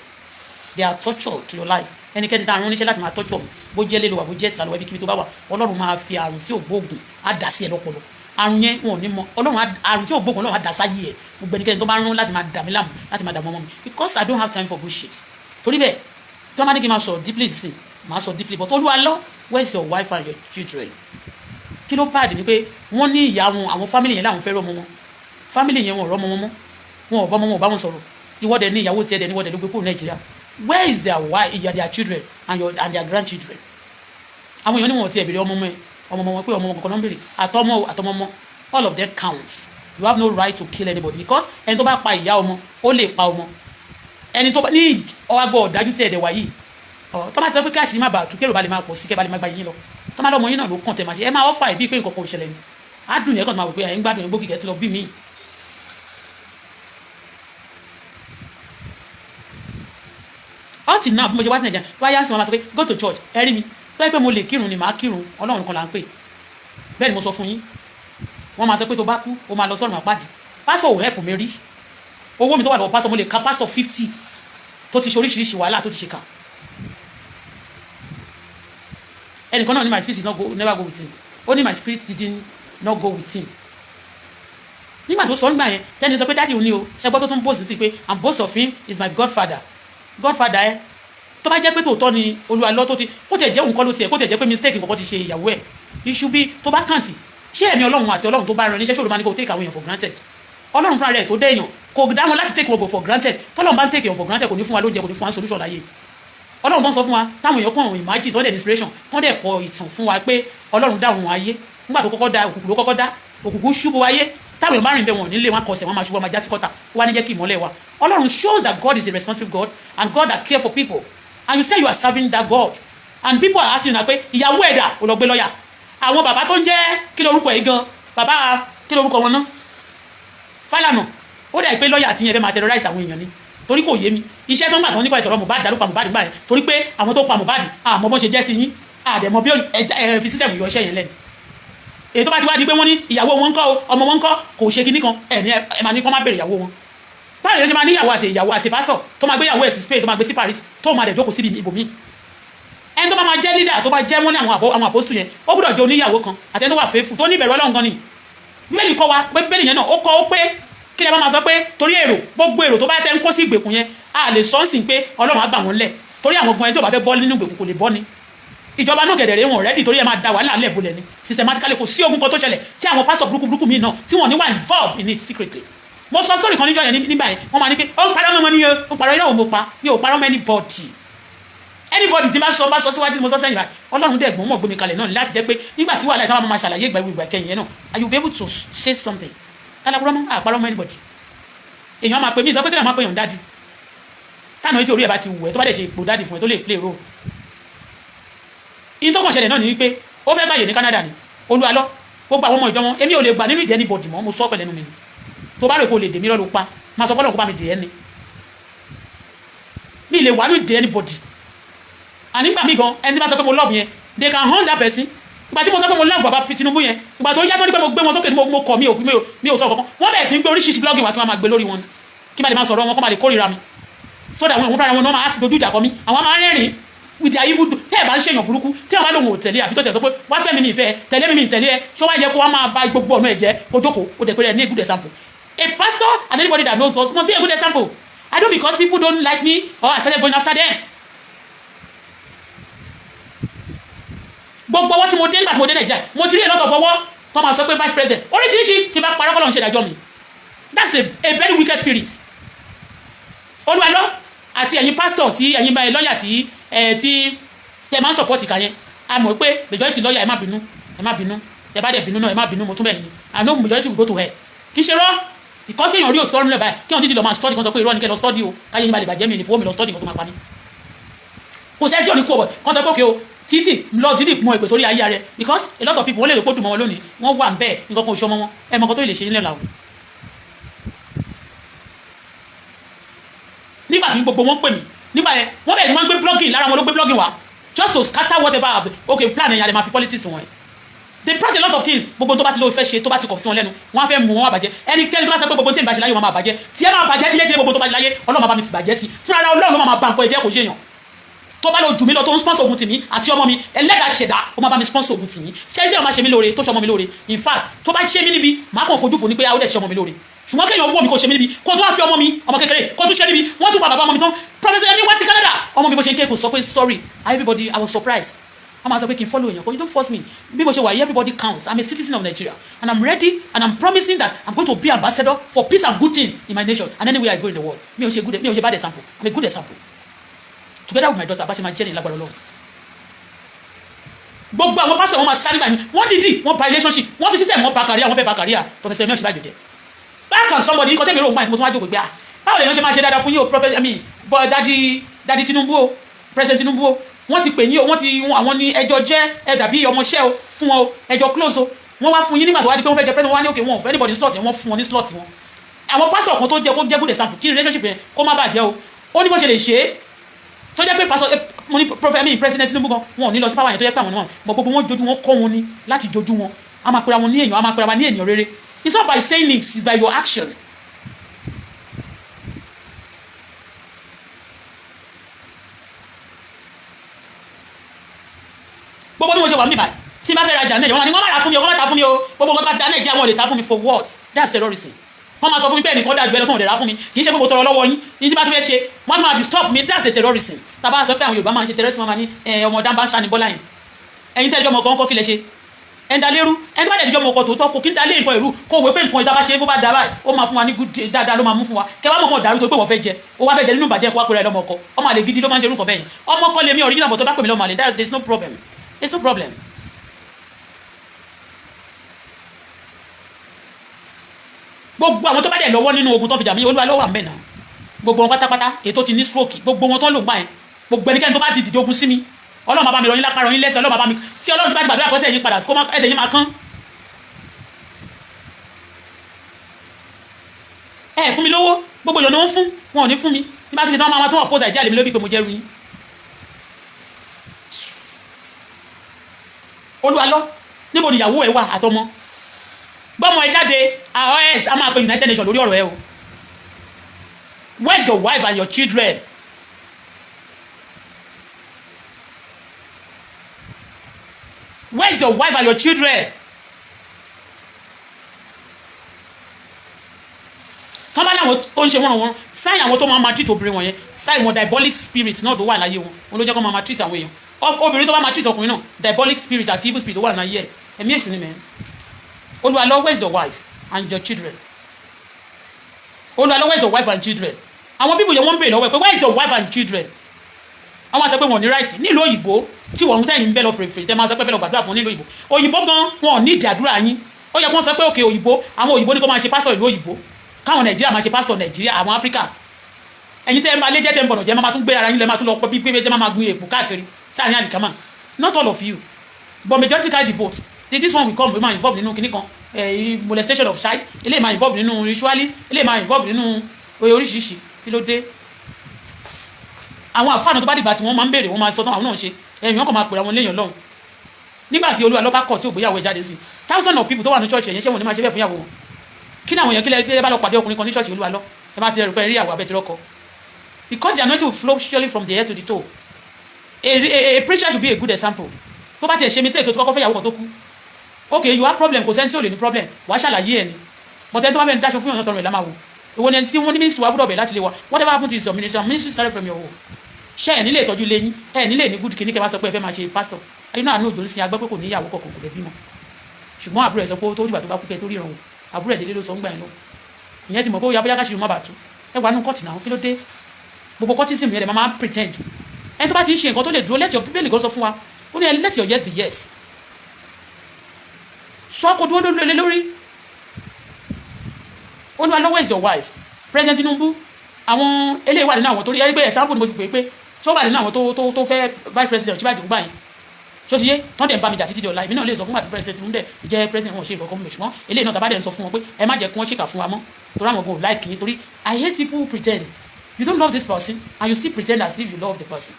they are torture to your life ẹnikẹ́ni tá a rán níṣẹ́ láti máa torture mi bó jẹ́ lélo wà bó jẹ́ ìsàlọ̀ ẹbí kíbi tó bá wà Ọlọ́run máa fi àrùn tí ò gbóògùn á dà sí ẹ lọ́pọlọ àrùn yẹn wọn ò ní mọ Ọlọ́run àrùn tí ò gbóògùn Ọlọ́run á dà sáyé ẹ gbogbo ẹnikẹ́ni tó bá rán láti máa dà mí láàmú láti máa dà mọ́ ọmọ mi because I don't have time for bullshit torí bẹ́ẹ̀ tí wọ́n bá ní kí n máa sọ deeply sí máa sọ deeply but Olu Alo where is your wife and your children kí ló pàdé ni pé wọ́n ní ìyá wọn àwọn family yẹn láwọn fẹ́ rọ́mọ wọn family yẹn wọn ò rọ́mọ wọn mọ́ wọn ò bá wọn ò bá wọn sọ̀rọ̀ ìwọ́dẹ ní ìyàwó tiẹ̀ dẹ̀ ní ìwọ́dẹ ló gbé kúrò Nàìjíríà where is their wife their children and their grandchildren àwọn èèyàn ní wọn ò tiẹ̀ béèrè ọmọ wọn pé ọmọ wọn kankan náà ń béèrè àtọmọ all of them counts you have no right to kill anybody because ẹni tó bá pa ìyá ọmọ ó lè pa ọmọ ẹni tó bá ní ọgbà ọ̀dájú tí ẹ̀dẹ̀ wà yìí tó bá ti sọ pé káàṣì má bàa tún kérò bá lè máa pọ̀ sí kẹ́ bá lè máa gba yín lọ tó má lọ́mọ yín náà ló kàn tẹ̀ máa ṣe ẹ máa ọ́fà ìbí pé nǹkan kan ò ṣẹlẹ̀ ni á dùn yẹn kàn máa wò pé ẹ̀ ń gbádùn ẹ̀ gbókì kẹ́ tó lọ bí mi. until now bí mo ṣe wá sí Nàìjíríà tó wáyá sí wọn máa sọ pé go to church ẹ rí mi tó yẹ pé mo lè kírun ni màá kírun Ọlọ́run kan là ń pè bẹ́ẹ̀ ni mo sọ fún yín wọ́n máa sọ pé tó bá kú ó máa lọ sọ́run àpáàdì pásọ̀ ò help mi rí owó mi tó wà lọ́wọ́ pásọ̀ mo lè ka pásọ̀ 50 tó ti ṣe oríṣiríṣi wàhálà tó ti ṣe kà ẹnìkan náà ní my spirit did not go never go with him ó ní my spirit did not go with him nígbà tó sọ nígbà yẹn tẹ́ni sọ pé dáàdi òní o ṣẹgbọ́n tó tún bóòsì sí pé and both of him is my godfather ẹ tó bá jẹ́ pé tòótọ́ ni Olu Alo tó ti kó tẹ̀ jẹ́ òun kọ́ ló tiẹ̀ kó tẹ̀ jẹ́ pé mistake nǹkan ti ṣe ìyàwó ẹ̀ iṣu bí tó bá kàǹtì ṣé ẹ̀mí Ọlọ́run àti Ọlọ́run tó bá rán níṣẹ́ ṣòro máa ní kó take àwọn èèyàn for granted Ọlọ́run fúnra rẹ̀ tó dé èèyàn kò dá wọn láti take wọn for granted tọ́lọ́run bá ń take èèyàn for granted kò ní fún wa lóúnjẹ kò ní fún wa solution láyé Ọlọ́run tó ń sọ fún wa táwọn èèyàn kàn imagine tó dẹ̀ inspiration tó dẹ̀ kọ ìtàn fún wa pé Ọlọ́run dá òun ayé nígbà tó kọ́kọ́ dá òkùnkùn ló kọ́kọ́ dá òkùnkùn ṣubú ayé táwọn èèyàn bá rìn bẹ́ẹ̀ wọn nílé wọn kọsẹ̀ wọn máa ṣubú wọn máa já sí kọ́tà wọn á ní jẹ́ kí ìmọ́lẹ̀ wa Ọlọ́run shows that God is a responsive God and God that care for people and you say you are serving that God and people are asking na pé ìyàwó ẹ̀dà ò lọ gbé lọ́ọ̀yà àwọn bàbá tó ń jẹ́ kí lórúkọ yìí gan bàbá kí lórúkọ wọn náà Fálànà ó dà pé lọ́ọ̀yà àti yẹn fẹ́ máa terrorize àwọn èèyàn ni torí kò yé mi iṣẹ́ tó ń gbà tán nípa ìsọ̀rọ̀ Mohbad dárúkọ Mohbad gbà yẹn torí pé àwọn tó pa Mohbad àmọ́ bọ́n ṣe jẹ́ sí yín àdẹ̀mọ́ bí ẹ fi sísẹ̀mù yọ iṣẹ́ yẹn lẹ́nu èyí tó bá ti wá di pé wọ́n ní ìyàwó wọn ń kọ́ ọmọ wọn ń kọ́ kò ṣe kinní kan ẹ máa ní kọ́ má bèrè ìyàwó wọn báyìí ló ṣe máa ní ìyàwó àti pásítọ̀ tó máa gbé ìyàwó ẹ̀ sí Spain tó máa gbé sí Paris tó máa dẹ̀ jókòó síbi ibòmíì ẹni tó bá máa jẹ́ leader tó bá jẹ́ wọ́n ní àwọn àpòstù yẹn ó gbọ́dọ̀ jẹ́ oníyàwó kan àtẹni tó wà faithful tó ní ìbẹ̀rù Ọlọ́run gan ni bíbélì kọ́ wa pé bíbélì yẹn náà ó kọ́ ó pé kí ẹ bá máa sọ pé torí èrò gbogbo èrò tó bá tẹ́ ń kó sí ìgbèkùn yẹn a lè sọ ń sìn pé Ọlọ́run á gbà wọ́n lẹ̀ torí àwọn ọgbọ́n ẹni tí ò bá fẹ́ bọ́ nínú ìgbèkùn kò lè bọ́ ni ìjọba náà gẹ̀dẹ̀rẹ̀ wọn rẹ́dì torí ẹ máa da wàhálà lẹ̀ bolẹ̀ ni systematically kò sí ogun kan tó ṣẹlẹ̀ tí àwọn pásítọ̀ burúkú míì náà tí wọ́n ní wà involved in it secretly mo sọ story kan níjọ́ yẹn nígbà yẹn wọ́n máa ní pé ó ń parọ́ mọ́ ni ó ń parọ́ iná òun mo pa mi ò parọ́ mọ́ anybody tí bá sọ síwájú mo sọ sẹ́yìn báyìí Ọlọ́run dẹ̀ gbọ́n mọ̀ gbómi kalẹ̀ náà láti jẹ́ pé nígbà tí wàhálà ìtàn máa ṣàlàyé ìgbà kẹyìn yẹn náà are you be able to say something kálákúrọ́ mọ́ àparọ́ mọ́ anybody èèyàn máa pè mí ìsọpẹ́ tẹ́lẹ̀ máa pè yàn dáàdì táwọn etí orí ẹ̀ bá ti wù ẹ́ tó bá dẹ̀ ṣe ipò dáàdì fún ẹ tó lè play role. ìyí tó kàn ṣẹlẹ̀ náà ni wípé ó fẹ́ gbàyè ní Canada ni Olu Alo gbogbo àwọn ọmọ ìjọ wọn èmi ò lè gbà nínú ìdí anybody mọ́ mo sọ pẹ̀lẹ́nu mi ni tó bá rò pé o lè dè mí lọ́lọ́ pa máa sọ fọ́lọ́ kó bá mi dè ẹ́ ni mi lè wà ní ìdí anybody ànígbà mi gan ẹni tí bá sọ pé mo love yẹn they can hunt that person ìgbà tí mo sọ pé mo love bàbá Tinubu yẹn ìgbà tó yá tó ní pé mo gbé wọn sókè tí mo kọ̀ mi ò sọ kankan wọ́n bẹ̀rẹ̀ sí ń gbé oríṣiríṣi blogging wá kí wọ́n máa gbé lórí wọn kí má lè máa sọ̀rọ̀ wọn kó má lè kórìíra mi so that wọn fúnra wọn náà máa fi dojú ìjà kọ mi àwọn máa rẹ́rìn with their evil tẹ́ ẹ̀ bá ń ṣèyàn burúkú tí wọ́n bá lòun ò tẹ̀lé àbí tó tẹ̀ sọ pé wá fẹ́ mi ní ìfẹ́ tẹ̀lé mi tẹ̀lé ẹ ṣó wá yẹ kó wá máa ba gbogbo ọ̀nà ẹ̀ jẹ́ kó jókòó ó dẹ̀ pé ẹ ní a good example a pastor and anybody that knows God must be a good example I don't because people don't like me or I started going after them. gbogbo ọwọ́ tí mo dé nígbà tí mo dé Nàìjíríà mo ti rí èlọ́tọ̀ fọwọ́ tó máa sọ pé vice president oríṣiríṣi tí bá parọ́ kọ́lọ́ ń ṣe ìdájọ́ mi that's a very wicked spirit. Olu Alo àti ẹ̀yin pastor tí ẹ̀yin báyìí lọ́ọ̀yà tí ẹ máa ń support ìkà yẹn a mọ̀ pé majority lọ́ọ̀yà ẹ má bínú ẹ bá dẹ̀ bínú náà ẹ má bínú mo tún bẹ̀ yín I know majority will go to hell kì í ṣe rọ́ because kéèyàn rí òtítọ́ nílẹ̀ báyìí kéèyàn dídì lọ máa study kan sọ pé irọ́ ni kẹ́ lọ study o káyé yín bá lè bàjẹ́ mi ní fowó mi lọ study kan tó máa pa ní. kò sẹ́ni tí ò ní kú ọ̀bọ̀ kan sọ pé òkè o títì lọ dídì mọ ìpè sórí ayé rẹ because a lot of people wọ́n lè rò pé dùn mọ́ wọn lónìí wọ́n wà ń bẹ́ẹ̀ nǹkan kan ò ṣọmọ wọn ẹ mọ̀ kan tó lè ṣe nílẹ̀ làwọn. nígbà tí gbogbo wọn pè mí nígbà yẹn wọ́n bẹ̀rẹ̀ sí wọ́n gbé blogging lára wọn ló gbé blogging wá just to scatter whatever I have okay plan ẹ̀yà lè máa fi politics wọn. They plan a lot of things gbogbo tó bá ti lọ fẹ́ ṣe tó bá ti kọ̀ sí wọn lẹ́nu wọ́n á fẹ́ mú wọn àbàjẹ́ ẹnikẹ́ni tó bá sọ pé gbogbo tí èmi bá ṣe láyé wọn máa bàjẹ́ tí ẹ máa bàjẹ́ tí létí gbogbo tó bá ṣe láyé Ọlọ́run máa bá mi fi bàjẹ́ sí fúnra ara Ọlọ́run ló máa bá nǹkan ẹ̀jẹ̀ kò ṣe èèyàn tó bá lọ jù mí lọ tó ń sponsor ogun tì mí àti ọmọ mi ẹlẹ́dàá ṣẹ̀dá ó máa bá mi sponsor ogun tì mí ṣé tí wọ́n máa ṣe mí lóore tó ṣe ọmọ mi lóore in fact tó bá ṣe mí níbi máa kàn fojú fò ní pé àwọn ẹ̀ ṣe ọmọ mi lóore ṣùgbọ́n kéèyàn owó mi kò ṣe mí níbi kó tó wá fi ọmọ mi ọmọ kékeré kó tún ṣe níbi wọ́n tún pa bàbá ọmọ mi tán professor yẹn ní wá sí Canada ọmọ mi bó ṣe ń ké kò sọ pé sorry everybody I was surprised wọ́n máa sọ pé kí n follow èèyàn kò you don't force me bí mo ṣe wà yìí everybody counts I'm a citizen of Nigeria and I'm ready and I'm promising that I'm going to be ambassador for peace and good thing in my nation and anywhere I go in the world mi ò ṣe bad example I'm a good example together with my daughter bá ṣe máa jẹ́ ní lágbára Ọlọ́run gbogbo àwọn pásítọ̀ wọn máa sáré báyìí wọ́n dídì wọ́n ba relationship wọ́n fi sísẹ̀ wọ́n ba career wọ́n fẹ́ ba career professor emir ṣíbàjò jẹ́ báyìí kan somebody nǹkan tẹ́mi rò máa mo tún wá jókòó pé báwo lèèyàn ṣe máa ṣe dáadáa fún yín o professor dadi Tinubu o president Tinubu o wọ́n ti pè yín o wọ́n ti àwọn ní ẹjọ́ jẹ́ ẹ dàbí ọmọọṣẹ́ o fún wọn o ẹjọ́ close o wọ́n wá fún yín nígbà tó wá di pé wọ́n fẹ́ jẹ president wọ́n wá ní òkè wọn ò fẹ́ anybody slot wọ́n fún wọn ní slot wọn àwọn pásítọ̀ kan tó jẹ́ kó jẹ́ good example kí relationship yẹn kó má bàjẹ́ o ó ní bó ṣe lè ṣe é tó jẹ́ pé pásítọ̀ mo ní president Tinubu gan wọn ò ní lọ sí power yẹn tó jẹ́ pé àwọn náà mọ̀ gbogbo wọn jojú wọn kọ́ wọn ní láti jojú wọn a máa pera wọn ní èèyàn a máa pera wọn ní èèyàn rere it's not by saying it it's by your action. gbogbo bí mo ṣe wà níbàyí tí n bá fẹ́ rajà nàìjíríà wọn ni wọ́n má ra fún mi o wọ́n má ta fún mi o gbogbo wọn bá da nàìjíríà wọn lè ta fún mi for what that's terrorism wọ́n máa sọ fún mi bẹ́ẹ̀ nìkan dájú ẹ lọ́tọ̀ ọ̀dẹ̀ rà fún mi kì í ṣe pé mo tọrọ lọ́wọ́ yín ní tí bá ti fẹ́ ṣe wọ́n ti máa disturb me that's a terrorism tàbá sọ pé àwọn Yorùbá máa ń ṣe terrorism wọn máa ní ọmọ ọ̀dà bá ń ṣàní Bọ́lá yẹn ẹ̀yin tẹ́jọ́ ọmọ kan kọ́ kí lẹ ṣe ẹ̀ńdà lérú ẹni bá dẹ̀jọ́ ọmọ ọkọ̀ tòótọ́ kò kí ń dalé nǹkan ìrú kó wé pé nǹkan ìta bá ṣe bó bá da báyìí ó máa fún wa ní good dáadáa ló máa mú fún wa kẹwàá mọ̀ dàrú tó pé wọ́n fẹ́ jẹ ó wá fẹ́ jẹ nínú ìbàjẹ́ kó wá pèrè lọ́mọ ọkọ ọmọ àlè gidi ló máa ń ṣe irú nǹkan bẹ́ẹ̀ yẹn ọmọ ọkọ lèmi original bọ̀ tó bá pè mí lọ́mọ àlè there's no problem there's no problem. gbogbo àwọn tó bá dẹ̀ lọ́wọ́ nínú ogun tó fi jà mí Olú Alo wà mẹ́ta gbogbo wọn pátápátá ètò ti ní stroke gbogbo wọn tó ń lò gbà yẹn gbogbo ẹnikẹ́ni tó bá dìde ogun sí mi Ọlọ́run bá mi rọ yín lápá rọ yín lẹ́sẹ̀ Ọlọ́run bá mi tí Ọlọ́run ti bá ti gbàdúrà kó ẹsẹ̀ yín padà kó ẹsẹ̀ yín máa kán. ẹ fún mi lówó gbogbo ìyọ̀nà wọn fún wọn ò ní fún mi tí bá ti ṣe tán máa tó wà pósà ìjà lèmi lóbi pé mo jẹ́ ru yín. Olú Alo níbo ni ìyàwó ẹ wà àtọmọ gbọ́mọ ẹ jáde ROS a máa pe United Nations lórí ọ̀rọ̀ ẹ o where's your wife and your children? Where's your wife and your children? tọ́ba láwọn tó ń ṣe wọ́n sáyìn àwọn tó máa treat obìnrin wọn yẹn sáyìn wọn diabolic spirit náà tó wà láyé wọn ló jẹ́ kó máa treat àwọn èèyàn obìnrin tó bá máa treat ọkùnrin náà diabolic spirit àti evil spirit tó wà láyé ẹ̀ ẹ̀mí èṣù ni mẹ́rin. Olu Alo, where's your wife and your children? Olu Alo, where's your wife and children? Àwọn people yẹn wọ́n ń bèèrè lọ́wọ́ ẹ̀ pé where's your wife and children? Àwọn sọ pé wọn ò ní right nílùú òyìnbó tí wọ́n ń tẹ̀yìn bẹ́ẹ̀ lọ fèrèfèrè tẹ́ máa sọ pé fẹ́ lọ gbàdúrà fún nílùú òyìnbó òyìnbó gan wọn ò ní ìdí àdúrà yín ó yẹ kó sọ pé òkè òyìnbó àwọn òyìnbó ní kó máa ṣe pásítọ̀ ìlú òyìnbó káwọn Nàìjíríà máa ṣe pásítọ̀ Nàìjíríà àwọn Áfíríkà ẹ̀yin tẹ́ máa lé jẹ́ tẹ́ ń bọ̀nà jẹ́ máa tún gbé ara yín lẹ́ máa tún lọ pọ̀ bí pé tẹ́ máa gbin èpò káàkiri sáàrin àlìkámà. Not all of you, but majority carry the vote. This one will come, máa involved nínú kíní kan molestation of child, eléyìí máa involved nínú ritualist, eléyìí máa involved nínú oríṣiríṣi. Kí ló dé? Àwọn àfáànù tó bá dìgbà tí wọ́n máa ń béèrè wọ́n máa sọ tán àwọn náà ṣe ẹ̀yìn wọn kàn máa pèrè àwọn léèyàn lọ́hùn. Nígbà tí Olú Alo bá kọ̀ tí ògbéyàwó ẹ̀ jáde sí thousand of people tó wà ní church ẹ̀yìn ṣé wọn ní máa ṣe bẹ́ẹ̀ fún ìyàwó wọn. Kí ni àwọn èèyàn kílẹ̀ bá lọ pàdé ọkùnrin kan ní church Olú Alo ẹ máa ti rẹ̀ rò pé rí ìyàwó abẹ́ ti rọ́kọ. Because the anointing will flow surely from the head to the toe. A preacher should be a good example. Tó bá tiẹ̀ ṣe mistake tó ti kọ́kọ́ fẹ́ ìyàwó kan tó kú. Okay, you have problem, kò sẹ́ni tí ò lè ní problem. Wàá ṣàlàyé ẹ̀ ni. But ẹni tó bá bẹ̀rẹ̀ dáṣọ fún ìyàwó tọrọ ẹ̀ lámàwò. Ìwọ ni ẹni tí wọ́n ní ministry wa gbọ́dọ̀ bẹ̀ láti lè wa. Whatever happened to your ministry, ministry started from your home. Ṣé ẹ̀ nílé ìtọ́jú lé yín? Ẹ̀ nílé ní good kìíní kẹ́ wá sọ pé ẹ fẹ́ máa ṣe pastor. Ẹni náà ní òjò ń sin agbẹ́ pé kò ní ìyàwó kọ̀ọ̀kan kò lè bímọ. Ṣùgbọ́n àbúrò ẹ̀ sọ pé tó dìgbà tó bá kú kẹ́ tó ríran wò. Àbúrò ẹ̀ délé ló sọ ń gbà ẹ̀ lọ. Ìyẹn ti mọ̀ pé ó yá bóyá káṣíìrì má bàa tú. Ẹ wà nù kọ́ọ̀tì náà kí ló dé? Gbogbo kọ́tísìm yẹn lè máa pretend. Ẹni tó bá ti ń ṣe nǹkan tó lè dúró let your people nìkan sọ fún wa. Ó ní let your yes be yes. Sọ kò dúró lé lórí. Olú Alo is your wife. President Tinubu àwọn eléyìí wà nínú àwọn torí ẹni pé example ni mo fi pè é pé tó wà nínú àwọn tó fẹ́ vice president tí bá dùn báyìí tó ti yé tán dẹ̀ ń bá mi jà títí di ọ̀la èmi náà lè sọ fún àti president Tinubu dẹ̀ jẹ́ president wọn ṣe nǹkan kan mi ṣùgbọ́n eléyìí náà tàbá dẹ̀ ń sọ fún wọn pé ẹ má jẹ́ kí wọ́n ṣèkà fún wa mọ́ torí àwọn ọgbọ̀n ò like yín torí I hate people who pretend you don't love this person and you still pretend as if you love the person.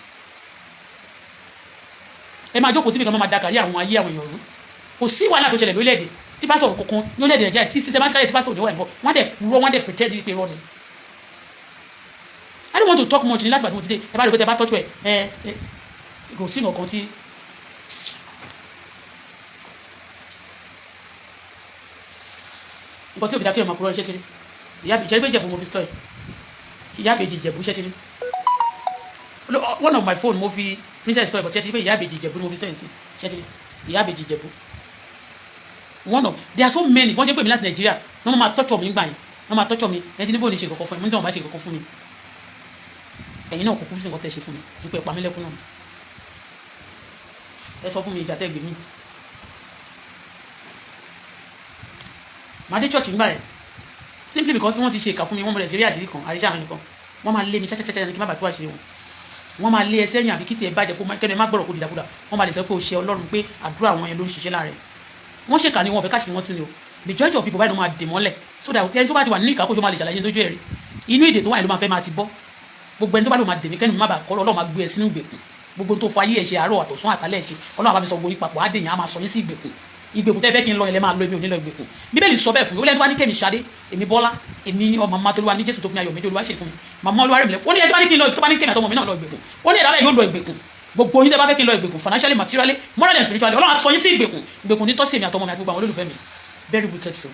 Ẹ máa jókòó síbi kan máa da kárí àwọn ayé àwọn èèyàn rú kò sí wàhálà tó ṣẹlẹ̀ lórílẹ̀‐èdè tí pásọ̀ kankan ní orílẹ̀‐èdè Nàìjíríà tí systematically tí pásọ̀ òde wà nǹkan wọ́n dẹ̀ purọ́ wọ́n dẹ̀ pretend wípé rọ́ ni. I don't want to talk much ní láti bàtí mo ti dé ẹ bá rí pé tẹ bá tọ́jú ẹ kò sí nǹkan tí. nǹkan tí òfin dákẹ́ ọmọ àkúrọ̀ iṣẹ́ ti rí ìyá ìjẹ́rí pé ìjẹ̀bù mo fi story ìyá àbèjì ìjẹ̀bù iṣẹ́ ti rí one of my phone mo fi princess story but iṣẹ́ ti rí pé ìyá àbèjì ìjẹ̀bù ni mo fi story sí iṣẹ́ ti rí ìyá àbèjì ìjẹ̀bù one of there are so many wọ́n ṣe pè mí láti Nàìjíríà wọ́n máa tọ́jú mi gbà yín wọ́n máa tọ́jú mi ẹni tí níbo ni ṣe kọ̀kọ́ fún mi nítorí wọ́n bá ṣe kọ̀kọ́ fún mi ẹ̀yin náà kò kú sí nǹkan tẹ́ ṣe fún mi ju pé ìpamílẹ́kùn náà ẹ sọ fún mi ìjà tẹ́ gbé mi màá dé church nígbà yẹn simply because wọ́n ti ṣe ìkà fún mi wọ́n mọ̀lẹ́ ti rí àṣírí kan àríṣà àwọn nìkan wọ́n máa lé mi ṣáṣáṣáṣá ní kí má bàa tó àṣírí wọn wọ́n máa lé ẹsẹ̀ yàn àbí kí tiẹ̀ bàjẹ́ kẹ́nu ẹ má gbọ́rọ̀ kó dìdàkudà wọ́n máa lè sọ pé o ṣe Ọlọ́run pé àdúrà àwọn yẹn ló ń ṣiṣẹ́ lára ẹ̀ wọ́n ṣèkà ni wọ́n fẹ́ káṣírí wọn tún ni o majority of people báyìí ló máa dè mọ́lẹ̀ so that ẹni tó bá ti wà nínú ìkákóso máa lè ṣàlàyé lójú ẹ̀rí inú ìdè tó wà ló máa fẹ́ máa ti bọ́ gbogbo ẹni tó bá lò máa dè mí kẹ́nu mi má bàa kọ́ Ọlọ́run máa gbé ẹ sínú ìgbèkùn gbogbo tó fa ayé ẹ̀ ṣe àárọ̀ àtọ̀sán àtàlẹ́ ẹ̀ ṣe Ọlọ́run bá mi sọ gbogbo ìpapọ̀ á dèyàn á máa sọ yín sí ìgbèkùn tẹ́ fẹ́ kí n lọ ilẹ̀ máa lo èmi ò ní lọ ìgbèkùn Bíbélì sọ bẹ́ẹ̀ fún mi ó lẹ́ni tó bá ní kẹ́mi Ṣadé èmi Bọ́lá èmi ọmọ màmá Tolúwa ní Jésù tó fún mi ayọ̀ méjì Olúwa ṣe fún mi màmá Olúwa rẹ̀ mi lẹ́kọ́ ó ní ẹni tó bá ní kí n lọ tó bá ní kẹ́mi àtọmọ mi náà lọ ìgbèkùn ó ní ẹ̀dá bẹ́ẹ̀ yóò lọ ìgbèkùn gbogbo yín tẹ́ bá fẹ́ kí n lọ ìgbèkùn financially materially morally and spiritually Ọlọ́run á sọ yín sí ìgbèkùn ní tọ́sí èmi àtọmọ mi àti gbogbo àwọn olólùfẹ́ mi very wicked soul.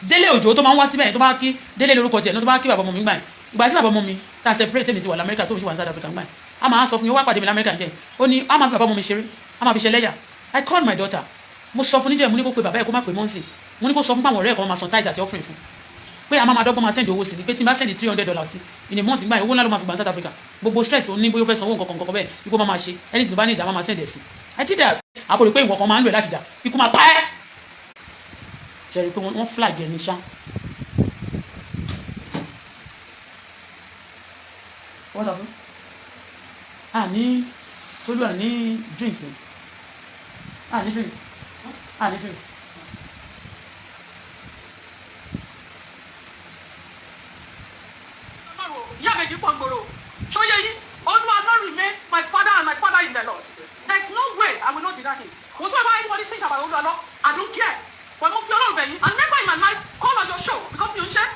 Délé Òjò tó máa ń wá síbẹ̀ tó bá kí Délé lórúkọ tiẹ̀ tó bá kí bàbá ọmọ mi gbà yẹn ìgbà tí bàbá ọmọ mi tá a separate mi ti wà lamẹ́ríkà tó mi ti wà ní South Africa gbà yẹn a máa sọ fún mi ó wá pàdé mi lamẹ́ríkà jẹ́ ó ní a máa fi bàbá ọmọ mi ṣeré a máa fi ṣe lẹ́yà I called my daughter mo sọ fún níjẹ́ mo ní kó pe bàbá ẹ̀ kó má pe mọ́ǹsì mo ní kó sọ fún pàwọn ọ̀rẹ́ ẹ̀ kan máa san tithe àti offering fún pé a máa dọ́gbọ́n máa send owó sí ni pé tí n bá send $300 sí in a month gbà yẹn owó ńlá ló máa fi gbà ní South Africa gbogbo stress tó ní bóyá ó fẹ́ sanwó nǹkan kan bẹ́ẹ̀ ikú máa ṣe anything tó bá ní ìdá máa send ẹ̀ sí I did that àpòrò pé ìwọ̀n kan máa ń lò láti dà ikú máa pa ẹ́ ṣe rí i pé wọ́n flag ẹ̀ ní ṣá. What happened? Ní Olú ní drinks ni. Ní drinks. Ní drinks. Yeah, baby, Pongoro. So yeah, Olu Alo remain my father and my father in the Lord. There's no way I will not deny him. Whatsoever anybody think about Olu Alo, I don't care. But if you're not obeying, and remember in my life, call on your show because you share.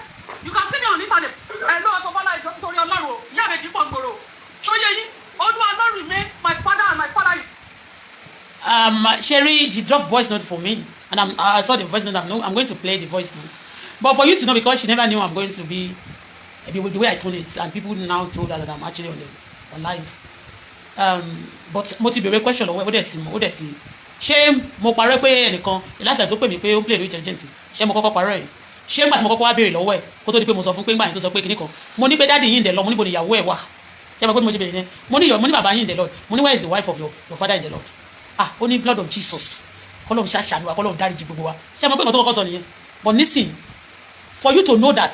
You can see me on internet. Hello, Bola is just Olu Alo. Yeah, baby, Pongoro. So yeah, Olu Alo remain my father and my father. Sherry, she dropped voice note for me, and I saw the voice note. I'm going to play the voice note, but for you to know, because she never knew I'm going to be with the way I told it, and people now told her that I'm actually on live. But mo ti bèrè question lọ́wọ́ ó dẹ̀ sí ṣé mo parọ́ pé ẹnìkan last time tó pè mí pé ó play with intelligence ṣé mo kọ́kọ́ parọ́ ẹ̀ ṣé nígbà tí mo kọ́kọ́ wá béèrè lọ́wọ́ ẹ̀ kó tó di pé mo sọ fún pé nígbà yẹn tó sọ pé kíní kan mo ní pé dáàdi yín in the Lord mo ní bo ni ìyàwó ẹ̀ wà ṣé mo pé mo ti bèrè yẹn mo ní bàbá yín in the Lord mo ní where is the wife of your father in the Lord ó ní blood of Jesus kọ́lọ́run ṣàṣàánú wa kọ́lọ́run dáríjì gbogbo wa ṣé mo pé nǹkan tó kọ́kọ́ sọ nìyẹn but nísìn for you to know that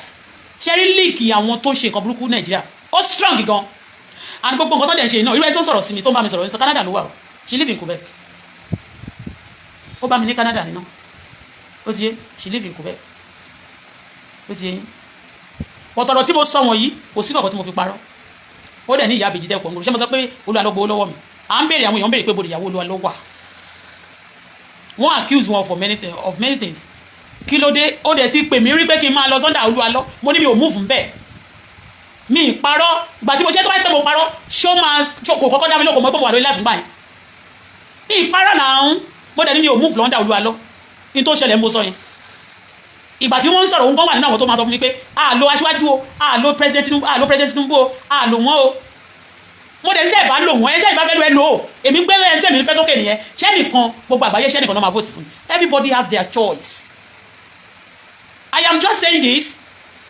ṣẹ́rí líìkì àwọn tó ṣe nǹkan burúkú Nàìjíríà ó strong gan and gbogbo nǹkan tó dẹ̀ ṣe náà irú ẹ tó sọ̀rọ̀ sí mi tó ń bá mi sọ̀rọ̀ ní Canada ló wà o she live in Quebec ó bá mi ní Canada nínú ó ti yé she live in Quebec ó ti yé yín ọ̀tọ̀rọ̀ tí mo sọ wọ̀nyí kò sí kankan tí mo fi parọ́ ó dẹ̀ ní ìyá àbèjì dẹ́kun ọ̀gbọ̀n ṣé mo sọ pé Olu Alo gbowó lọ́wọ́ mi à ń béèrè àwọn èèyàn ń béèrè pé bòdì ìyàwó Olu Alo wà wọ́n accuse wọn for many things kí ló dé ó dẹ̀ ti pè mí rí pé kí n máa lọ sọ́dà Olu Alo mo ní mi ò move bẹ́ẹ̀ mi ì parọ́ ìgbà tí mo ṣe tó bá pẹ́ mo parọ́ ṣó máa kò kọ́kọ́ dá mi lóko mọ́ pé mo wà lórí láìfún báyìí mi ì parọ́ náà mo dẹ̀ ní mi ò move lọ́ndà Olu Alo ní tó ṣẹlẹ̀ mo sọ yẹn ìgbà tí wọ́n ń sọ̀rọ̀ òun kọ́ wà nínú àwọn tó máa sọ fún mi pé àlò aṣíwájú o àlò president Tinubu o àlò wọn o mo dẹ̀ ń tẹ́ ẹ̀ bá lò wọ́n ẹ̀ tẹ́ ẹ̀ bá fẹ́ lo ẹ̀ lò ó èmi gbé ẹ̀ tẹ́ mi fẹ́ sókè nìyẹn ṣẹ́nìkan gbogbo àgbáyé ṣẹ́nìkan náà máa vote fún everybody have their choice I am just saying this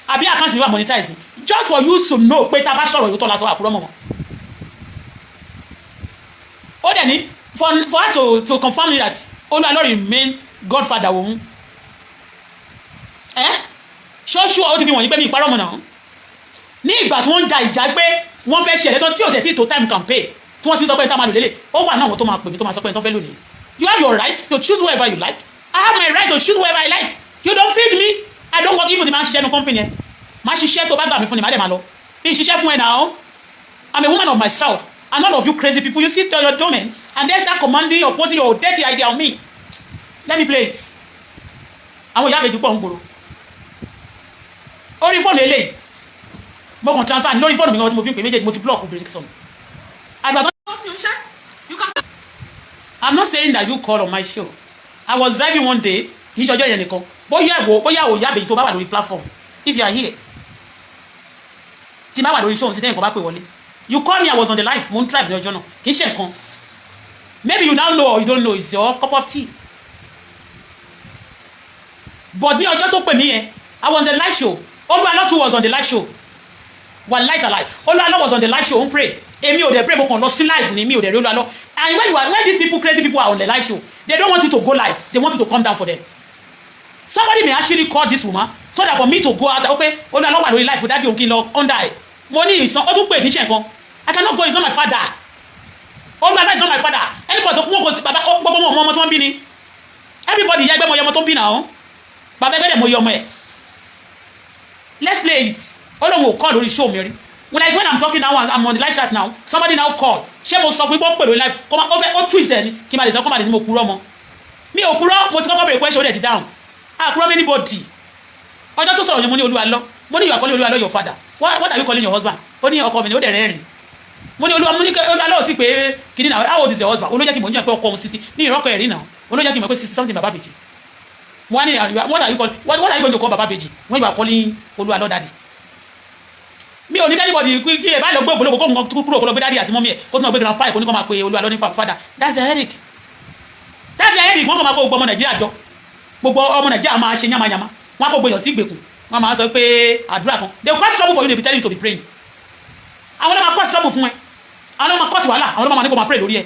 àbí àkáǹtì mi wà monetize ni just for you to know pé tá a bá sọ̀rọ̀ ìlú tó lásán àkúrọ́ mọ̀ wọn ó dẹ̀ ní for her to confirm that Olu Alo remain godfather òun ṣọ́ṣù ó ti fi wọ̀nyí pé mi ìparọ́ mọ̀ náà ní ìgbà tí wọ́n ń ja ìjà pé wọ́n fẹ́ ṣe ẹ̀lẹ́tọ́ tí ò tẹ̀ tí tó time campaign tí wọ́n ti sọ pé tá máa lò lélẹ̀ ó wà náà wọ́n tó máa pè mí tó máa sọ pé tó fẹ́ lò lè you have your right to choose whoever you like I have my right to choose whoever I like you don't feed me I don't work even ti máa ń ṣiṣẹ́ nu company ẹ̀ máa ṣiṣẹ́ tó bá gbà mí fún ni máa dẹ̀ máa lọ bí n ṣiṣẹ́ fún ẹ náà I'm a woman of myself and all of you crazy people you sit on your domain and then start commanding or posing your dirty idea on me let me play it àwọn ìyá àbẹ̀jú pọ̀ ń gbòòrò orí fóònù eléyìí mo kàn transfer lórí fóònù mi kan tí mo fi ń pè méjèèjì mo ti block obìnrin sọ̀rọ̀ àgbà tó. I'm not saying that you call on my show I was driving one day kì í ṣọjọ́ yẹn nìkan bóyá òyà àbèjì tó bá wà lórí platform if you are here tí bá wà lórí show tí tẹ́yìn kan bá pè wọlé you call me I was on the live mo ń drive ní ọjọ́ náà kì í ṣe nǹkan maybe you now know or you don't know it's your cup of tea but ní ọjọ́ tó pè mí yẹn I was on the live show Olu Alo too was on the live show one light alive Olu Alo was on the live show on pray èmi ò dẹ̀ pray mo kàn lọ sí live ni mi ò dẹ̀ rí Olu Alo and when these people crazy people are on the live show they don't want you to go live they want you to come down for them somebody may actually call this woman so that for me to go out okay Olu Alo wà lórí live with that òkè lọ under ẹ̀ mo ní ìsàn ó tún pè kí ṣe nǹkan I cannot go it's not my father Olu Alo is not my father anybody tó kún kò sí bàbá gbogbo ọmọ tí wọ́n bí ni everybody ìyá ẹgbẹ́ mo yẹ ọmọ tó ń bí náà bàbá ẹgbẹ́ dẹ̀ mo yẹ ọmọ ẹ̀ let's play it Ọlọ́run ò call lórí show mi rí when I'm talking now I'm on the live chat now somebody now call ṣé mo sọ fún ipò pẹ̀lú live kọ́ ó fẹ́ ó twist ẹ̀ ni kí n máa lè sọ kọ́ máa lè ní mo purọ́ mọ́ mi ò purọ́ mo ti kọ́kọ́ bèrè question ó dẹ̀ ti down àpurọ́ mi anybody ọjọ́ tó sọ̀rọ̀ yẹn mo ní Olu Alo mo ní you are calling Olu Alo your father what are you calling your husband ó ní ọkọ mi ni ó dẹ̀ rẹ́rìn mo ní Olu Alo ò tí pé kìíní náà how old is your husband olójẹ́ kí mo ń jẹ́ pé ọkọ òun 60 ní ìrọ́kọ̀ ẹ̀rí náà olójẹ́ kí mo pé 60 something baba beji what are you going to call baba beji when you are calling Olu Alo daddy mi ò ní kẹ́nìbọ̀dì kí ẹ bá lọ gbé ògbólógbò kó nǹkan kúrò kó lọ gbé daddy àti mọ́mí ẹ̀ kó tún lọ gbé grandpa ẹ̀ kó ní kó máa pe Olu Alo ní father that's the headache wọ́n kò máa kó gbogbo ọmọ Nàìjíríà jọ gbogbo ọmọ Nàìjíríà máa ṣe yamayama wọ́n kò gbèyàn sí ìgbèkùn wọ́n máa sọ pé àdúrà kan they will cause trouble for you they be telling you to be praying àwọn ọlọ́mọ cause trouble fún ẹ àwọn ọlọ́mọ cause wàhálà àwọn ọlọ́mọ máa ní kó máa pray lórí ẹ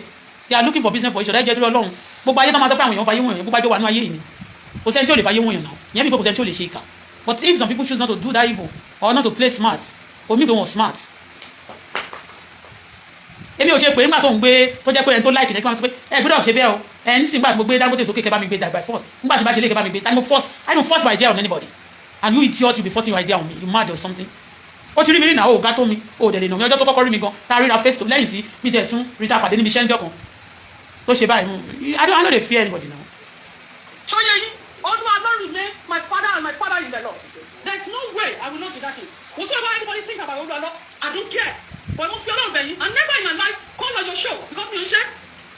they are looking for business for you ṣọ̀dá ẹ̀jẹ̀ dúró Ọlọ́run gbogbo ayé tó máa sọ pé àwọn èèyàn fayé wọ̀nyẹn gbogbo ayé wà ní ayé yìí ni kò sẹ́ni tí ò lè fayé wọ̀nyẹn náà ìyẹn bí kò sẹ́ni tí ò lè ṣe ìkà but if some people choose not to do that evil or not to play smart omi pé wọn smart èmi ò ṣe pé nígbà tó ń gbé tó jẹ́ pé ẹni tó láìkì jẹ́ kí wọ́n sọ pé ẹ gbọ́dọ̀ ṣe bẹ́ẹ̀ o ẹ ní sìn gbà tí mo gbé Dangote sókè kẹ́ bá mi gbé by force nígbà tí bá ṣe lé kẹ́ bá mi gbé I don't force my idea on anybody and you idiot you be forcing your idea on me you mad or something ó ti rí mi rí náà ó ga tó mi ó dẹ̀ lè nà mí ọjọ́ tó kọ́kọ́ rí mi gan tá a ríra face to lẹ́yìn tí mi tẹ̀ tún rí ta pàdé níbi iṣẹ́ ńjọ́ kan tó ṣe báyìí I don't dey fear anybody now. ṣóyè yìí Olu Alo remain my father and my father in the Lord there is no way I will not do that thing whatsoever anybody think about Olu Alo I don't care but mo fi Ọlọ́run bẹ̀ yín and never in my life call on your show because mi ò ṣe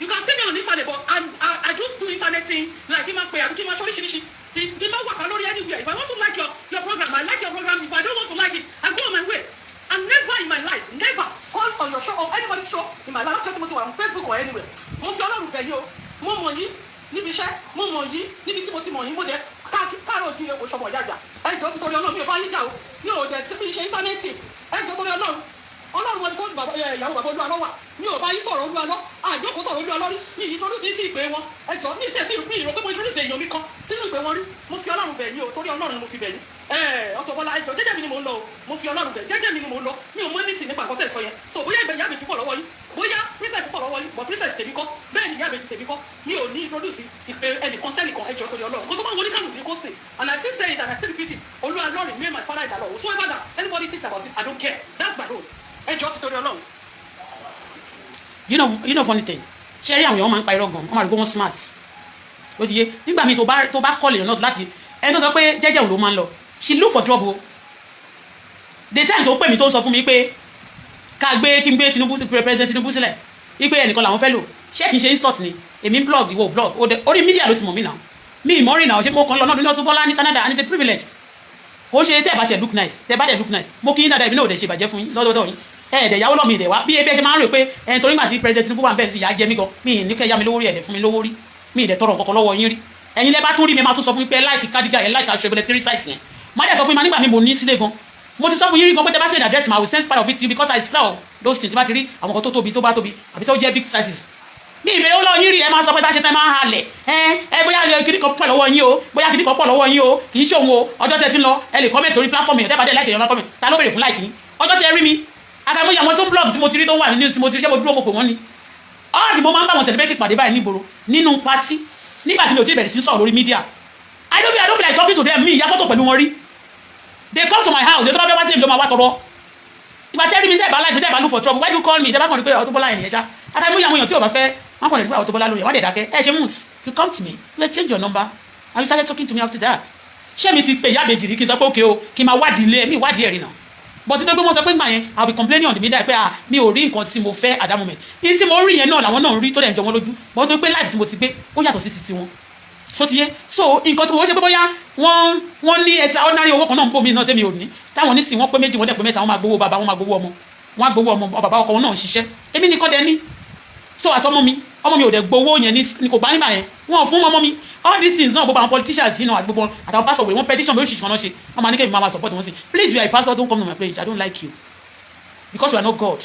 you can see me on internet but I just do internet thing like kí n máa pè àbí kí n máa ṣe oríṣiríṣi tí n bá wà ká lórí anywhere if I want to like your program I like your program if I don't want to like it I go on my way and never in my life never call on your show or anybody's show in my life just mo ti wà on Facebook or anywhere mo fi Ọlọ́run bẹ̀ yín o mo mọ̀ yín níbi iṣẹ́ mo mọ̀ yín níbi tí mo ti mọ̀ yín mo dẹ̀ káàrọ̀ jí oṣù ọmọ ìyájà ẹjọ́ ti torí Ọlọ́run mi ò bá níjà o mi ò dẹ̀ sí bí iṣẹ́ íńtánẹ́ẹ̀tì ẹjọ́ torí Ọlọ́run wọn tó ìyàwó bàbá Olu Alo wà mi ò bá yín sọ̀rọ̀ Olú Alo àjọkọ̀ sọ̀rọ̀ Olú Alo rí mi introduce sí ìpè wọn ẹjọ́ ní ìtẹ̀ mi ìrò pé mo introduce èèyàn mi kan sínú ìpè wọn rí mo fi Ọlọ́run bẹ̀ yín o torí Ọlọ́run ni mo fi bẹ̀ yín Auto Bola ẹjọ́ jẹ́jẹ́ mi ni mo ń lọ o mo fi Ọlọ́run bẹ̀ jẹ́jẹ́ mi ni mo ń lọ mi ò mọ anything nípa nǹkan tẹ̀ sọ yẹn so bóyá ìyá mi ti pọ̀ lọ́wọ́ yín bóyá princess pọ̀ lọ́wọ́ yín but princess tèmi kọ́ bẹ́ẹ̀ ni ìyá mi ti tèmi kọ́ mi ò ní introduce ìpè ẹnìkan sẹ́nìkan ẹjọ́ torí Ọlọ́run kó tó bá wọlé kánú ní kó sè and I still say it and I still repeat it Olu Alo remain my father in the Lord whosoever that anybody thinks about it I don't care that's my role ẹjọ́ ti torí Ọlọ́run. You know funny thing ṣe rí àwọn èèyàn máa ń pa irọ́ gan wọ́n máa rí pé wọ́n smart ó ti yé nígbà míì tó bá kọ́ lèèyàn náà láti ẹni tó sọ pé jẹ́jẹ́ òun ló máa ń lọ she look for trouble the time tó pè mí tó sọ fún mi pé ká gbé kí n gbé Tinubu president Tinubu sílẹ̀ wípé ẹnìkan làwọn fẹ́ lò ṣé kì í ṣe insult ni èmi blog ìwọ blog orí mídíà ló ti mọ̀ mí náà mi ìmọ̀rìn náà ṣé mo kàn lọ náà ní Auto Bola ní Canada and it's a privilege ó ṣe tẹ́ ẹ̀ bá tiẹ̀ look nice tẹ́ ẹ̀ bá dẹ̀ look nice mo kí yín dáadáa èmi náà ò dẹ̀ ṣe bàjẹ́ fún yín lọ́dọọdọ yín ẹ̀ẹ́dẹ̀ yàwó lọ́mọ ìdẹ̀ wá bí ebi ẹ ṣe máa ń rò pé ẹni torí màtí president Tinubu wà ń bẹ̀ sí ìyá jẹ mí gan mi ì ní kẹ́ yá mi lówó rí ẹ̀dẹ̀ fún mi lówó rí mi ì dẹ̀ tọrọ nǹkan lọ́wọ́ yín rí ẹ̀yin lẹ́ bá tún rí mi máa tún sọ fún mi pé láìkì cardigan yẹn láìkì aṣọ ìbẹ̀lẹ̀ 3 size yẹn má dẹ̀ sọ fún mi máa nígbà mi mo ní sílé gan mo ti sọ fún yín rí gan pé tẹ́ bá ṣe address ma I will send part of it to you because I sell those things tí bá ti rí àwọn kan tó tóbi tó bá tóbi àbí tó jẹ́ big sizes mi ìbéèrè ó lọ yín rí ẹ máa sọ pé tá a ṣe tẹ́ máa halẹ̀ ẹ bóyá kìnnì kan pọ̀ lọ́wọ́ yín o bóyá kìnnì kan pọ̀ lọ́wọ́ yín o kì í ṣòwò o ọjọ́ tẹ́ ti ń lọ ẹ lè comment lórí platform yẹn tẹ́ bá dé like èèyàn bá comment ta ló béèrè fún like yín ọjọ́ tẹ́ rí mi àtàwọn àwọn tó ń blog tí mo ti rí tó wà ní news tí mo ti rí ṣé mo dúró mo pè wọ́n ni ọ́ọ̀dì mo máa ń bá wọn celebrate pàdé báyìí nígboro nínú party nígbà tí mi ò tí ì bẹ̀rẹ̀ sí sọ̀rọ̀ lórí media I don't feel like talking to them mi ìyá fọ́tò pẹ̀lú wọn rí they come to my house ètò bá fẹ́ wá sílẹ̀ mi ló máa wá tọrọ ìgbà tẹ́rí mi tẹ́ bá like tẹ́ bá look for trouble why you call me tẹ́ bá kàn ní pé Auto Bola ènìyàn ṣá àtàwọn àwọn èèyàn tí ò bá fẹ́ wọ́n kàn ní pé Auto Bola lóye wọ́n dẹ̀ dákẹ́ ẹ ṣe moot you come to me let's change your number and you started talking to me after that ṣé mi ti pè ìyá àbèjì rí kí n sọ pé òkè o kí n máa wádìí ilé mi wádìí ẹ̀rí náà but títí pé wọ́n sọ pé gbà yẹn I will be complaining on the media pé mi ò rí nǹkan tí mo fẹ́ at that moment ní tí mo rí yẹn náà làwọn náà ń rí tó dẹ̀ ń jọ wọ́n lójú but tó pé life tí mo ti gbé ó yàtọ̀ sí ti wọn so ti yé so nǹkan tó wọ́n ṣe pé bóyá wọ́n ní extraordinary owó kan náà ń bò mí náà tẹ́mi ò ní táwọn ní sìn wọ́n pé méjì wọ́n dẹ̀ pé mẹ́ta wọ́n máa gbowó bàbá wọ́n máa gbowó ọmọ wọ́n á gbowó ọmọ bàbá ọkọ wọn náà ń ṣiṣẹ́ èmi nìkan dẹ̀ ní so àtọmọ mi ò dẹ̀ gbowó yẹn ní kò bá nígbà yẹn wọ́n fún ọmọ mi all these things náà gbogbo àwọn politicians yìí náà àti gbogbo àtàwọn pastor wẹ̀ wọ́n petition lóríṣiríṣi kan náà ṣe wọ́n máa ní kẹ́mi máa support wọn sí please you are a pastor don't come to my page I don't like you because you are not God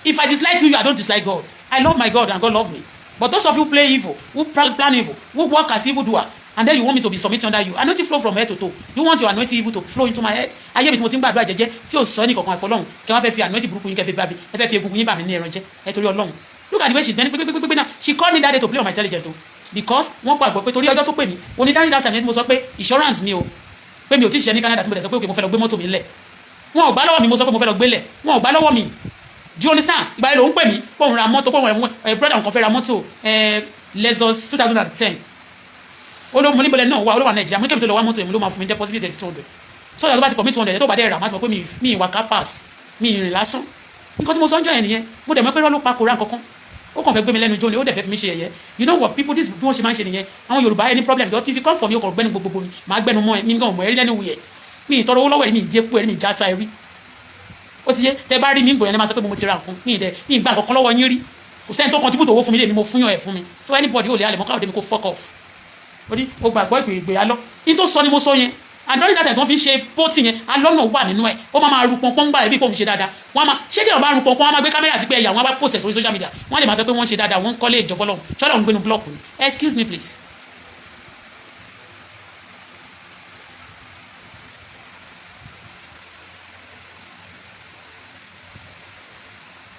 if I dislike you I don't dislike God I love my God and God love me but those of you play evil who plan evil who work as evil doer and then you want me to be submitting under you anointing flow from head to toe you want your anointing evil to flow into my head ayé mi tí mo ti ń gbàdúrà jẹ́jẹ́ tí ò sọ ní kankan àfọlọ́hún kí wọ́n fẹ́ fi anointing burúkú yín kẹ́ fẹ́ fi egungun yín bà mí ní ẹran jẹ́ ẹ torí Ọlọ́run look at the way she bẹ́ni pépépépé náà she called me that day to play on my intelligence o because wọ́n gbàgbọ́ pé torí ọjọ́ tó pè mí onídàárí dáhùn àti mo sọ pé insurance mi o pé mi ò tí ì ṣiṣẹ́ ní Canada tí mo dẹ̀ sọ pé òkè mo fẹ́ lọ gbé mọ́tò mi lẹ̀ wọn ò gbà lọ́wọ́ mi mo sọ pé mo fẹ́ lọ gbé lẹ̀ wọn ò gbà lọ́wọ́ mi do you understand ìgbà yẹn ló ń pè mí pòun ra mọ́tò pòun brother nǹkan fẹ́ ra mọ́tò Lexus 2010 olóòmù níbẹ̀lẹ̀ náà wà olówà Nàìjíríà mo ní kẹ́mi tó lọ wá mọ́tò èmi ló máa fún mi deposit 200 so ìyàtọ̀ bá ti commit 200 tó bá dẹ̀ rà má ti mọ̀ pé mi ìwà capas mi ìrìn lásán nǹkan tí mo sọ ń jọ yẹn nìyẹn mo dẹ̀ mọ̀ pé rọ́ ló pa kóra nǹkan kan ó kàn fẹ́ gbé mi lẹ́nu jóni ó dẹ̀ fẹ́ fi mi ṣe yẹ̀yẹ́ you know what people this bí wọ́n ṣe máa ń ṣe nìyẹn àwọn Yorùbá any problem if you come for me ó kàn gbẹ́nu gbogbo mi màá gbẹ́nu mọ́ ẹ mi gan mọ̀ ẹ rí lẹ́nu wuyẹ̀ mi ìtọrọ owó lọ́wọ́ ẹ̀ mi ìjẹ́ pé ẹ̀ mi ìjà ta ẹ rí ó ti yé tẹ bá rí mi ń bò yẹn máa sọ pé mo ti ra nǹkan mi ìgbà kankan lọ́wọ́ yín rí kò sẹ́ni tó contribute owó fún mi lè ní mo fún yàn ẹ̀ fún mi so anybody ò lè alẹ́ mọ́ káwọ́dé mi kó fuck off ó ní o gbàgbọ́ ìgbè alọ́ ní tó sọ ni mo sọ yẹn and during that time tó fi ṣe pótì yẹn alọ́nà wà nínú ẹ̀ ó máa ru pọnpọ́n gbà ẹ̀ bí kò ń ṣe dáadáa wọ́n máa ṣé kí ọba ru pọnpọ́n wọ́n máa gbé kámẹ́rà sí pé ẹ̀yà wọ́n bá post sórí social media wọ́n lè máa sọ pé wọ́n ṣe dáadáa wọ́n kọ́lé ìjọ fọlọ́run ṣọ́lá òun gbénu blọọkù ni excuse me please.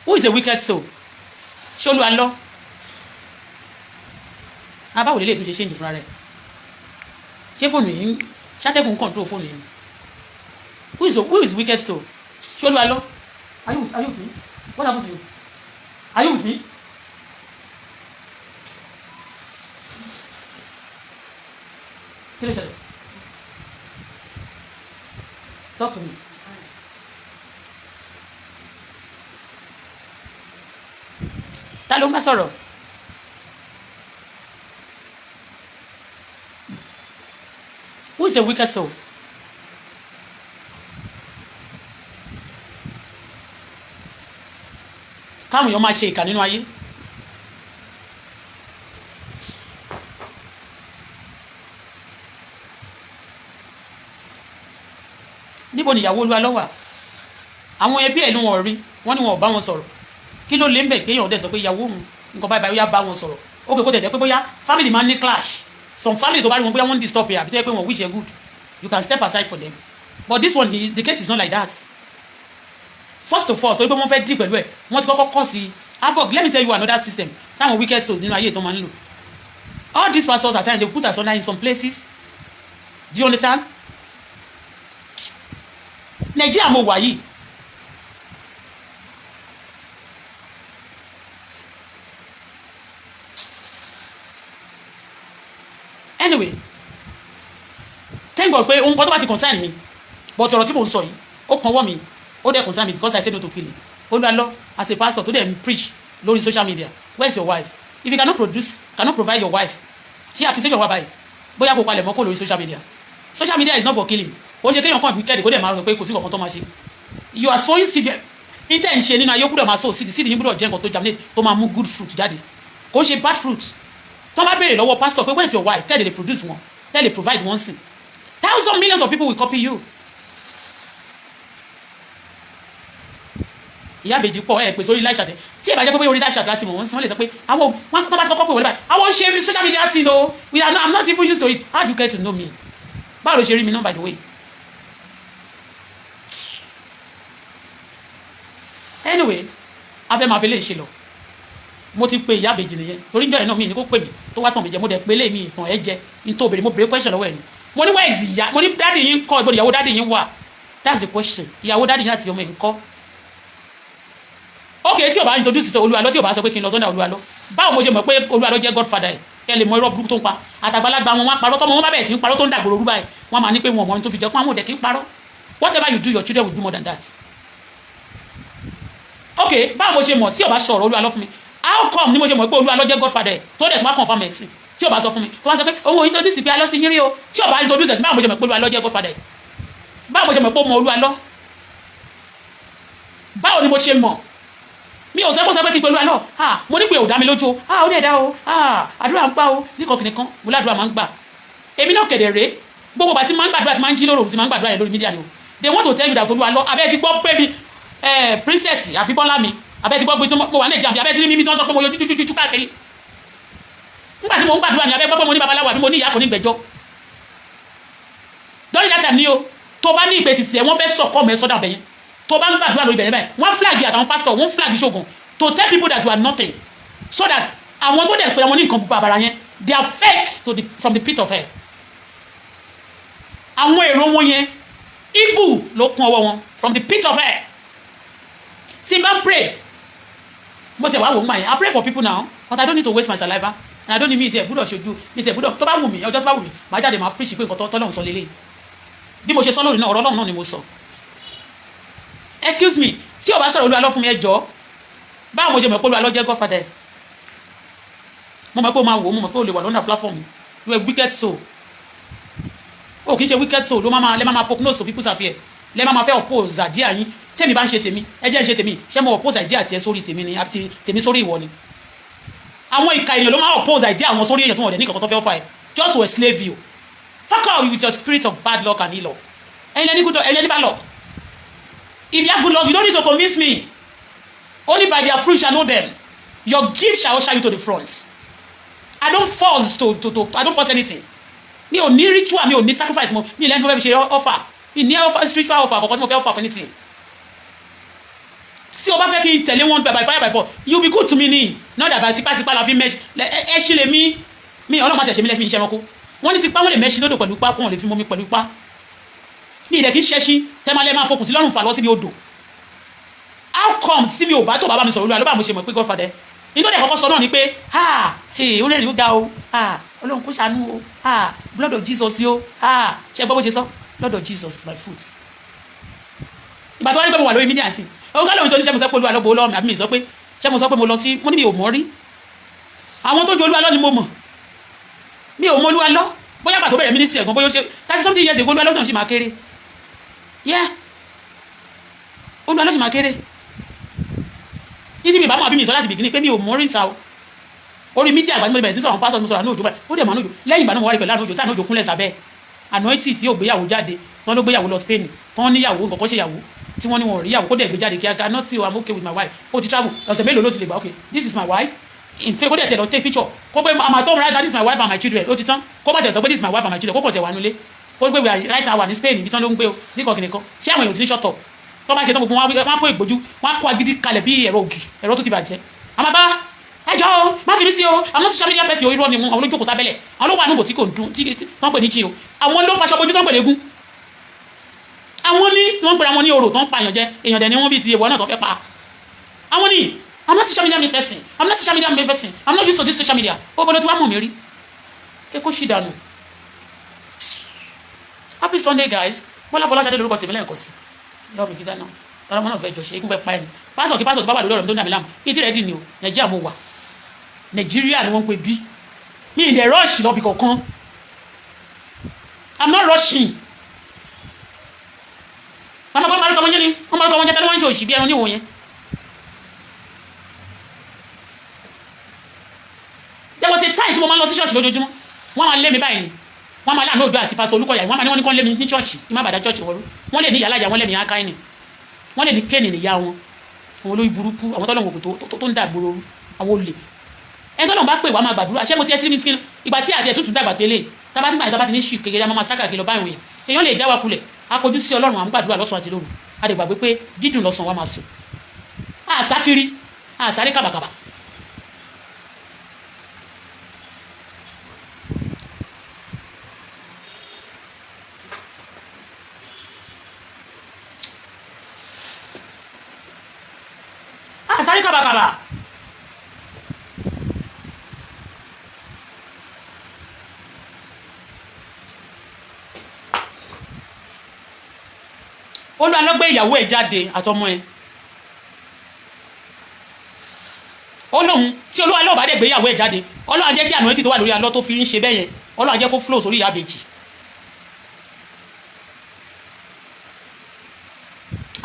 Who is a wicked soul? ṣé Olu Alo abáwo lè tún ṣe ṣéǹdì fúnra rẹ̀ ṣé fóònù yìí ṣàtẹ̀kùn control fóònù yìí who is wicked soul? ṣé Olu Alo are you with me? What happened to you? Are you with me? kí ló ṣẹlẹ̀? Talk to me. Ta ló ń bá sọ̀rọ̀? Who is a wicked soul? Káwọn èèyàn máa ṣe ìkà nínú ayé. Níbo ni ìyàwó Olu Alo wà? Àwọn ẹbí ẹ̀ ni wọ́n rí wọ́n ní wọn ò bá wọn sọ̀rọ̀ kí ló lè ń bẹ̀ kéèyàn dẹ̀ sọ pé ìyàwó òun nǹkan báyìí báyìí ó yá bá wọn sọ̀rọ̀ ó pè kó tẹ̀tẹ̀ pé bóyá family máa ń ní clash some family tó bá rí wọn bóyá wọ́n ń disturb ẹ̀ àbí tó yẹ pé wọ́n wish ẹ̀ good you can step aside for them but this one the case is not like that first of all torí pé wọ́n fẹ́ dì pẹ̀lú ẹ̀ wọ́n ti kọ́kọ́ kọ́ sí afọ let me tell you another system táwọn wicked souls nínú ayé tó máa ń lò all these pastors at times they put us under in some places do you understand Nigeria mo wà yìí anyway thank God pé ohun kan tó bá ti concern mi but ọ̀rọ̀ tí mo ń sọ yìí ó kàn wọ́ mi ó dẹ̀ concern me because I said no to killing Olu Alo as a pastor tó dẹ̀ preach lórí social media where's your wife if you cannot provide your wife tí accusation wà báyìí bóyá kò palẹ̀ mọ́ kó lórí social media is not for killing ó ṣe kéèyàn kàn bí kẹ́ẹ̀dẹ̀ kó dẹ̀ máa sọ pé kò sí nǹkan tó máa ṣe you are sowing seed intẹ́ ń ṣe nínú ayé ó gbúdọ̀ máa sow seed yín gbúdọ̀ jẹ́ nǹkan tó germinate tó máa mú good fruit jáde kò ṣe bad fruit tó bá béèrè lọ́wọ́ pastor pé where's your wife tell they produce one tell they provide one thing thousands millions of people will copy you. ìyá àbèjì pọ̀ ẹ̀ pè sórí live chat tí ẹ bá jẹ́ pé orí live chat láti mọ̀ wọ́n sì wọ́n lè sọ pé àwọn wọn tó bá ti kọ́kọ́ pè wọlé báyìí àwọn ṣe social media thing o I'm not even used to it how do you get to know me báwo ló ṣe rí mi náà by the way. anyway afẹ́ máa fi lè ṣe lọ mo ti pe ìyá àbèjì nìyẹn torí ìjọ yẹn náà mi ní kó pè mí tó wá tàn mí jẹ mo dẹ̀ pé lé mi ìtàn ẹ jẹ ní tó bèrè mo bèrè question lọ́wọ́ ẹ̀ ni mo ní wẹ́ẹ̀sì ìyá mo ní dáàdì yín kọ́ ìbọn ìyàwó dáàdì yín wà that's the question ìyàwó dáàdì yín àti ọmọ yín kọ́ okay tí o bá introduce Olu Alo tí o bá sọ pé kí n lọ sọ́dọ̀ Olu Alo báwo mo ṣe mọ̀ pé Olu Alo jẹ́ godfather ẹ̀ lè mọ irọ́ burúkú tó ń pa àtàgbàlagbà wọn parọ́ tọ́mọ wọn bá bẹ̀rẹ̀ sí ń parọ́ tó ń dàgbòrò rú báyìí wọ́n máa ní pé wọn mọ̀ ní tó fi jẹ́ pé àwọn òdẹ̀ kí ń parọ́ whatever you do your children will do more than that. okay báwo mo ṣe mọ̀ tí o bá sọ̀rọ̀ Olu Alo fún mi how come ni mo ṣe mọ̀ pé Olu Alo jẹ́ godfather tó dẹ̀ tó wá confirm ẹ̀ sí tí o bá sọ fún mi tó wá sọ pé òun introduce pé Alo sí yín rí o tí o bá introduce ẹ̀ sí báwo mo ṣe mọ̀ pé Olu Alo jẹ́ godfather báwo mo ṣe mọ̀ pé ó mọ Olu Alo báwo ni mo ṣe mọ̀ mi ò sọ pé kí n pẹ̀lú àná mo ní pé ò dá mi lójú ó dẹ̀ dá o àdúrà ń gbà o nìkan kìnìkan mo ládùúrà máa ń gbà èmi náà kẹ̀dẹ̀ rèé gbogbo bàtí máa ń gbàdúrà tí máa ń jí lóru tí máa ń gbàdúrà yẹn lórí mídíà ni o they want to tell you that Olu Alo abẹ́ ti gbọ́ pé mi princess àbí Bọ́lá mi abẹ́ ti gbọ́ pé mo wà ní ẹ̀jẹ̀ àbí abẹ́ ti rí mímí tí wọ́n sọ pé mo yọ jújújú káàkiri nígbà tí mo ń gbàdúrà ni abẹ́ gbọ́ pé mo ní babaláwo àbí mo ní ìyá kò ní gbẹ̀jọ́ lórí dátà ni o tó bá ní ìpè títì ẹ̀ wọ́n fẹ́ sọ̀kọ́ mẹ́ sọ́dà bẹ̀yẹn tó bá ń gbàdúrà lórí bẹ̀rẹ̀ báyìí wọ́n flag àtàwọn pastor wọ́n flag ṣoògùn to tell people that you are nothing so that àwọn tó dẹ̀ pé àwọn ní nǹkan pupa àbàrà yẹn they are fake from the pit of hell àwọn èrò wọn yẹn evil ló kún ọwọ́ wọn from the pit of hell tí n bá pray bó tẹ̀ wá wò ó mà yẹn I pray for people now but I don't need to waste my saliva and I don't need me tẹ̀ gbúdọ̀ ṣojú mi tẹ̀ gbúdọ̀ tó bá wù mí ọjọ́ tó bá wù mí màá jáde màá preach pé nǹkan tọ́lọ́run sọ lélẹ̀ bí mo ṣe sọ lórí náà ọ̀rọ̀ Ọlọ́run náà ni mo sọ excuse me tí o bá sọ̀rọ̀ Olu Alo fún mi ẹ jọ̀ọ́ báwo mo ṣe mọ̀ pé Olu Alo jẹ́ godfather mo mọ̀ pé o máa wò ó mo mọ̀ pé o lè wà lọ́nà platform you a wicked soul o kì í ṣe wicked soul ló máa poke nose to people's affairs lẹ́ máa fẹ́ oppose àdíà yín tẹ́mi bá ń ṣe tèmi ẹ jẹ́ ń ṣe tèmi ṣé mo oppose àdíà tiẹ̀ sórí tèmi ni àti tèmi sórí ìwọ ni àwọn ìka èèyàn ló máa oppose àdíà àwọn sórí èèyàn tó wọ̀n dẹ̀ ní kankan tó fẹ́ fà ẹ́ just to enslave you fuck out with your spirit of bad luck and ill luck ẹ̀yin lẹ́ni bad luck if you have good luck you don't need to convince me only by their fruit shall know them your gift shall usher you to the front I don't force I don't force anything mi ò ní ritual mi ò ní sacrifice mo mi lẹ́nu tó fẹ́ fi ṣe offer mi ní spiritual offer àkọ́kọ́ tí mo fẹ́ offer for anything tí o bá fẹ́ kí n tẹ̀lé wọn by fire by force you be good to me ni not that by tipátipá la fi mẹ́ṣ ẹ ṣí lè mi ọlọ́run máa tẹ̀sí mi lẹ́sìn mi iṣẹ́ ẹranko wọ́n ní tipá wọ́n lè mẹ́ṣí lódò pẹ̀lú ipá kó wọn lè fi mọ́ mi pẹ̀lú ipá ní ilẹ̀ kí n ṣẹ́ṣí tẹ́málẹ́ máa fokùn sí lọ́rùn fà lọ síbi odò how come tí mi ò bá tó bàbá mi sọ̀rọ̀ Olúwa ló bá mo ṣe mọ̀ pé godfather nítorí ẹ̀kọ́kọ́ sọ náà ni pé ó rẹ̀ ní ó ga o ọlọ́run kó ṣàánú o blood of Jesus o ṣe gbọ́ bó ṣe sọ blood of Jesus my foot ìgbà tó wá ní pé mo wà lórí mídíà sí òun ká lóun tó ní ṣe mo sọ pé Olúwa ló bo lọ́wọ́ mi àbí mi sọ pé ṣe mo sọ pé mo lọ sí mo ní mi ò mọ̀ rí àwọn tó ju Olúwa lọ ni mo mọ̀ mi ò mọ̀ Olúwa lọ bóyá pàtó bẹ̀rẹ̀ mínísítì ẹ̀gbọ́n bóyá ó ṣe 30 something years ago Olúwa lọ́sàn ṣì máa kéré Olúwa lọ́sàn máa kéré ní tí mi bá mọ̀ àbí mi sọ láti bìkíní pé mi ò mọ̀ rí ta o orí mídíà àgbà tí mo bẹ̀rẹ̀ sí sọ̀rọ̀ àwọn pásọ̀ mi sọ̀rọ̀ àánú òjò báyìí ó dẹ̀ mọ̀ àánú òjò lẹ́yìn ìgbà náà mo wá rí pẹ̀lú àánú òjò tí àánú òjò kúnlẹ̀ sábẹ́ anointing tí yóò gbéyàwó jáde tán ló gbéyàwó lọ Spain tán níyàwó nǹkan kan ṣèyàwó tí wọ́n ní wọn ò rí ìyàwó kó dẹ̀ gbé jáde kíákíá not till I'm okay with my wife ó ti travel ọ̀sẹ̀ mélòó ló ti lè gbà okay this is my wife instead kó dẹ̀ tẹ̀ lọ take picture kó pé àmà tó ń right that is my wife and my children ó ti tán kó bá tẹ̀ sọ pé this is my wife and my children kó kọ̀ tẹ̀ wà nulẹ̀ kó pé we are right hour ní Spain ibi tán ló ń gbé o ní kọ̀kìnì kan ṣé àwọn èèyàn ti ní short up tó bá ṣe tán gbogbo wọn kó ìgbójú wọn kó agídí kalẹ̀ bí ẹ̀rọ ògì ẹ̀rọ tó ti bàjẹ́ àmàbá ẹjọ́ o má fi mí sí o àwọn social media person irọ́ ni wọn àwọn olójókòó sábẹ́lẹ̀ àwọn ló wà níbo tí kò dùn tí wọ́n pè ní chi o àwọn ló faṣọ bojú tó ń pè légún àwọn ní wọ́n pè àwọn ní orò tó ń pààyàn jẹ èèyàn dẹ̀ ni wọ́n bí ti èèwọ̀ náà tó fẹ́ pa àwọn ní I'm not social media person I'm not social media person I'm not used to this social media ó bọ́dọ̀ tí wàá mọ̀ mí rí kékó ṣì dànù. Happy Sunday guys Bọ́lá Fọláṣadé lórúkọ tèmi lẹ́ẹ̀kan sí yọ mi gíga náà tọ́lá wọn náà fẹ́ jọ ṣe ikú fẹ́ pa ẹni pásọ̀ kí pásọ̀ tó bá wà lórí ọ̀rọ̀ tó ń dà mí láàmú kí n ti rẹ̀ dì ní o Nàìjíríà mo wà Nàìjíríà ni wọ́n ń pè bí mi ì dẹ̀ rush lọ́bì kọ̀ọ̀kan I'm not rushing mama bọ́ marúkọ wọn jẹ́ ni wọ́n marúkọ wọn jẹ́ tẹ́lẹ̀ wọ́n ń ṣe òṣì bí ẹran níwò yẹn there was a time tí mo máa ń lọ sí ṣọ́ọ̀ṣì lójoojúmọ́ wọ́n máa lé mi báyìí wọ́n máa láàánú òjò àti pásọ Olúkọ̀yà wọ́n máa ní wọ́n ní kán lé mi ní ṣọ́ọ̀ṣì kí má bàdá ṣọ́ọ̀ṣì wọ́rú wọ́n lè ní ìyálàjà wọ́n lè ní akáìnì wọ́n lè ní kéènì níyà wọn àwọn olórí burúkú àwọn tọ́lọ̀ tó ń dàgbòrò àwọn olè ẹni tọ́lọ̀ bá pè wá máa gbàdúrà ṣé mo ti ẹ ti ní tí ìgbà tí àti ẹ̀tútù dàgbà tẹ́lẹ̀ tábà ti ní ṣì kékeré máa sáka kìlọ̀ báyìí yẹn èèyàn lè já wa kulẹ̀ akójú sí Ọlọ́run à ń gbàdúrà lọ́sàn àti lóru a lè gbàgbé pé dídùn lọ́sàn wa máa sùn àsákiri àsáré kàbàkàbà. àsáré kàbàkàbà. Olu Alo gbé ìyàwó ẹ̀ jáde àtọmọ ẹ̀ Ọlọ́run tí Olu Alo bá dé gbé ìyàwó ẹ̀ jáde Ọlọ́run jẹ́ kí àná etí tó wà lórí Alo tó fi ń ṣe bẹ́ẹ̀ yẹn Ọlọ́run jẹ́ kó flow sórí ìyábejì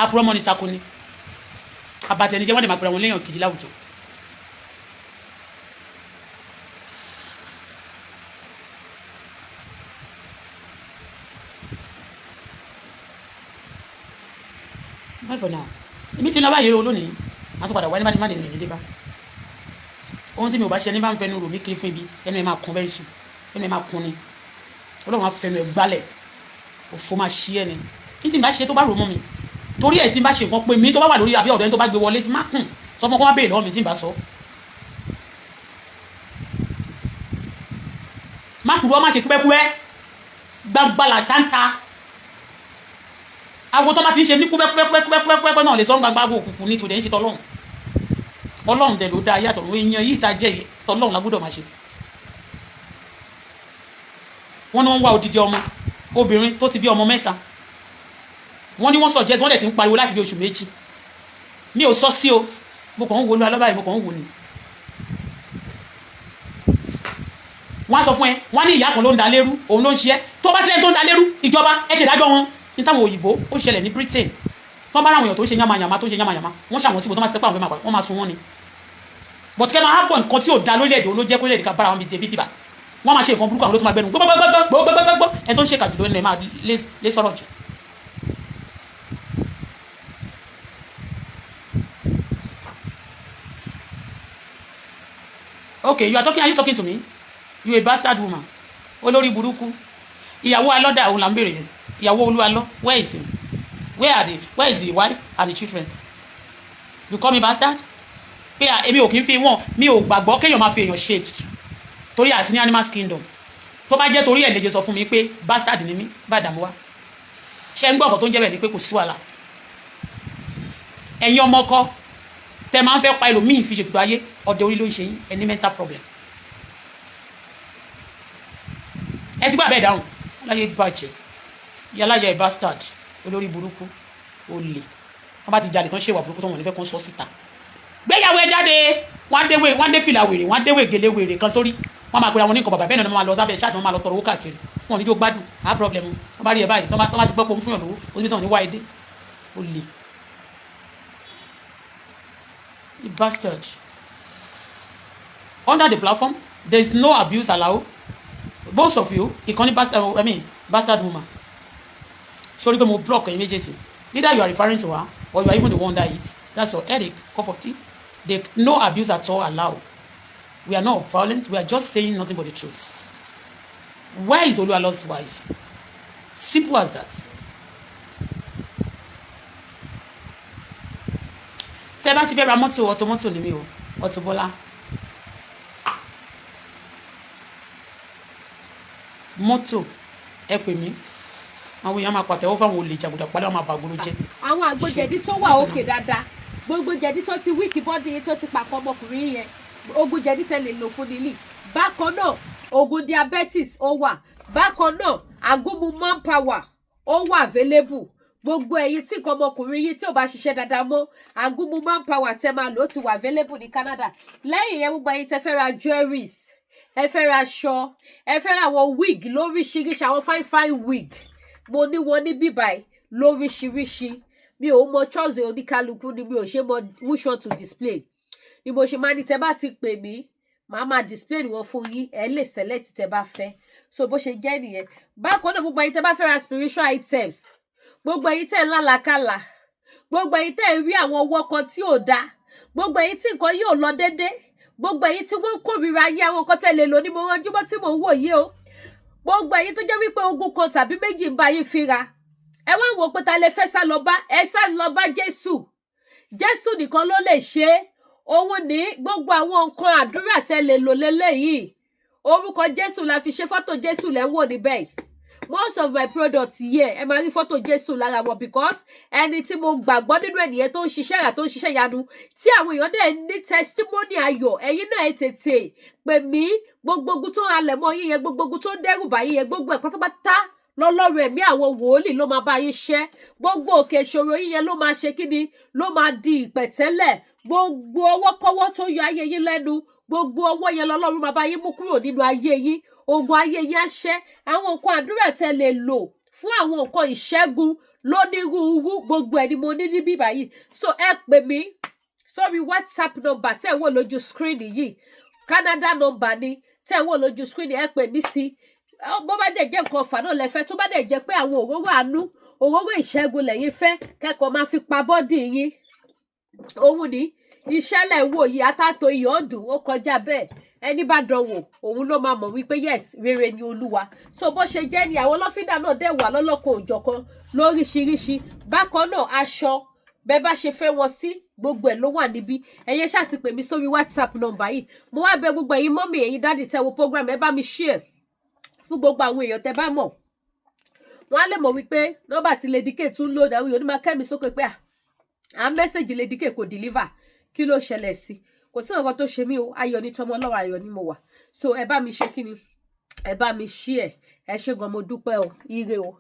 àpòrọ̀ mọ́ ni tako ni abatẹnijẹ́ wọ́n lè máa pẹ̀lú àwọn léèyàn kìdí láwùjọ. Bye for now. Èmi ti lọ báyìí olónìí a tún padà wá ní má dé nìyẹn dé bá ohun tí mi ò bá ṣe ẹni bá ń fẹnu rò mí kiri fún ibi ẹnu ẹ máa kún bẹ́ẹ̀ sùn ẹnu ẹ máa kún ni Ọlọ́run á fẹnu ẹ gbálẹ̀ òfò máa ṣí ẹ ni kí tí n bá ṣe tó bá rò mọ́ mi torí ẹ̀ tí n bá ṣe nǹkan pé mi tó bá wà lórí àbí ọ̀dọ̀ ẹni tó bá gbé wọlé sí má kùn sọ fún kó má béèrè lọ́wọ́ mi tí n bá sọ má kúrò má ṣe kúpẹ́kúpẹ́ gbàgbàlà táǹtà àwọn tó bá ti ń ṣe ní kúpẹ́kúpẹ́kúpẹ́kúpẹ́ náà lè sọ gbàgbà òkùnkùn ní tòdẹ̀ ń ṣe tọ́lọ́run Ọlọ́run dẹ̀ ló dá ayé àtọ̀run èèyàn yìí ta jẹ́ tọ́lọ́run la gbọ́dọ̀ máa ṣe. wọ́n ní wọ́n wá odidi ọmọ obìnrin tó ti bí ọmọ 3 wọ́n ní wọ́n sọ jẹ́ wọ́n dẹ̀ ti ń pariwo láti bí oṣù 2 mi ò sọ sí o mo kàn ń wo Olu Alo báyìí mo kàn ń wo ni. wọ́n á sọ fún ẹ wọ́n ní ìyá kan ló ń da lérú òun ló ń ṣe ẹ́ tó bá tilẹ̀ tó ń da lérú ìjọba ẹ ṣèdájọ́ wọn ní táwọn òyìnbó ó ṣẹlẹ̀ ní Britain tó bá ráwọn èèyàn tó ń ṣe yamayama tó ń ṣe yamayama wọ́n ṣàwọn síbò tó máa ṣe pé àwọn wọ́n máa sun wọn ni but kẹ́ máa há fọ nǹkan tí ò da lórílẹ̀-èdè ló jẹ́ kórílẹ̀-èdè ká bára wọn bíi tẹ̀bí bíbà wọ́n máa ṣe nǹkan burúkú àwọn ló tó máa gbẹnu gbogbogbogbogbogbogbò ẹ tó ń ṣe kàdúró ẹ máa lé sọ̀rọ̀ jù. Okay, are you talking to me? You a bastard woman. Olórí burúkú. Ìyàwó Alọ́dà òun là ń béèrè yẹn. Ìyàwó Olu Alo, where is he? Where is the wife and the children? You call me bastard? Pé èmi ò kí ń fi wọ́n mi ò gbàgbọ́ kéèyàn máa fi èèyàn ṣe ètùtù torí àti ní animal kingdom tó bá jẹ́ torí ẹ̀ lè ṣe sọ fún mi pé bastard ni mí bá dààmú wá ṣe ń gbọ́ ọ̀pọ̀ tó ń jẹ́ bẹ́ẹ̀ ni pé kò sí wàhálà ẹ̀yin ọmọ ọkọ tẹ máa ń fẹ́ pa ẹlòmíì fi ṣètùtù ayé ọdẹ orí ló ń ṣe yín ẹni mental problem ẹ ti gbà bẹ́ẹ̀ dáhùn láyé bàjẹ́ yálàyà ẹ̀ bastard olórí burúkú olè wọ́n bá ti jalè tán ṣèwà burúkú tó wọ́n ní fẹ́ kó ń sọ síta gbéyàwó ẹ jáde wọ́n dé fìlà wèrè wọ́n dé wègèlè wèrè kan sórí wọ́n máa pera wọn ní nǹkan bàbá bẹ́ẹ̀ náà wọ́n máa lọ sábẹ́ ṣáàtì wọ́n máa lọ tọrọ owó káàkiri wọn ò ní jó gbádùn á problem wọ́n bá rí ẹ báyìí tọ́ bá ti gbọ́ pé òun fún yàn lówó oníbi tán ní wá edé ó lè the bastard under the platform there is no abuse allowed both of you ìkànnì bastard woman sórí pé mo block ẹ̀yin méjèèjì Either you are referring to her or you are even the one that eats. That's your headache, cup of tea. No abuse at all allowed. We are not violent. We are just saying nothing but the truth. Where is Olu Alo's wife? Simple as that. Ṣé bá ti fẹ́ ra mọ́tò automoto ni mi o, Auto Bola. Mọ́tò ẹ pè mí. Àwọn èèyàn máa pàtẹ́wọ́ fáwọn olè jàgùdà padà máa bàgbóró jẹ́. Àwọn àgbòjẹ̀dí tó wà òkè dáadáa. Gbogbo jẹ̀dí tó ti wíìkì bọ́dì yẹn tó ti pàpọ̀ ọmọkùnrin yẹn. Ogun jẹ̀dí tẹ́lẹ̀ lò fún nílì. Bákan náà, ogun diabetes ó wà. Bákan náà, àgúnmu manpower ó wà available. Gbogbo ẹ̀yin tí nǹkan ọmọkùnrin yìí tí ò bá ṣiṣẹ́ dáadáa mọ́, àgúnmu manpower tẹ́ máa lò ó ti wà available ní Canada. Lẹ́yìn yẹn gbogbo ẹ̀yin tẹ́ fẹ́ ra jewelries, ẹ fẹ́ ra aṣọ, ẹ fẹ́ ra àwọn wig lóríṣiríṣi, àwọn fine wig. Mo ní wọn ní bíbáyìí lóríṣiríṣi. Mi ò mọ choice oníkálukú ni mi ò ṣe mọ which one to display. Ni mo ṣe máa ní tẹ́ bá ti pè mí, màá máa display wọn fún yín, ẹ lè select tẹ́ bá fẹ́. So bó ṣe jẹ́ nìyẹn. Bákan náà gbogbo ẹ̀yin tẹ́ bá fẹ́ ra spiritual items, gbogbo ẹ̀yin tẹ́ ń lálàkàlà, gbogbo ẹ̀yin tẹ́ ń rí àwọn ọwọ́ kan tí ò dáa, gbogbo ẹ̀yin tí nǹkan yóò lọ déédé, gbogbo ẹ̀yin tí wọ́n kórìíra ayé àwọn nǹkan tẹ́ lè lò ní mo ránjúmọ́ tí mò ń wò yìí o. Gbogbo ẹ̀yin tó jẹ́ wípé ogun kan tàbí méjì ń bá yín fínra. Ẹ wá wò pé ta lè fẹ́ sá lọ bá, ẹ sá lọ bá Jésù. Jésù nìkan ló lè ṣe é. Òun ní gbogbo àwọn nǹkan àdúrà tẹ́ lè lò lélẹ́yìí. Orúkọ Jésù la fi ṣe, fọ́tò Jésù lẹ́ ń wò níbẹ̀. Most of my products here, ẹ máa rí fọ́tò Jésù lára wọn because ẹni tí mo gbàgbọ́ nínú ènìyàn tó ń ṣiṣẹ́ rà tó ń ṣiṣẹ́ yanu tí àwọn èèyàn dẹ̀ ní testimony ayọ̀, ẹ̀yin náà ẹ tètè pè mí. Gbogbo ogun tó ń halẹ̀ mọ́ yín yẹn, gbogbo ogun tó ń dẹ́rù bá yín yẹn, gbogbo ẹ̀ pátápátá lọ́lọ́run ẹ̀mí àwọn wòólì ló máa bá yín ṣẹ́. Gbogbo òkè ìṣòro yín yẹn ló máa ṣe kíni, ló máa di ìpẹ̀tẹ́lẹ̀. Gbogbo ọwọ́kọ́wọ́ tó yọ ayé yín lẹ́nu, gbogbo ọwọ́ yẹn lọ́lọ́run máa bá yín mú kúrò nínú ayé yín. Ogun ayé yín á ṣẹ́. Àwọn nǹkan àdúrà tẹ́ lè lò fún àwọn nǹkan ìṣẹ́gun lónírúurú, gbogbo ẹ̀ ni mo ní níbí báyìí. So ẹ pè mí sórí WhatsApp number tẹ́ ẹ wò lójú screen yìí. Canada number ni tẹ́ ẹ wò lójú screen, ẹ pè mí sí. Bó bá dẹ̀ jẹ́ nǹkan ọ̀fà náà lẹ fẹ́, tó bá dẹ̀ jẹ́ pé àwọn òróró àánú, òróró ìṣẹ́gun lẹ́yìn fẹ́, kẹ́kọ̀ọ́ máa fi pa bọ́dì yín. Òun ni iṣẹ́ lẹ̀ ń wò yìí, atátó iyọ̀ ọdún ó kọjá bẹ́ẹ̀. Ẹni bá dánwò òun ló máa mọ̀ wípé yes, rere ni Olúwa. So bó ṣe jẹ́ ni àwọn lọ́fíńdà náà dẹ̀ wà lọ́lọ́kan òjọ̀kan lóríṣiríṣi. Bákan náà aṣọ bẹ́ẹ̀ bá ṣe fẹ́ wọn sí, gbogbo ẹ̀ ló wà níbí. Ẹ̀yin ṣáà ti pè mí sórí WhatsApp number yìí. Mo wá bẹ̀ gbogbo ẹ̀yin mọ́mì, ẹ̀yin dáàdì tẹ́ wo program, ẹ bá mi share fún gbogbo àwọn èèyàn tẹ́ bá mọ̀. Wọ́n á lè mọ̀ wípé nọ́mbà tí Lady K tún lò dáwọn èèyàn ní máa kẹ́mi sókè pé à mẹ́sẹ̀jì Lady K kò deliver. Kí ló ṣẹlẹ̀ sí? Kò sí nǹkan tó ṣe mí o, ayọ̀ ní tọmọ Ọlọ́run, ayọ̀ ni mo wà. So ẹ bá mi ṣe kíni, ẹ bá mi share. Ẹ ṣé gan, mo dúpẹ́ o, ire o.